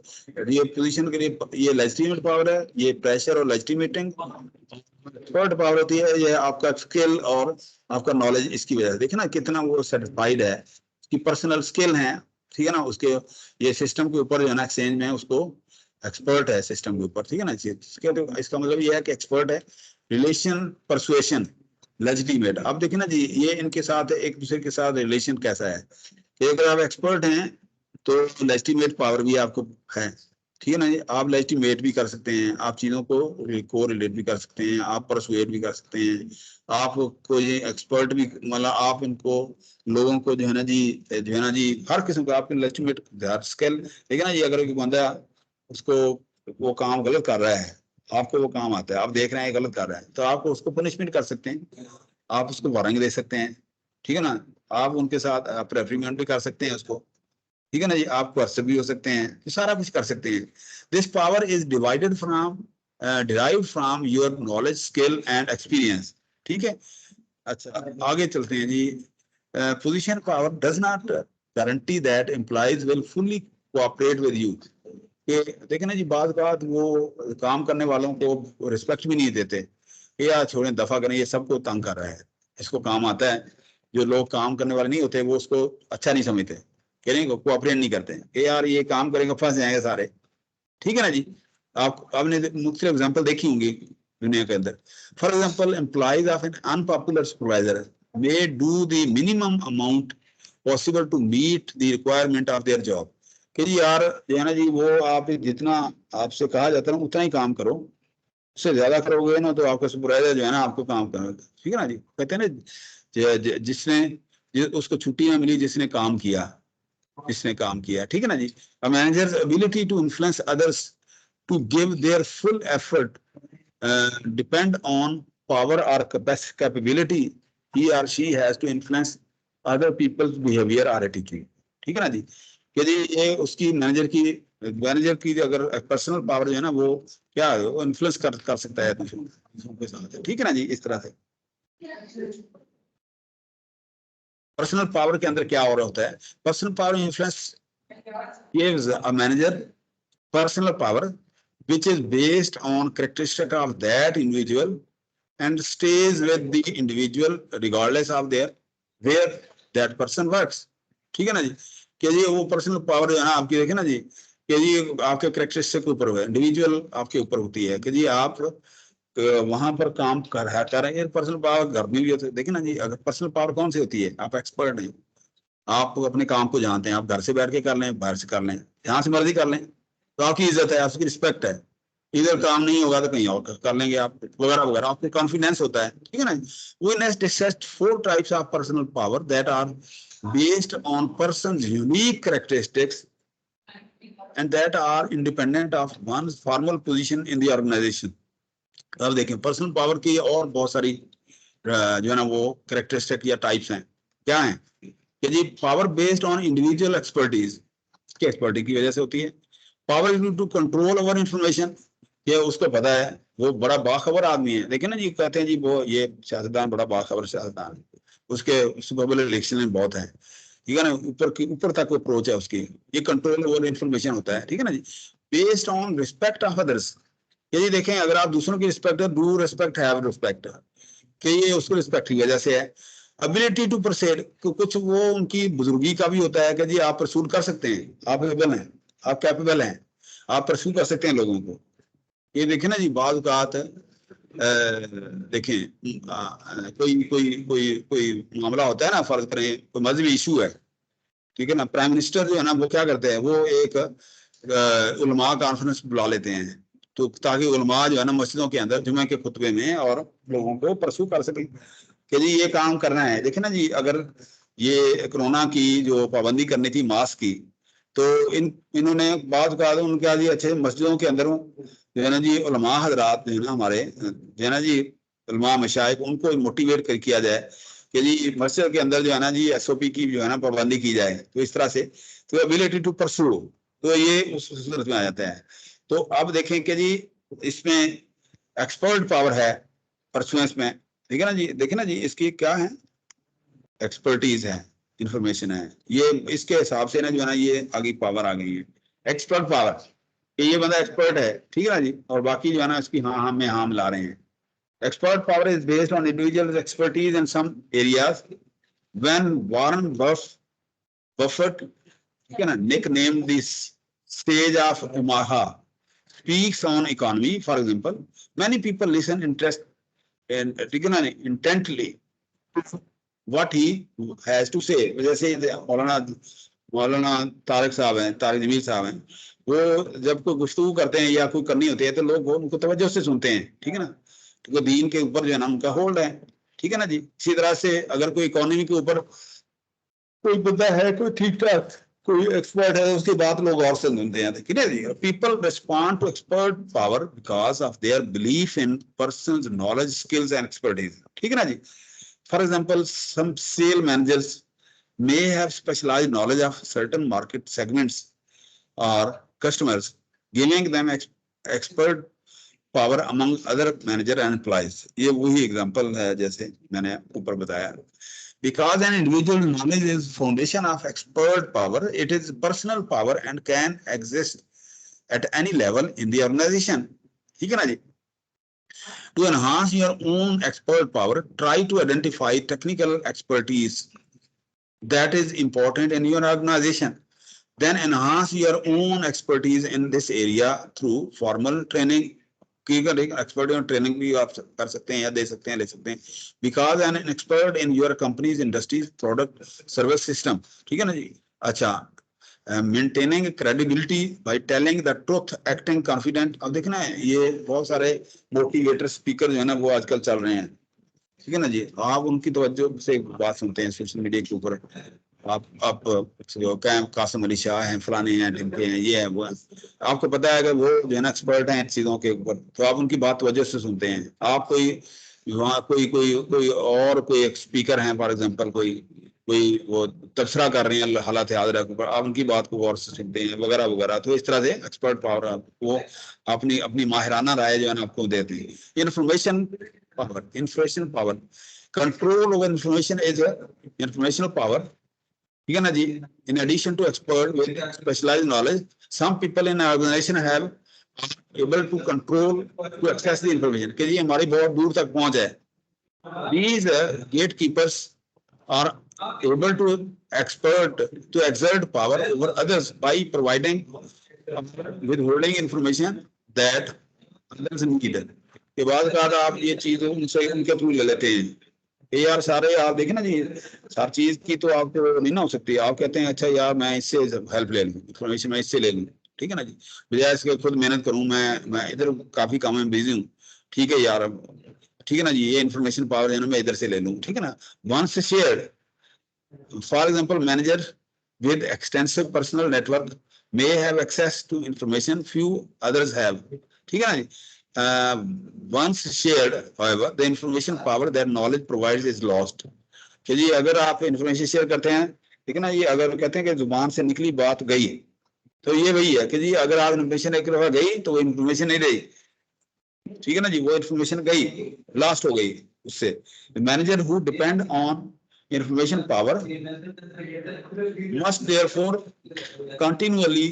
ये पोजीशन के लिए ये लेजिटिमेट पावर है, ये प्रेशर और लेजिटिमेटिंग। थर्ड पावर होती है ये आपका स्किल और आपका नॉलेज, इसकी वजह से देखे ना कितना वो सेटिस्फाइड है, उसकी पर्सनल स्किल है, ठीक है ना, उसके ये सिस्टम के ऊपर जो है ना एक्सचेंज में उसको एक्सपर्ट है सिस्टम के ऊपर, ठीक है ना। इसका मतलब ये है कि एक्सपर्ट है। रिलेशन परसुएशन लेजिटिमेट, अब देखिए ना जी ये इनके साथ एक दूसरे के साथ रिलेशन कैसा है। अगर आप एक्सपर्ट हैं तो लेजिटिमेट पावर भी आपको है, ठीक है ना जी। आप लेजिटिमेट भी कर सकते हैं, आप चीजों को रिलेट भी कर सकते हैं, आप परसुएट भी कर सकते हैं, आप कोई एक्सपर्ट भी, मतलब आप इनको लोगों को जो है ना जी हर किस्म का आपके लेजिटिमेट स्किल। लेकिन ना ये अगर कोई बंदा उसको वो काम गलत कर रहा है, आपको वो काम आता है, आप देख रहे हैं गलत कर रहा है, तो आपको उसको पनिशमेंट कर सकते हैं, आप उसको वारंट दे सकते हैं, ठीक है ना। आप उनके साथ आप रेफ्रिमेंट भी कर सकते हैं उसको, ठीक है ना जी। आप क्वेश्चन भी हो सकते हैं, तो सारा कुछ कर सकते हैं। This power is divided from derived from your knowledge, skill and experience, ठीक है। अच्छा, आगे चलते हैं जी। Position power does not guarantee that employees will fully cooperate with you. देखे ना जी, बात वो काम करने वालों को रिस्पेक्ट भी नहीं देते, यार छोड़ें, दफा करें, ये सबको तंग कर रहा है, इसको काम आता है। जो लोग काम करने वाले नहीं होते वो उसको अच्छा नहीं समझते, कह रहे हैं कोऑपरेट नहीं करते कि यार ये काम करेंगे फंस जाएंगे सारे, ठीक है ना जी। आपने मुख्तलिफ एग्जांपल देखी होंगी दुनिया के अंदर। For example, employees of an unpopular supervisor may do the minimum amount possible to meet the requirement of their job, कि जी यार जो है ना जी वो आप जितना आपसे कहा जाता है उतना ही काम करो, उससे ज्यादा करोगे ना तो आपका सुपरवाइजर जो है ना आपको काम करेगा, ठीक है ना जी। कहते हैं ना जिसने उसको छुट्टी ना मिली जिसने काम किया, ठीक है ना जी। A manager's ability to influence others to give their full effort depend on power or capability he or she has to influence other people's behavior or attitude, ठीक है ना जी। कि जी ये उसकी मैनेजर की अगर पर्सनल पावर जो है ना वो क्या है, वो इन्फ्लुएंस कर सकता है दूसरों के साथ, ठीक है ना जी। इस तरह से पर्सनल पावर के अंदर क्या हो रहा होता है, personal power influence gives a manager personal power which is based on characteristic of that individual and stays with the individual regardless of their where that person works, ठीक है ना जी। कि जी वो पर्सनल पावर जो है ना आपकी, देखे ना जी कि जी आपके कैरेक्टरिस्टिक के ऊपर है, इंडिविजुअल आपके ऊपर होती है कि जी आप वहां पर काम कर रहे हैं। पर्सनल पावर घर में भी होती है, देखिए ना जी। अगर पर्सनल पावर कौन सी होती है, आप एक्सपर्ट नहीं, आप अपने काम को जानते हैं, आप घर से बैठ के कर लें, बाहर से कर लें, जहां से मर्जी कर लें, तो आपकी इज्जत है, आपकी रिस्पेक्ट है। इधर काम नहीं होगा तो कहीं और कर लेंगे आप, वगैरह वगैरह, आपको कॉन्फिडेंस होता है, ठीक है ना। We next discussed 4 types of personal power that are based on person's unique characteristics and that are independent of one formal position in the organisation. अब देखें पर्सनल पावर की और बहुत सारी जो है ना वो कैरेक्टरिस्टिक या टाइप्स हैं, क्या है कि जी power based on individual expertise, की वजह से होती है। Power to control over information, ये उसको पता है वो बड़ा बाखबर आदमी है, देखिए ना जी, कहते हैं जी वो ये सियासतदान बड़ा बाखबर सियासतदान है, उसके सुबह इलेक्शन में बहुत है, ठीक है ना, ऊपर की ऊपर तक अप्रोच है उसकी, ये कंट्रोल ओवर इंफॉर्मेशन होता है, ठीक है ना जी, based on respect of others. यदि देखें अगर आप दूसरों की रिस्पेक्ट है, डू रिस्पेक्ट हैव रिस्पेक्ट, कि ये उसको रिस्पेक्ट की वजह से है। एबिलिटी टू परसेड, कुछ वो उनकी बुजुर्गी का भी होता है कि जी आप परसूल कर सकते हैं, आप एबल हैं, आप कैपेबल हैं, आप परसूल कर सकते हैं लोगों को। ये देखें ना जी, बात देखें कोई कोई कोई कोई मामला होता है ना, फर्ज करें कोई मजहबी इशू है, ठीक है ना, प्राइम मिनिस्टर जो है ना वो क्या करते हैं, वो एक उलमा कॉन्फ्रेंस बुला लेते हैं, तो ताकि उलमा जो है ना मस्जिदों के अंदर जुमे के खुतबे में और लोगों को परसू कर सके कि जी ये काम करना है। देखिए ना जी, अगर ये कोरोना की जो पाबंदी करनी थी मास्क की, तो इन्होंने बात कहा, उन्होंने कहा जी अच्छे मस्जिदों के अंदर जो है ना जी उलमा हजरात जो है ना हमारे जो है ना जी उलमा मशाइख, उनको मोटिवेट किया जाए कि जी मस्जिद के अंदर जो है ना जी SOP की जो है ना पाबंदी की जाए, तो इस तरह से तो एबिलिटी टू परसू, तो ये उस सूरत में आ जाता है। तो अब देखें कि जी इसमें एक्सपर्ट पावर है परसुएंस में, ठीक है ना जी, देखें ना जी इसकी क्या है, एक्सपर्टीज है, इंफॉर्मेशन है, ये इसके हिसाब से ना जो है ना ये आगे पावर आ गई है, एक्सपर्ट पावर, कि ये बंदा एक्सपर्ट है, ठीक है ना जी, और बाकी जो है ना इसकी हाँ में हाँ मिला रहे हैं। Expert power is based on individual's expertise in some areas. When Warren Buffett, ठीक है ना, nicknamed this stage of Omaha, speaks on economy, for example, many people listen ठीक है ना, intently what he has to say. जैसे मौलाना तारिक साहब हैं, तारिक जमील साहब हैं, वो जब कोई गुफ्तगू करते हैं या कोई करनी होती है तो लोग उनको तवज्जो से सुनते हैं, ठीक है ना, तो दीन के ऊपर जो है ना उनका होल्ड है, ठीक है ना जी। इसी तरह से अगर कोई इकोनॉमी के ऊपर कोई बंदा है, कोई ठीक ठाक कोई एक्सपर्ट है, उसकी बात लोग और से सुनते हैं, ठीक है जी। People respond to expert power because of their belief in persons knowledge, skills and expertise, ठीक है ना जी। For example some sale managers may have specialized knowledge of certain market segments or customers, giving them expert power among other manager and employees. ये वही example है जैसे मैंने ऊपर बताया। Because an individual knowledge is foundation of expert power, it is personal power and can exist at any level in the organization. ठीक है ना जी। To enhance your own expert power, try to identify technical expertise that is important in your organization. Then enhance your own expertise in this area through formal training. Expert training भी आप कर सकते हैं या दे सकते हैं, ले सकते हैं। Because an expert in your companies industries product service system, ठीक है ना जी। अच्छा, maintaining credibility by telling the truth, acting confident. अब देखना ये बहुत सारे मोटिवेटर स्पीकर जो है ना वो आजकल चल रहे हैं, ठीक है ना जी। आप उनकी तवज्जो से बात सुनते हैं सोशल मीडिया के ऊपर, आप जो कासिम अली शाह हैं, फलाने हैं, ढिमके हैं, ये है वो है, आपको पता है कि वो जो है ना एक्सपर्ट हैं चीजों के ऊपर, तो आप उनकी बात तवज्जो से सुनते हैं। आप कोई वहाँ कोई एक स्पीकर हैं, फॉर एग्जांपल कोई वो तबसरा कर रहे हैं हालात हाजिरा के ऊपर, आप उनकी बात को गौर से सुनते हैं वगैरह वगैरह। तो इस तरह से एक्सपर्ट पावर वो अपनी अपनी माहिराना राय जो है ना आपको देते हैं। Information power, control over information is informational power, ठीक है ना जी। In addition to expert with specialized knowledge, some people in organization have able to control to access the information, कि जी हमारी बहुत दूर तक पहुंच है। These gatekeepers are able to exert power over others by providing withholding information that others need. के बाद कहा आप ये चीज उनसे उनके थ्रू ले लेते हैं, ये यार सारे आप देखें ना जी, सारी चीज की तो आपको नहीं ना हो सकती। आप कहते हैं अच्छा यार मैं इससे हेल्प ले लूँ, इन्फॉर्मेशन मैं इससे ले लूँ, ठीक है ना जी, बजाय इसके खुद मेहनत करूँ, मैं इधर काफी काम में बिजी हूँ, ठीक है यार, ठीक है ना जी, ये इन्फॉर्मेशन पावर है ना मैं इधर से ले लूँ, ठीक है ना। Once shared, for example manager with extensive personal network may have access to information few others have, ठीक है ना जी। once shared, however, the information power that knowledge provides is lost. कि जी अगर आप इंफॉर्मेशन शेयर करते हैं, ठीक है ना, ये अगर कहते हैं कि जुबान से निकली बात गई, तो ये वही है कि जी अगर आप इन्फॉर्मेशन एक दफा गई तो वो इन्फॉर्मेशन नहीं रही, ठीक है ना जी, वो इंफॉर्मेशन गई, लास्ट हो गई उससे। Manager who depend on information power must therefore continually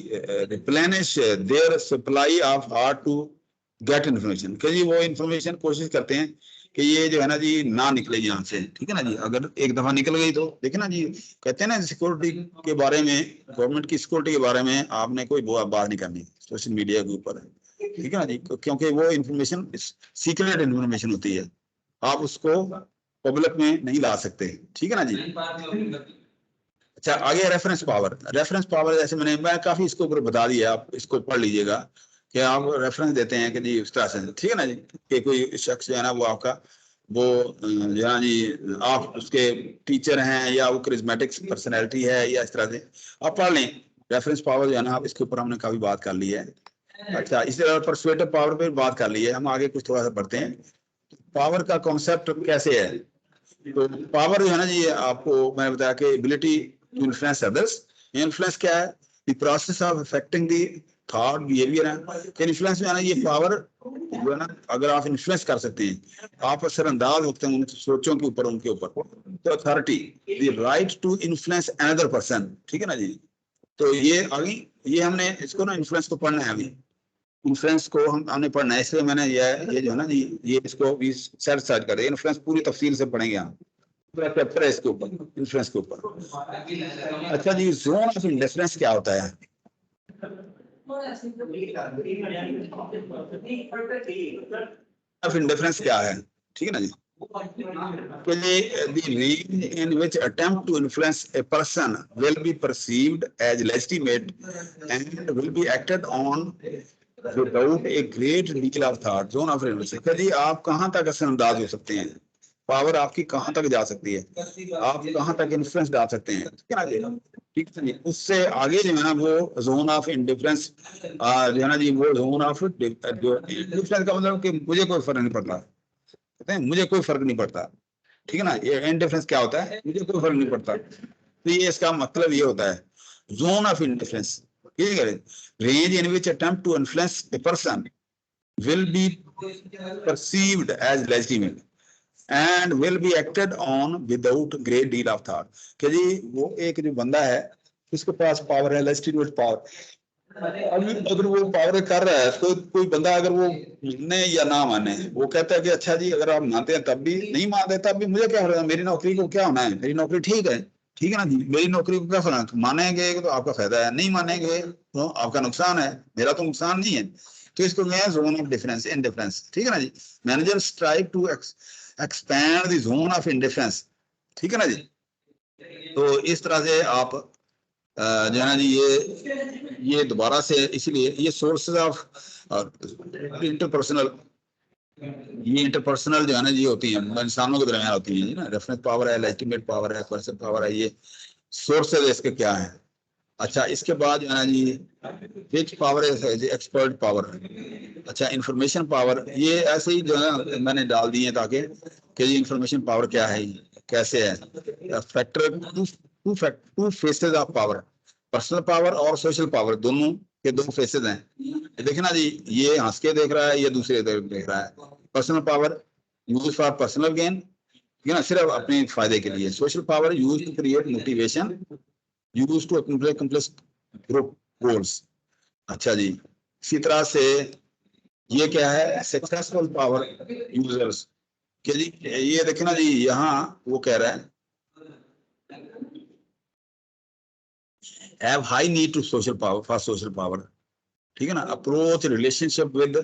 replenish their supply of hard to get information। कि जी वो इंफॉर्मेशन कोशिश करते हैं कि ये जो है ना जी ना निकले यहाँ से, ठीक है ना जी। अगर एक दफा निकल गई तो देखिए ना जी, कहते हैं ना सिक्योरिटी के बारे में, गवर्नमेंट की सिक्योरिटी के बारे में आपने कोई बात नहीं करनी सोशल मीडिया के ऊपर, ठीक है ना जी, क्योंकि वो इंफॉर्मेशन सीक्रेट इंफॉर्मेशन होती है, आप उसको पब्लिक में नहीं ला सकते, ठीक है ना जी। अच्छा आगे रेफरेंस पावर। रेफरेंस पावर जैसे मैं काफी इसके ऊपर बता दिया, आप इसको पढ़ लीजिएगा कि आप रेफरेंस देते हैं कि जी इस तरह से, ठीक है ना जी, कि कोई शख्स जो है ना वो आपका वो जो है ना जी, आप उसके टीचर हैं या वो करिज्मेटिक पर्सनैलिटी है या इस तरह से आप पढ़ लें। रेफरेंस पावर जो है ना, आप इसके ऊपर हमने काफी बात कर ली है। अच्छा इसी तरह परसुएटिव पावर पे बात कर ली है, हम आगे कुछ थोड़ा सा पढ़ते हैं। पावर का कॉन्सेप्ट कैसे है, तो पावर जो है ना जी, आपको मैंने बताया कि ability to influence others. Influence क्या है, the process of affecting the thought behaviour है। कि इन्फ्लुएंस जो है ना, ये पावर जो है ना, अगर आप इन्फ्लुएंस कर सकते हैं, आप असरअंदाज होते हैं उन सोचों के ऊपर, उनके ऊपर। तो authority, the right to influence another person, ठीक है ना जी। तो ये अभी ये हमने इसको ना इन्फ्लुएंस को पढ़ना है, अभी इन्फ्लुएंस को हमने पढ़ना है, इसलिए मैंने ये जो है ना जी, ये इसको भी सेट साइड कर दिया। इन्फ्लुएंस पूरी तफसील से पढ़ेंगे हम, पूरा चैप्टर है इसके ऊपर, इन्फ्लुएंस के ऊपर। अच्छा जी, जोन ऑफ इंडिफरेंस क्या होता है? ऑफ इंडिफरेंस क्या है, ठीक है ना जी। The range in which attempt to influence a person will be perceived as legitimate and will be acted on without a great deal of thought। Zone of indifference जी, आप कहाँ तक असरअंदाज हो सकते हैं, पावर आपकी कहाँ तक जा सकती है, आप कहाँ तक इन्फ्लुएंस डाल सकते हैं, ठीक है ना जी। ठीक है जी, उससे आगे जो है ना वो जोन ऑफ इंडिफरेंस जो है ना जी, वो जोन ऑफ इंडिफरेंस का मतलब कि मुझे कोई फर्क नहीं पड़ता, कहते हैं मुझे कोई फर्क नहीं पड़ता, ठीक है ना। ये इंडिफरेंस क्या होता है, मुझे कोई फर्क नहीं पड़ता। तो ये इसका मतलब ये होता है zone of indifference. Range in which attempt to influence a person will be perceived as legitimate and will be acted on without great deal of thought. कि जी वो एक जो बंदा है, उसके पास पावर है, लेजिटिमेट पावर, अगर वो पावर कर रहा है, तो कोई बंदा अगर वो माने या ना माने, वो कहता है कि अच्छा जी अगर आप मानते हैं तब भी, नहीं मानते तब भी, मुझे क्या हो रहा है, मेरी नौकरी को क्या होना है, मेरी नौकरी ठीक है, ठीक है ना जी, मेरी नौकरी को क्या फर्क, मानेंगे तो आपका फायदा है, नहीं मानेंगे तो आपका नुकसान है, मेरा तो नुकसान नहीं है। तो इसको मैं जोन ऑफ डिफरेंस, इनडिफरेंस, ठीक है ना जी। Manager strive to expand the zone of indifference, ठीक है ना जी। तो इस तरह से आप जो है ना जी, ये दोबारा से, इसलिए ये सोर्सेज ऑफ इंटरपर्सनल, ये इंटरपर्सनल जो है ना जी होती है, इंसानों के दरमियान होती है ना। रेफरेंस पावर है, लेजिटिमेट पावर है, पर्सन पावर है, ये सोर्सेज इसके क्या है। अच्छा इसके बाद जो है ना जी, विच पावर है, एक्सपर्ट पावर। अच्छा इंफॉर्मेशन पावर, ये ऐसे ही जो है ना मैंने डाल दिए ताकि कि जी इंफॉर्मेशन पावर क्या है, कैसे है। Factor two faces of power, personal power और सोशल पावर, दोनों के दो फेसेस हैं। देखिए ना जी, ये हंस के देख रहा है, ये दूसरे देख रहा है। Personal power use for personal gain, ठीक है ना, सिर्फ अपने फायदे के लिए। Social power use to create motivation, use to accomplish group goals. अच्छा जी, इसी तरह से ये क्या है, सक्सेसफुल पावर यूजर्स। कि जी ये देखे ना जी, यहाँ वो कह रहा है have high need to social power for social power, ठीक है ना। अप्रोच रिलेशनशिप विद,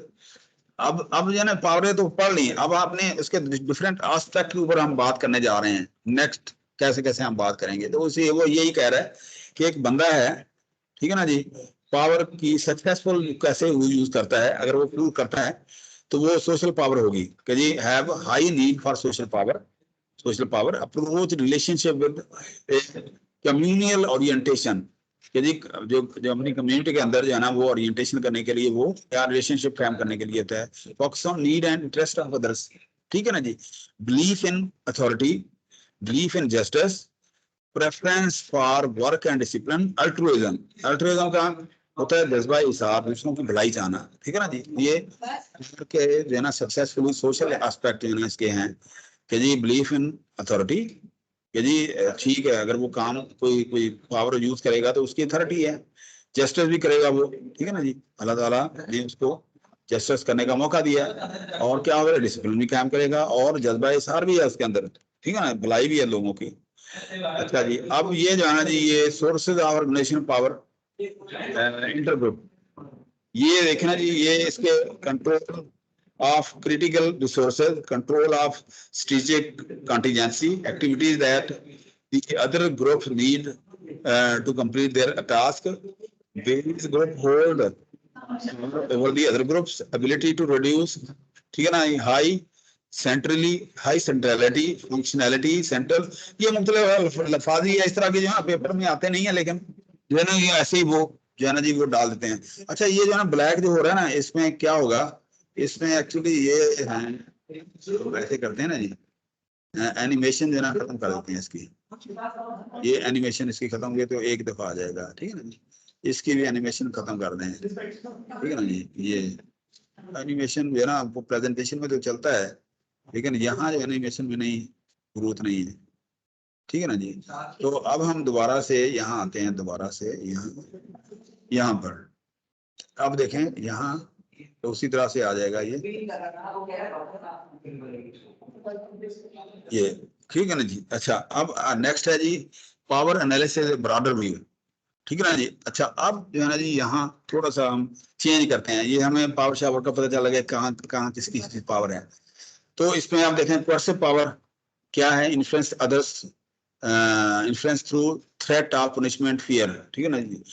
अब जो है ना पावर है तो पढ़ ली, अब आपने इसके डिफरेंट एस्पेक्ट के ऊपर हम बात करने जा रहे हैं नेक्स्ट, कैसे कैसे हम बात करेंगे। तो उसे वो यही कह रहा है कि एक बंदा है, ठीक है ना जी, पावर की सक्सेसफुल कैसे वो यूज करता है, अगर वो प्रूव करता है तो वो सोशल पावर होगी। कि जी have high need for social power, social power approach relationship with communal orientation. कि जी जो जो अपनी कम्युनिटी के अंदर जो है ना, वो ओरिएंटेशन करने के लिए, वो क्या रिलेशनशिप कायम करने के लिए होता है। Focus on need and interest of others, ठीक है ना जी। Belief in authority, belief in justice, preference for work and discipline, altruism. Altruism का होता है जज्बा इसार, दूसरों की भलाई चाहना, ठीक है ना जी। ये के जो है ना सक्सेसफुली सोशल एस्पेक्ट जो है ना इसके हैं कि जी बिलीफ इन अथॉरिटी, कि जी ठीक है अगर वो काम कोई कोई पावर यूज करेगा तो उसकी अथॉरिटी है, जस्टिस भी करेगा वो, ठीक है ना जी। अल्लाह ताला ने उसको जस्टिस करने का मौका दिया, और क्या होगा, डिसिप्लिन भी कायम करेगा, और जज्बा इसार भी है उसके अंदर, ठीक है ना, भलाई भी है लोगों की। अच्छा जी, अब ये जो है ना जी, ये sources of organisation power intergroup, ये देखना जी, ये इसके control of critical resources, control of strategic contingency activities that the other groups need to complete their task. Various group hold over the other groups ability to reduce, ठीक है ना, high centrality, functionality, central, ये मुख्तलिफ लफाजी है इस तरह के जो है पेपर में आते नहीं है, लेकिन जो है ना ये ऐसे ही वो जो है ना जी वो डाल देते हैं। अच्छा, ये जो है ना ब्लैक जो हो रहा है ना, इसमें क्या होगा, इसमें एक्चुअली ये ऐसे करते हैं ना जी, एनिमेशन जो है ना खत्म कर देते हैं इसकी, ये एनिमेशन इसकी खत्म हुई तो एक दफा आ जाएगा, ठीक है ना जी, इसकी भी एनिमेशन खत्म कर दें, ठीक है ना जी। ये एनिमेशन जो है ना वो प्रेजेंटेशन में तो चलता है, लेकिन यहाँ जो एनिमेशन में नहीं, जरूरत नहीं है, ठीक है ना जी। तो अब हम दोबारा से यहाँ आते हैं, दोबारा से यहाँ पर अब देखें, यहाँ तो उसी तरह से आ जाएगा ये, ठीक है ना जी। अच्छा, अब नेक्स्ट है जी पावर एनालिसिस ब्रॉडर व्यू, ठीक है ना जी। अच्छा, अब जो है ना जी यहाँ थोड़ा सा हम चेंज करते हैं, ये हमें पावर शावर का पता चला गया कहाँ कहाँ किसकी पावर है। तो इसमें आप देखें पर्सिव पावर क्या है, influence others, influence through threat of punishment fear, ठीक है ना जी।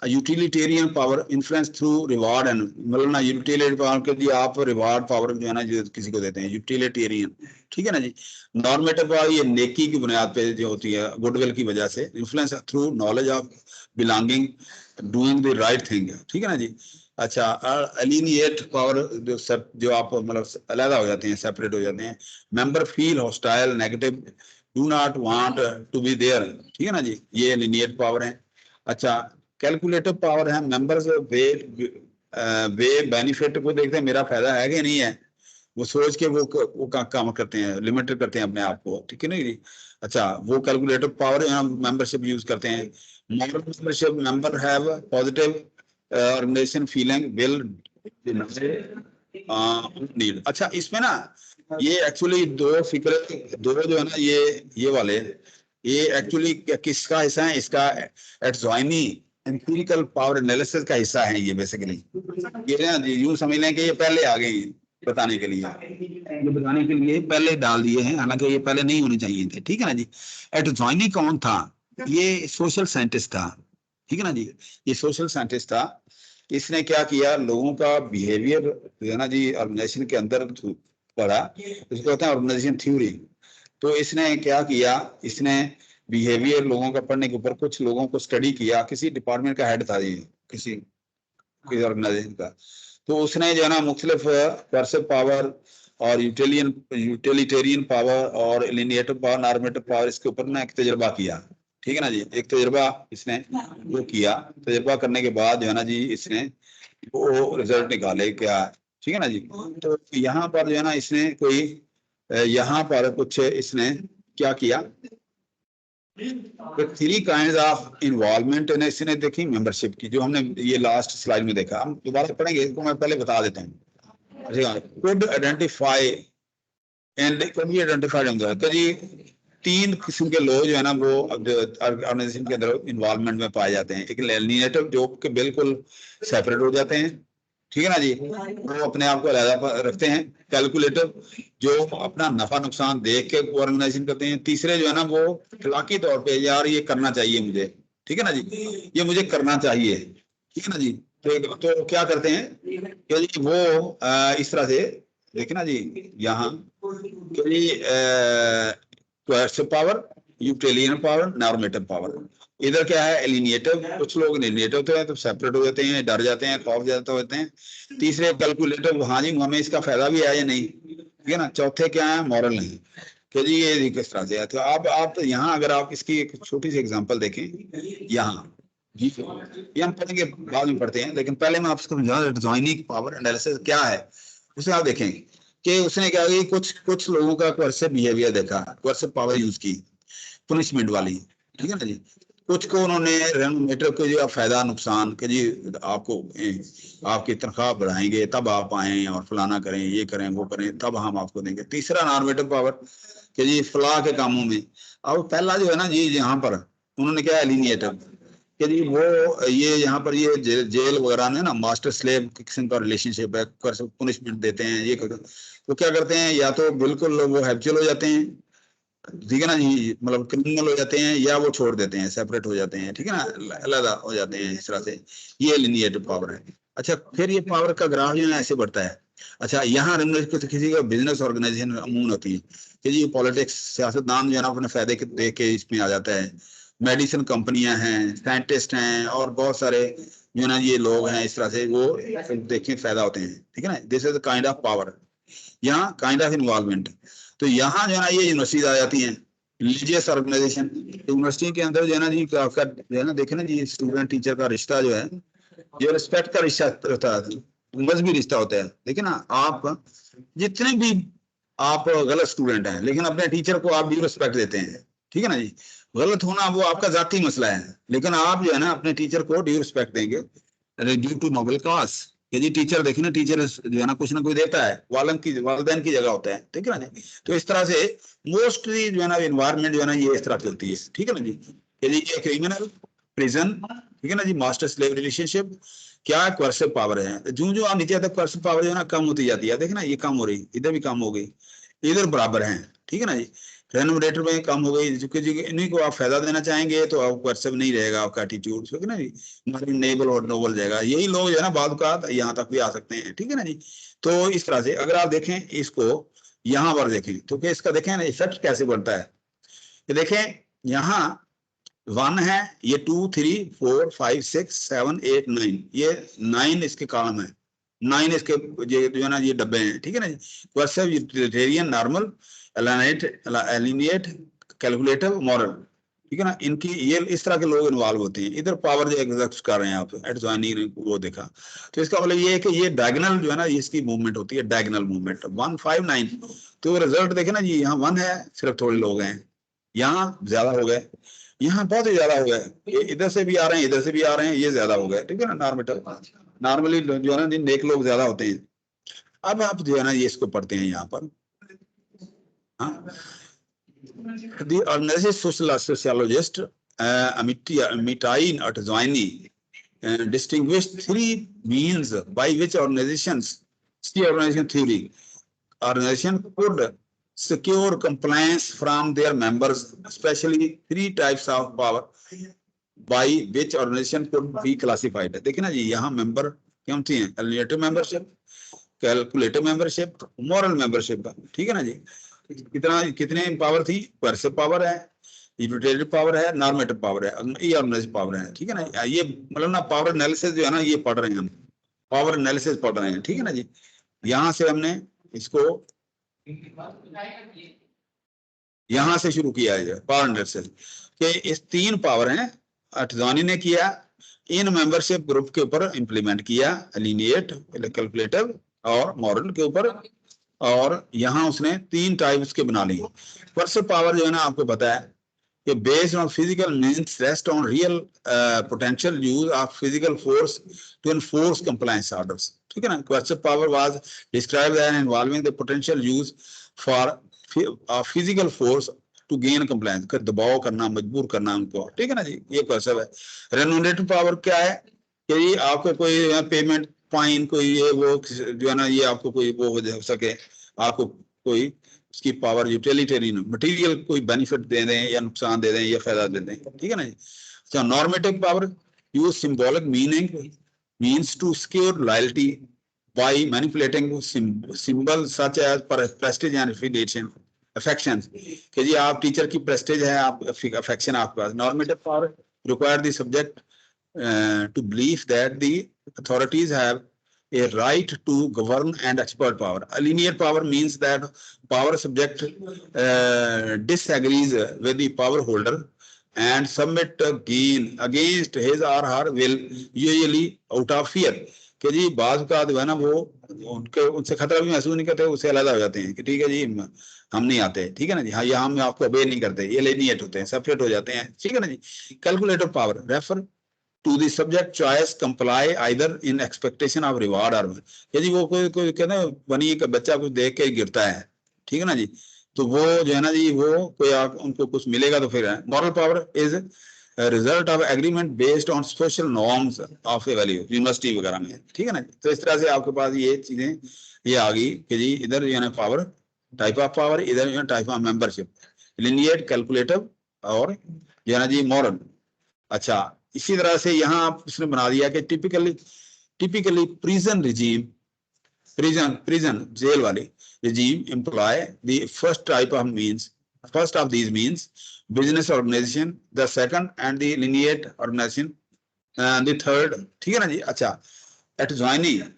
Utilitarian power, influence through reward and, मतलब ना यूटिलिटेरियन पावर के लिए आप रिवार्ड पावर जो है ना जो किसी को देते हैं, यूटिलिटेरियन, ठीक है ना जी। नॉर्मेटिव पावर, ये नेकी की बुनियाद पे जो होती है, गुडविल की वजह से, influence through knowledge of belonging, doing the right thing, ठीक है ना जी। अच्छा, अलिनिएट पावर, जो आप मतलब अलग हो जाते हैं, सेपरेट हो जाते हैं, member feel hostile, negative, do not want to be there, ठीक है ना जी, ये अलिनिएट पावर है। अच्छा, कैलकुलेटिव पावर है, मेंबर्स वे बेनिफिट को देखते हैं, मेरा फायदा है कि नहीं है, वो सोच के वो काम करते हैं, लिमिटेड करते हैं अपने आप को, ठीक है ना जी। अच्छा, वो कैलकुलेटिव पावर मेंबरशिप यूज करते हैं। Moral membership, member have positive organisation feeling, will need. अच्छा, इसमें ना ये एक्चुअली दो फिक्र, दो जो है ना ये वाले, ये एक्चुअली किसका हिस्सा है, इसका एडजॉइनी एम्पिरिकल पावर एनालिसिस का हिस्सा है ये बेसिकली। ये ना यूं समझ लें कि ये पहले आ गए बताने के लिए, ये बताने के लिए पहले डाल दिए हैं, हालांकि ये पहले नहीं होने चाहिए थे, ठीक है ना जी। एडजॉइनी कौन था, ये सोशल साइंटिस्ट था, ठीक है ना जी। ये सोशल साइंटिस्ट था, इसने क्या किया, लोगों का बिहेवियर जो है ना जी ऑर्गेनाइजेशन के अंदर पढ़ा, इसको कहते हैं ऑर्गेनाइजेशन थ्योरी। तो इसने क्या किया, इसने बिहेवियर लोगों का पढ़ने के ऊपर कुछ लोगों को स्टडी किया, किसी डिपार्टमेंट का हेड था ये, किसी ऑर्गेनाइजेशन का। तो उसने जो है ना मुख्तलिफ पर्सिव पावर और यूटिलिटेरियन पावर और एलिनिएटिव पावर, नॉर्मेटिव पावर, इसके ऊपर ना एक तजुर्बा किया, ठीक है ना जी। एक तजुर्बा इसने वो किया, तजुर्बा करने के बाद जो है ना जी इसने वो रिजल्ट निकाले क्या, ठीक है ना जी। तो यहाँ पर जो है ना इसने कोई यहाँ पर कुछ इसने क्या किया, थ्री काइंड ऑफ इन्वॉल्वमेंट इसने देखी मेंबरशिप की, जो हमने ये लास्ट स्लाइड में देखा, हम दोबारा पढ़ेंगे, इसको मैं पहले बता देता हूँ। कुड आइडेंटिफाई एंड कभी आइडेंटिफाइड होंगे कभी तीन किस्म के लोग जो है ना वो ऑर्गेनाइजेशन के अंदर इन्वॉल्वमेंट में पाए जाते हैं। एक एलिनेटिव, जो कि बिल्कुल सेपरेट हो जाते हैं, ठीक है ना जी, वो अपने आप को अलग रखते हैं। कैलकुलेटिव, जो अपना नफा नुकसान देख के ऑर्गेनाइजेशन करते हैं। तीसरे जो है ना वो इखलाकी तौर पे, यार ये करना चाहिए मुझे, ठीक है ना जी, ये मुझे करना चाहिए, ठीक है ना जी। तो क्या करते हैं कि जी वो इस तरह से देखना जी, यहाँ power, utilitarian power, normative power. इधर क्या है, एलिनिएटिव, कुछ लोग एलिनिएटिव होते हैं तो सेपरेट हो जाते हैं, डर जाते हैं, खौफ जाते होते हैं। तीसरे कैलकुलेटिव, हाँ जी हमें इसका फायदा भी है या नहीं, ठीक है ना। चौथे क्या है, मॉरल नहीं, कि जी ये किस तरह से है। तो आप यहाँ अगर आप इसकी एक छोटी सी एग्जांपल देखें, यहाँ जी ये हम पढ़ेंगे, बाद में पढ़ते हैं, लेकिन पहले मैं आपको समझा एडजॉइनिंग पावर एनालिसिस क्या है। उसमें आप देखेंगे कि उसने क्या किया, कुछ कुछ लोगों का कोर्सिव बिहेवियर देखा, कोर्सिव पावर यूज की, पुनिशमेंट वाली, ठीक है ना जी। कुछ को उन्होंने रेनोमेटर को जो फायदा नुकसान कि जी आपको आपकी तनख्वाह बढ़ाएंगे तब आप आए और फलाना करें, ये करें, वो करें, तब हम आपको देंगे। तीसरा नॉर्मेटिव पावर कि जी फलाह के कामों में। अब पहला जो है ना जी, यहाँ पर उन्होंने क्या एलिनिएटिव कि जी वो ये यहाँ पर ये जेल वगैरह में ना मास्टर स्लेव किस्म का रिलेशनशिप है, पुनिशमेंट देते हैं, ये करते, तो क्या करते हैं, या तो बिल्कुल वो हैबिचुअल हो जाते हैं, ठीक है ना जी, मतलब क्रिमिनल हो जाते हैं, या वो छोड़ देते हैं, सेपरेट हो जाते हैं, ठीक है ना, अलग हो जाते हैं इस तरह से। ये लिनिएटिव पावर है। अच्छा, फिर ये पावर का ग्राफ जो है ऐसे बढ़ता है। अच्छा, यहाँ किसी का बिजनेस ऑर्गेनाइजेशन अमूमन होती है कि जी पॉलिटिक्स, सियासतदान जो है ना अपने फायदे के देख के इसमें आ जाता है। मेडिसिन कंपनियां हैं, साइंटिस्ट हैं, और बहुत सारे जो ना ये लोग हैं, इस तरह से वो देखें फायदा होते हैं, ठीक है ना। This is the kind of power, यहाँ काइंड ऑफ इन्वॉल्वमेंट। तो यहाँ जो है ना ये यूनिवर्सिटीज आ जाती हैं, रिलीजियस ऑर्गेनाइजेशन। यूनिवर्सिटी के अंदर जो है ना जी आपका जो है ना, देखे ना जी, स्टूडेंट टीचर का रिश्ता जो है, ये रिस्पेक्ट का रिश्ता होता है, मजहबी रिश्ता होता है। देखिए ना, आप जितने भी आप गलत स्टूडेंट हैं, लेकिन अपने टीचर को आप भी रिस्पेक्ट देते हैं, ठीक है ना जी। गलत होना वो आपका जाती मसला है, लेकिन आप जो है ना अपने टीचर को ड्यू रिस्पेक्ट देंगे, ड्यू टू नोबल कॉज। कि जी टीचर देखे ना, टीचर जो है ना कुछ ना कुछ देता है, वालदैन की जगह होता है, ठीक है ना जी। तो इस तरह से मोस्टली जो है ना एनवायरमेंट जो है ना ये इस तरह चलती है, ठीक है ना जी। कि जी ये क्रिमिनल, प्रिजन, ठीक है ना जी, मास्टर स्लेव रिलेशनशिप, क्या कोर्सिव पावर है। जो जो आप नीचे तक कोर्सिव पावर जो है ना कम होती जाती है, देखना ये कम हो रही, इधर भी कम हो गई, इधर बराबर है, ठीक है ना जी। रेनोमेटर में कम हो गई, क्योंकि इन्हीं को आप फायदा देना चाहेंगे तो आप कोर्सिव नहीं रहेगा आपका एटीट्यूड, ठीक है ना जी, हमारी नेबल और नोबल जाएगा। यही लोग जो है ना बाद का यहाँ तक भी आ सकते हैं, ठीक है ना जी। तो इस तरह से अगर आप देखें इसको, यहाँ पर देखें तो इसका देखें ना इफेक्ट कैसे बढ़ता है। ये देखें यहाँ 1 है, ये 2 3 4 5 6 7 8 9, ये 9 इसके कॉलम है, 9 इसके ये जो है ना ये डब्बे हैं, ठीक है ना जी। Coercive, utilitarian, normal, alienate, calculative, moral, ठीक है ना। इनकी ये इस तरह के लोग इन्वॉल्व होते हैं। इधर पावर जो एग्जर्ट कर रहे हैं आप, एडजॉइनिंग वो देखा, तो इसका मतलब ये है कि ये डायगोनल जो है ना इसकी मूवमेंट होती है, डायगोनल मूवमेंट 1 5 9। तो रिजल्ट देखे ना जी, यहाँ 1 है, सिर्फ थोड़े लोग हैं, यहाँ ज्यादा हो गए, यहाँ बहुत ही ज्यादा हो गए, इधर से भी आ रहे हैं, इधर से भी आ रहे हैं, ये ज्यादा हो गए, ठीक है ना। नॉर्मली जो है ना नेक लोग ज्यादा होते हैं। अब आप जो है ना ये इसको पढ़ते हैं यहाँ पर, The organization sociologist Amitai Atazwani distinguished 3 means by which organizations, see organization theory, organization could secure compliance from their members, especially 3 types of power by which organization could be classified. देखिए ना जी, यहाँ मेंबर क्या होती हैं, alienative membership, calculative membership, moral membership, ठीक है ना जी। कितने पावर थी, कोर्सिव पावर है, यूटिलिटेरियन पावर है, नॉर्मेटिव पावर है, ये ऑर्गेनाइजेशन पावर है, ठीक है ना। ये मतलब ना पावर एनालिसिस जो है ना ये पढ़ रहे हैं हम, पावर एनालिसिस पढ़ रहे हैं, ठीक है ना जी। यहाँ से हमने इसको यहाँ से शुरू किया है पावर एनालिसिस के इस 3 पावर हैं, अटजानी ने किया, इन मेंबरशिप ग्रुप के ऊपर इंप्लीमेंट किया, एलिनिएट, कैलकुलेटिव और मॉरल के ऊपर, और यहाँ उसने 3 टाइप्स के बना लिए। कोर्सिव पावर जो है ना आपको पता है कि based on physical means rest on real potential use of physical force to enforce compliance orders, ठीक है ना। Coercive power was described as involving the potential use for physical force to gain compliance, कर दबाव करना, मजबूर करना उनको, ठीक है ना जी, ये कोर्सिव है। रेनोमेटिव पावर क्या है कि ये आपको कोई पेमेंट फाइन, कोई ये वो जो है ना ये आपको कोई वो हो सके, आपको कोई उसकी पावर, यूटिलिटेरियन मटेरियल कोई बेनिफिट दे दें या नुकसान दे दें या फायदा दे दें, ठीक है ना जी। अच्छा, normative power use symbolic meaning means to secure loyalty by manipulating symbol such as prestige and affection, कि जी आप टीचर की प्रेस्टीज है, आप अफेक्शन आपके पास। Normative power require the subject to believe that the authorities have a right to govern and expert power. A linear power means that power subject disagrees with the power holder and submit gain against his or her will, usually out of fear. कि जी बाज का जो है ना वो उनके उनसे खतरा भी महसूस नहीं करते, उससे अलग हो जाते हैं कि ठीक है जी हम नहीं आते, ठीक है ना जी, हाँ या हम आपको अबे नहीं करते, ये लेनिएट होते हैं, सेपरेट हो जाते हैं, ठीक है ना जी. Calculator power refer to the subject choice comply either in expectation of reward और, यदि वो कोई कोई कहते हैं बनी का बच्चा कुछ देख के गिरता है, ठीक है ना जी, तो वो जो है ना जी वो कोई उनको कुछ मिलेगा तो फिर है. Moral power is result of agreement based on social norms of A value, university वगैरह में, ठीक है ना. तो इस तरह से आपके पास ये चीजें ये आ गई कि जी इधर जो है ना पावर, टाइप ऑफ पावर, इधर जो है टाइप ऑफ मेंबरशिप, लिनिएट, कैलकुलेटिव और जो है ना जी मॉरल. अच्छा, इसी तरह से यहाँ आप उसने बना दिया कि typically prison regime, prison jail वाली regime employ the first type of means, first of these means business organization, the second and the lineate organization, and the third, ठीक है ना जी. अच्छा, Atozani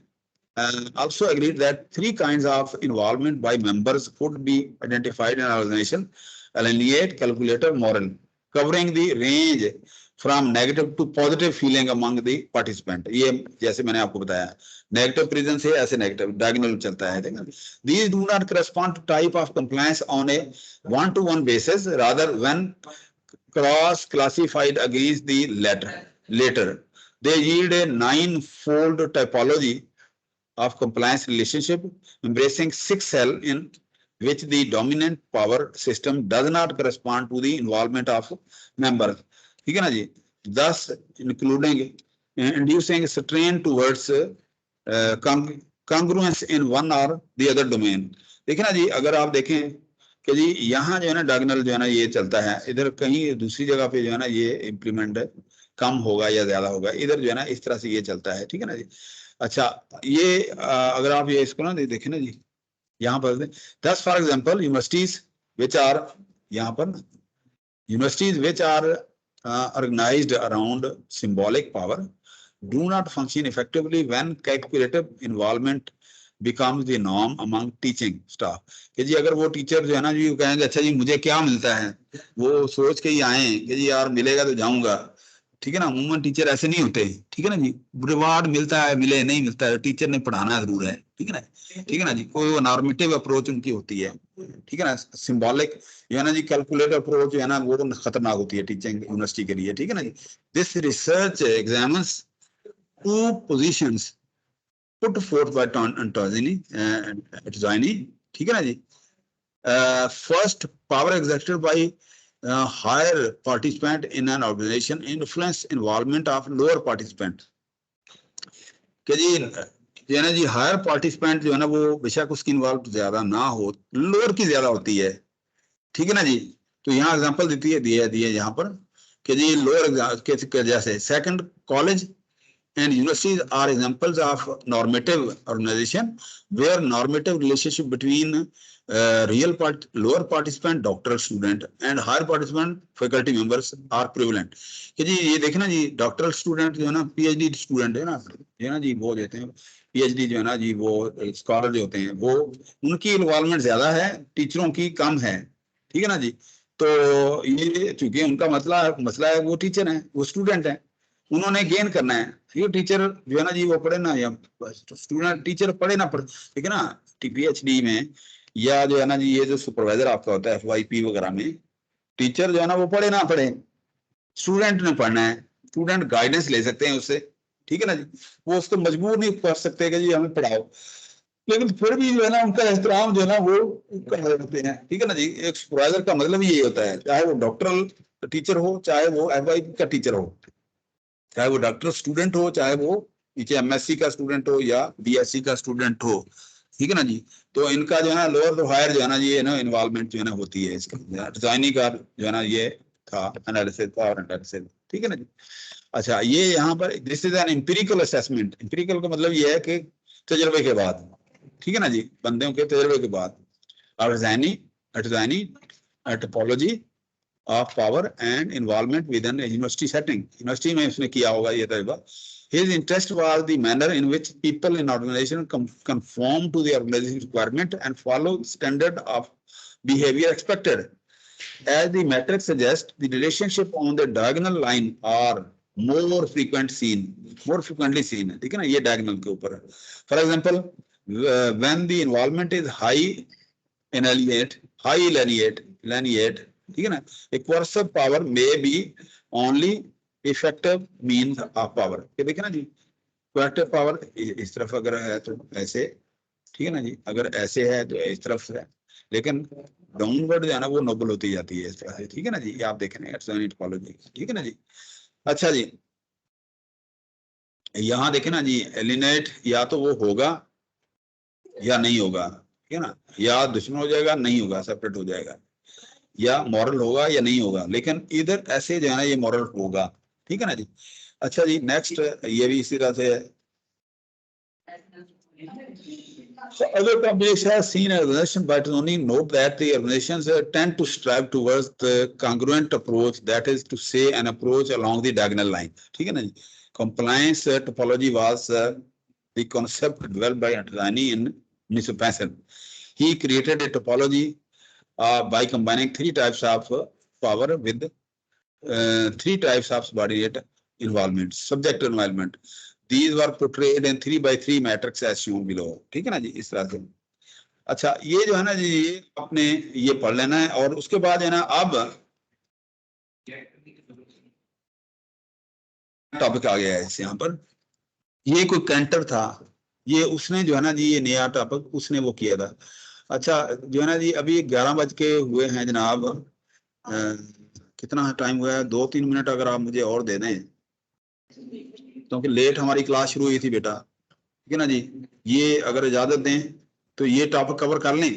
also agreed that three kinds of involvement by members could be identified in an organization: lineate, calculator, moral, covering the range from negative to positive feeling among the participant. ये जैसे मैंने आपको बताया, नेगेटिव प्रिजन से ऐसे negative diagonal चलता है, देखा. These do not correspond to type of compliance on a one-to-one basis, rather when cross classified against the later they yield a nine-fold typology of compliance relationship embracing 6 cells in which the dominant power system does not correspond to the involvement of members, ठीक है ना जी. Thus including inducing strain towards congruence in one or the other domain. देखिए ना जी, अगर आप देखें कि जी यहाँ जो है ना डायगोनल जो है ना ये चलता है, इधर कहीं दूसरी जगह पे जो है ना ये इम्प्लीमेंट कम होगा या ज्यादा होगा, इधर जो है ना इस तरह से ये चलता है, ठीक है ना जी. अच्छा, ये अगर आप ये इसको ना देखें ना जी, यहाँ पर दस for example universities which are, यहाँ पर universities which are organized around symbolic power do not function effectively when calculative involvement becomes the norm among teaching staff. कि जी अगर वो टीचर जो है ना जी कहेंगे अच्छा जी मुझे क्या मिलता है, वो सोच के ही आए कि जी यार मिलेगा तो जाऊंगा, ठीक है ना. अमूमन टीचर ऐसे नहीं होते, ठीक है ना जी. रिवार्ड मिलता है मिले नहीं मिलता है, टीचर ने पढ़ाना जरूर है, ठीक है ना, ठीक है ना जी. कोई नॉर्मेटिव अप्रोच उनकी होती है, ठीक है ना. सिंबॉलिक जो है ना जी कैलकुलेटर अप्रोच जो है ना वो खतरनाक होती है टीचिंग यूनिवर्सिटी के लिए, ठीक है ना जी. This research examines two positions put forth by Antozini, ठीक है ना जी. First power exerted by higher participant in an organization influence involvement of lower participant. कि जी जो है ना जी हायर पार्टिसिपेंट जो है ना वो बेशक उसकी इन्वॉल्व ज्यादा ना हो, लोअर की ज्यादा होती है, ठीक है ना जी. तो यहाँ एग्जांपल देती है दिए यहाँ पर कि जी लोअर के जैसे second college and universities are examples of normative organization where normative relationship between lower participant doctoral student and higher participant faculty members are prevalent. कि जी ये देखना जी डॉक्टरल स्टूडेंट जो है ना पीएचडी स्टूडेंट है ना, जो है ना जी वो देते हैं पीएचडी जो है ना जी वो स्कॉलर जो होते हैं वो उनकी इन्वॉल्वमेंट ज्यादा है, टीचरों की कम है, ठीक है ना जी. तो ये चूंकि उनका मसला है वो टीचर है वो स्टूडेंट है, उन्होंने गेन करना है. ये टीचर जो है ना जी वो पढ़े ना या स्टूडेंट टीचर पढ़े ना पढ़े, ठीक है ना. पीएचडी में या जो है ना जी ये जो सुपरवाइजर आपका होता है FYP वगैरह में, टीचर जो है ना वो पढ़े ना पढ़े, स्टूडेंट ने पढ़ना है, स्टूडेंट गाइडेंस ले सकते हैं उससे, ठीक है ना जी. वो उसको मजबूर नहीं कर सकते कि जी हमें पढ़ाओ, लेकिन फिर भी जो है ना उनका एहतराम जो है ना वो करते हैं, ठीक है ना जी. एक सुपरवाइजर का मतलब यही होता है, चाहे वो डॉक्टरल टीचर हो चाहे वो FYP का टीचर हो, चाहे वो डॉक्टर स्टूडेंट हो चाहे वो नीचे MSc का स्टूडेंट हो या BSc का स्टूडेंट हो, ठीक है ना जी. तो इनका जो है ना लोअर टू हायर जो है ना ये ना इन्वॉल्वमेंट जो है ना होती है इसका. डिजाइनिंग का जो है ना ये था एनालिसिस और एनालिसिस, ठीक है ना जी. अच्छा, ये यहाँ पर this is an empirical assessment. Empirical का मतलब ये है कि तजर्बे के बाद, ठीक है ना जी, बंदों के तजर्बे के बाद. और designing topology of power and involvement within a university setting. University में उसने किया होगा ये तजुर्बा. His interest was the manner in which people in organization conform to the organization requirement and follow standard of behavior expected. as the matrix suggests, the relationship on the diagonal line are more frequently seen. ठीक है ना, ये diagonal के ऊपर है. For example, when the involvement is high lineate, ठीक है ना, a coercive power may be only effective means of power. ये देखिए ना जी, coercive power इस तरफ अगर है तो ऐसे, ठीक है ना जी, अगर ऐसे है तो इस तरफ है, लेकिन डाउनवर्ड जो है ना वो नोबल होती जाती है इस तरह से. ठीक है ना जी, ये आप देख रहे हैं एक्सटर्नल टोपोलॉजी. ठीक है ना जी. अच्छा जी, यहाँ देखे ना जी, एलिनेट या तो वो होगा या नहीं होगा. ठीक है ना, या दुश्मन हो जाएगा, नहीं होगा, सेपरेट हो जाएगा, या मॉरल होगा या नहीं होगा, लेकिन इधर ऐसे जो है ना ये मॉरल होगा. ठीक है ना जी. अच्छा जी, नेक्स्ट ये भी इसी तरह से है. So other publics have seen an organization, but only note that the organizations tend to strive towards the congruent approach, that is to say an approach along the diagonal line. ठीक है ना जी. Compliance topology was the concept developed by Antoni in 1965. He created a topology by combining three types of power with three types of subordinate involvement, subject involvement. These were portrayed in 3x3 matrix as shown below. ठीक है ना जी, इस तरह से. अच्छा, ये जो है ना जी, ये आपने ये पढ़ लेना है, और उसके बाद है ना अब टॉपिक आ गया है इस यहाँ पर. ये कोई कैंटर था, ये उसने जो है ना जी, ये नया टॉपिक उसने वो किया था. अच्छा जो है ना जी, अभी 11 बज के हुए हैं जनाब. कितना टाइम हुआ है? 2-3 मिनट अगर आप मुझे और दे दें, क्योंकि लेट हमारी क्लास शुरू हुई थी बेटा. ठीक है ना जी, ये अगर इजाजत दें तो ये टॉपिक कवर कर लें,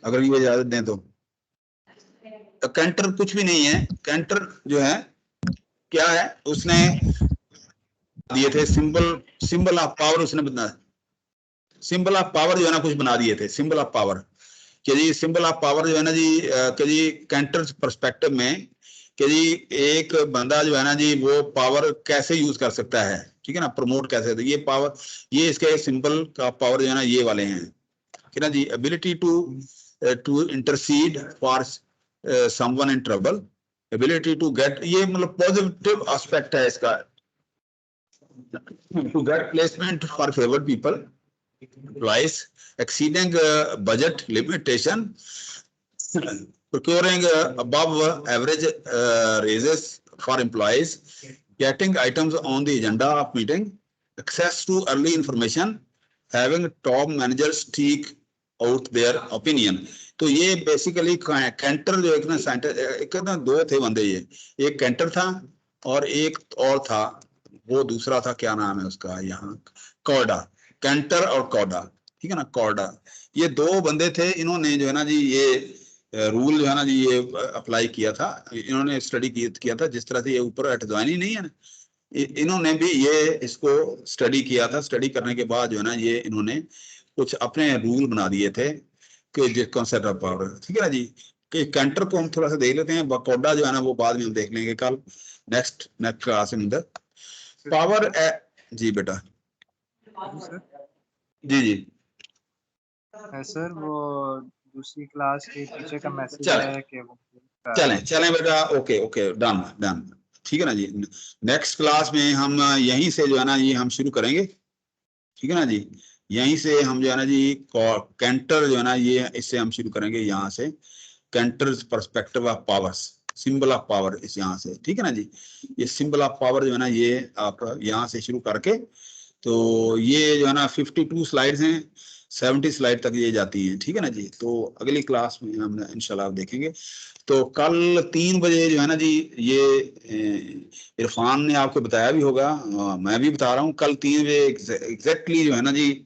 अगर ये इजाजत दें तो. कैंटर कुछ भी नहीं है. कैंटर जो है क्या है, उसने दिए थे सिंबल ऑफ पावर. उसने बना सिंबल ऑफ पावर जो है ना कुछ बना दिए थे, सिंबल ऑफ पावर. कि जी सिंबल ऑफ पावर जो है ना जी, कि जी कैंटर पर्सपेक्टिव में कि जी एक बंदा जो है ना जी वो पावर कैसे यूज कर सकता है. ठीक है ना, प्रमोट कैसे. तो ये पावर, ये इसके सिंबल का पावर जो है ना ये वाले हैं. ठीक है ना जी. Ability to intercede for someone in trouble, ability to get, ये मतलब पॉजिटिव एस्पेक्ट है इसका. To get placement for favoured people, employees, exceeding budget limitation, procuring above average raises for employees, getting items on the agenda of meeting, access to early information, having top managers seek out their opinion. तो ये basically canter जो एक ना एक ना दो थे बंदे, ये एक कैंटर था और एक और था, वो दूसरा था, क्या नाम है उसका यहाँ, कॉर्डा. कैंटर और कॉर्डा. ठीक है ना, कॉर्डा. ये दो बंदे थे, इन्होंने जो है ना जी ये रूल जो है ना जी ये अप्लाई किया था. इन्होंने स्टडी किया था, जिस तरह से ये ऊपर एटजवानी नहीं है ना, इन्होंने भी ये इसको स्टडी किया था. स्टडी करने के बाद जो है ना ये इन्होंने कुछ अपने रूल बना दिए थे कि कॉन्सेप्ट ऑफ पावर. ठीक है ना जी. कि कैंटर को हम थोड़ा सा देख लेते हैं, कॉर्डा जो है ना वो बाद में हम देख लेंगे कल नेक्स्ट क्लास में अंदर. पावर जी बेटा. जी जी सर, वो दूसरी क्लास के टीचर का मैसेज चलें। है कि वो चलें बेटा. Okay done. ठीक है ना जी. नेक्स्ट क्लास में हम यहीं से जो है ना ये हम शुरू करेंगे. ठीक है ना जी, यहीं से हम जो है ना जी कैंटर जो है ना ये इससे हम शुरू करेंगे, यहाँ से Kanter perspective of powers, symbol of power इस यहाँ से. ठीक है ना जी. ये सिंबल ऑफ पावर जो है ना ये आप यहाँ से शुरू करके, तो ये जो है ना 52 स्लाइड्स हैं, 70 स्लाइड तक ये जाती हैं. ठीक है ना जी. तो अगली क्लास में हम इंशाल्लाह देखेंगे. तो कल 3 बजे जो है ना जी ये इरफान ने आपको बताया भी होगा, मैं भी बता रहा हूँ, कल 3 बजे एग्जैक्टली जो है ना जी